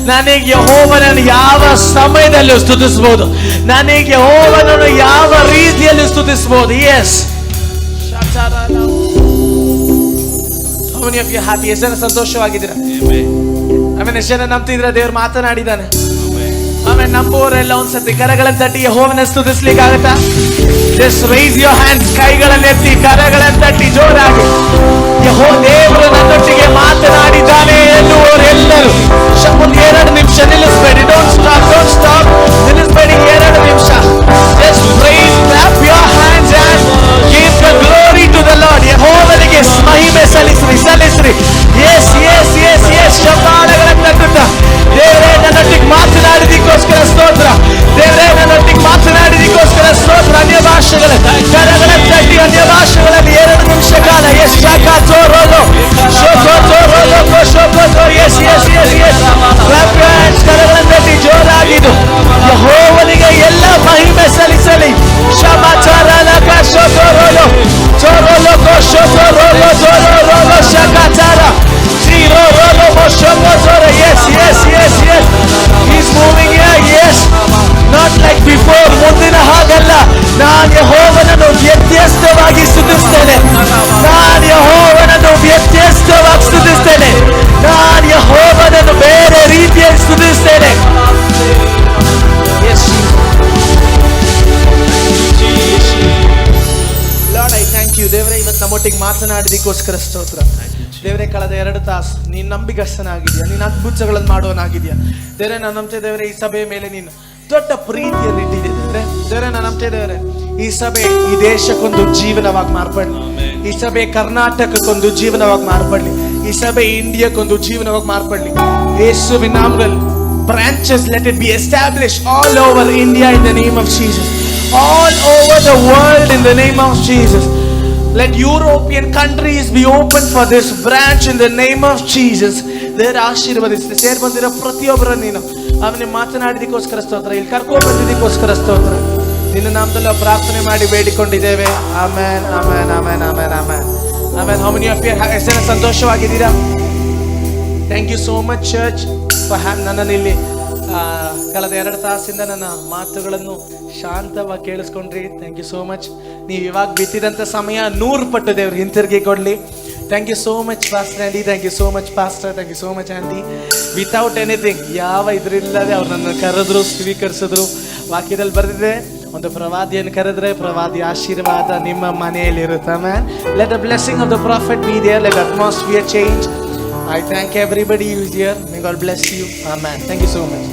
ನನಗೆ ಯೆಹೋವನನ್ನು ಯಾವ ಸಮಯದಲ್ಲಿ ಸ್ತುತಿಸಬಹುದು, ನನಗೆ ಯೆಹೋವನನ್ನು ಯಾವ ರೀತಿಯಲ್ಲಿ ಸ್ತುತಿಸಬಹುದು. S, happy? ಎಷ್ಟು ಜನ ಸಂತೋಷವಾಗಿದ್ದೀರಾ? ಆಮೇಲೆ ಎಷ್ಟು ಜನ ನಂಬ್ತಿದ್ರ ದೇವ್ರು ಮಾತನಾಡಿದಾನೆ? ಆಮೇಲೆ ನಂಬುವವರೆಲ್ಲ ಒಂದ್ಸತಿ ಕರಗಳನ್ನು ತಟ್ಟಿ ಯೆಹೋವನ ಸ್ತುತಿಸ್ಲಿಕ್ಕೆ ಆಗತ್ತಾ? ಜಸ್ಟ್ ರೈಸ್ ಯೋರ್ ಹ್ಯಾಂಡ್ಸ್, ಕೈಗಳನ್ನು ಎತ್ತಿ ಕರಗಳನ್ನು ತಟ್ಟಿ ಜೋರಾಗಿ ದೇವರು ನನ್ನೊಟ್ಟಿಗೆ ಮಾತನಾಡಿದ್ದಾನೆ ಎನ್ನುವರೆಲ್ಲರೂ ಒಂದು 2 ನಿಮಿಷ ನಿಲ್ಲಿಸಬೇಡಿ. ಡೋಂಟ್ ಸ್ಟಾಪ್, ನಿಲ್ಲಿಸಬೇಡಿ. 2 ನಿಮಿಷ just rise, clap your hands and give the glory to the Lord. ಯೆಹೋವನಿಗೆ ಮಹಿಮೆ ಸಲ್ಲಿಸ್ರಿ. ಎಸ್ ಎಸ್ ಎಸ್ ಎಸ್, ಶಬ್ದಾಗಳನ್ನು ತಟ್ಟುತ್ತಾ ದೇವರೇ ನನ್ನೊಟ್ಟಿಗೆ ಮಾತನಾಡಿದಕ್ಕೋಸ್ಕರ ಸ್ತೋತ್ರ, ದೇವರೇ ನನ್ನೊಟ್ಟಿಗೆ ಮಾತನಾಡಿದಕ್ಕೋಸ್ಕರ ಸ್ತೋತ್ರ. ಅನ್ಯ ಭಾಷೆಗಳ ಕರಗಳನ್ನು ತಟ್ಟಿ ಅನ್ಯ ಭಾಷೆಗಳಲ್ಲಿ 2 ನಿಮಿಷ ಕಾಲ ಎಸ್ ಚಾಕಾಚೋರೋಲೋ ಶೋಚೋಚೋರೋಲೋ ಕೋಶೋಕೋಚೋ ಎಸ್ ಎಸ್ ಎಸ್ ಎಸ್ ಕ್ಲಾಪ್ ಯುವರ್ ಹ್ಯಾಂಡ್ಸ್, ಕರಗಳನ್ನು ತಟ್ಟಿ ಜೋರಾಗಿದ್ದು ಯೆಹೋವನಿಗೆ ಎಲ್ಲ ಮಹಿಮೆ ಸಲ್ಲಿಸಲಿ. ಶಮಾಚಾರಲಕ ಶೋಚೋರೋಲೋ ಚೋರೋಲೋ ಕೋಶೋಚೋರೋಲೋ ಜೋರೋಲೋ ಶಕಾಚಾರ ಜೀರೋ ರೋಲೋ ಮೋಶೋಕೋಚೋರೋ. ಎಸ್ ಎಸ್ ಎಸ್ ಎಸ್, He's moving here. Yes, not like before. ಮುಂದಿನ ಹಾಗಲ್ಲ. ನಾನು ಯೆಹೋವನನ್ನು ವ್ಯತ್ಯಸ್ತವಾಗಿ ಸ್ತುತಿಸ್ತೇನೆ, ನಾನು ಯೆಹೋವನನ್ನು ವ್ಯತ್ಯಸ್ತವಾಗಿ ಸ್ತುತಿಸ್ತೇನೆ, ನಾನು ಯೆಹೋವನನ್ನು ಬೇರೆ ರೀತಿಯಲ್ಲಿ ಸ್ತುತಿಸ್ತೇನೆ. Lord, I thank you. ದೇವರೇ, ಇವತ್ತು ನಮ್ಮೊಟ್ಟಿಗೆ ಮಾತನಾಡಿದಕ್ಕೋಸ್ಕರ ಸ್ತೋತ್ರ. ದೇವರೇ, ಕಳೆದ 2 ತಾಸು ನೀನು ನಂಬಿಗಸ್ತನಾಗಿದ್ಯಾ, ನೀನು ಅದ್ಭುತಗಳನ್ನು ಮಾಡೋನಾಗಿದ್ಯಾ. ದೇವರೇ, ನಾನು ನಂಬ್ತೇ ದೇವರೇ, ಈ ಸಭೆಯ ಮೇಲೆ ನೀನು ದೊಡ್ಡ ಪ್ರೀತಿಯನ್ನು ಇಟ್ಟಿದೆ. ದೇವರೇ, ನಾನು ನಂಬ್ತೇ ದೇವರೇ, ಈ ಸಭೆ ಈ ದೇಶಕ್ಕೊಂದು ಜೀವನವಾಗಿ ಮಾರ್ಪಡ್ಲಿ, ಈ ಸಭೆ ಕರ್ನಾಟಕಕ್ಕೊಂದು ಜೀವನವಾಗಿ ಮಾರ್ಪಡ್ಲಿ, ಈ ಸಭೆ ಇಂಡಿಯಾಕ್ಕೊಂದು ಜೀವನವಾಗಿ ಮಾರ್ಪಡ್ಲಿ. ಯೇಸುವಿನ ನಾಮದಲ್ಲಿ branches let it be established all over India in the name of Jesus, all over the world in the name of Jesus. Let European countries be open for this branch in the name of Jesus. ದೇವರ ಆಶೀರ್ವದಿಸಿದೆ. ಸೇರಿ ಬಂದಿರೋ ಪ್ರತಿಯೊಬ್ಬರ ನೀನು ಅವನಿಗೆ ಮಾತನಾಡಿದಕ್ಕೋಸ್ಕರ ಸ್ತೋತ್ರ, ಇಲ್ಲಿ ಕರ್ಕೊಂಡು ಬಂದಿದ್ದಕ್ಕೋಸ್ಕರ ಸ್ತೋತ್ರ. ನಿನ್ನ ನಾಮದಲ್ಲಿ ಪ್ರಾರ್ಥನೆ ಮಾಡಿ ಬೇಡಿಕೊಂಡಿದ್ದೇವೆ. Amen, amen, amen, amen, amen, amen. How many of you ಎಷ್ಟು ಜನ ಸಂತೋಷವಾಗಿದ್ದೀರಾ? Thank you so much church for ನನ್ನನ್ನು ಇಲ್ಲಿ ಕಳೆದ 2 ತಾಸಿಂದ ನನ್ನ ಮಾತುಗಳನ್ನು ಶಾಂತವಾಗಿ ಕೇಳಿಸ್ಕೊಂಡ್ರಿ. Thank you so much. ನೀವು ಇವಾಗ ಬಿತ್ತಿದಂಥ ಸಮಯ 100 ಪಟ್ಟು ದೇವ್ರು ಹಿಂತಿರುಗಿ ಕೊಡಲಿ. Thank you so much pastor Andy, thank you so much pastor, thank you so much aunty. Without anything, ಯಾವ ಇದರಿಲ್ಲದೆ ಅವ್ರು ನನ್ನ ಕರೆದ್ರು, ಸ್ವೀಕರಿಸಿದ್ರು. ವಾಕ್ಯದಲ್ಲಿ ಬರೆದಿದೆ, ಒಂದು ಪ್ರವಾದಿಯನ್ನು ಕರೆದ್ರೆ ಪ್ರವಾದಿ ಆಶೀರ್ವಾದ ನಿಮ್ಮ ಮನೆಯಲ್ಲಿರುತ್ತೆ. Man, let the blessing of the prophet be there, let atmosphere change. I thank everybody who is here. May God bless you. Amen. Thank you so much.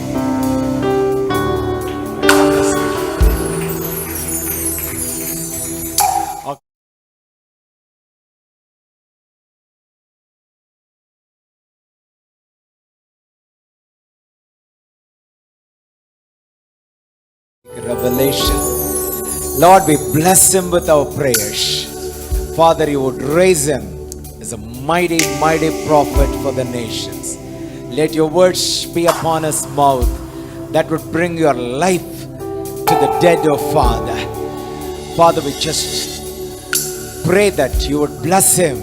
Revelation. Lord, we bless him with our prayers. Father, you would raise him as a mighty, mighty prophet for the nations. Let your words be upon his mouth that would bring your life to the dead, oh Father. Father, we just pray that you would bless him.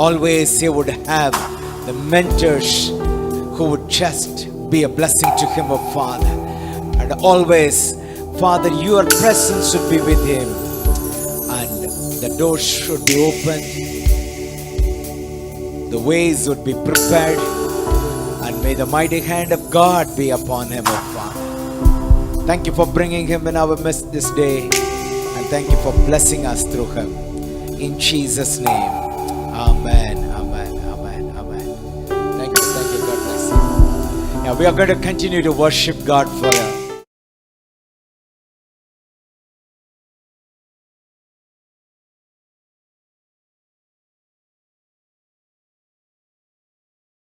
Always he would have the mentors who would just be a blessing to him, oh Father. And always, Father, your presence should be with him and the doors should be opened. The ways would be prepared, and may the mighty hand of God be upon him, O Father. Thank you for bringing him in our midst this day, and thank you for blessing us through him. In Jesus' name, amen, amen, amen, amen. Thank you, God bless you. Now we are going to continue to worship God for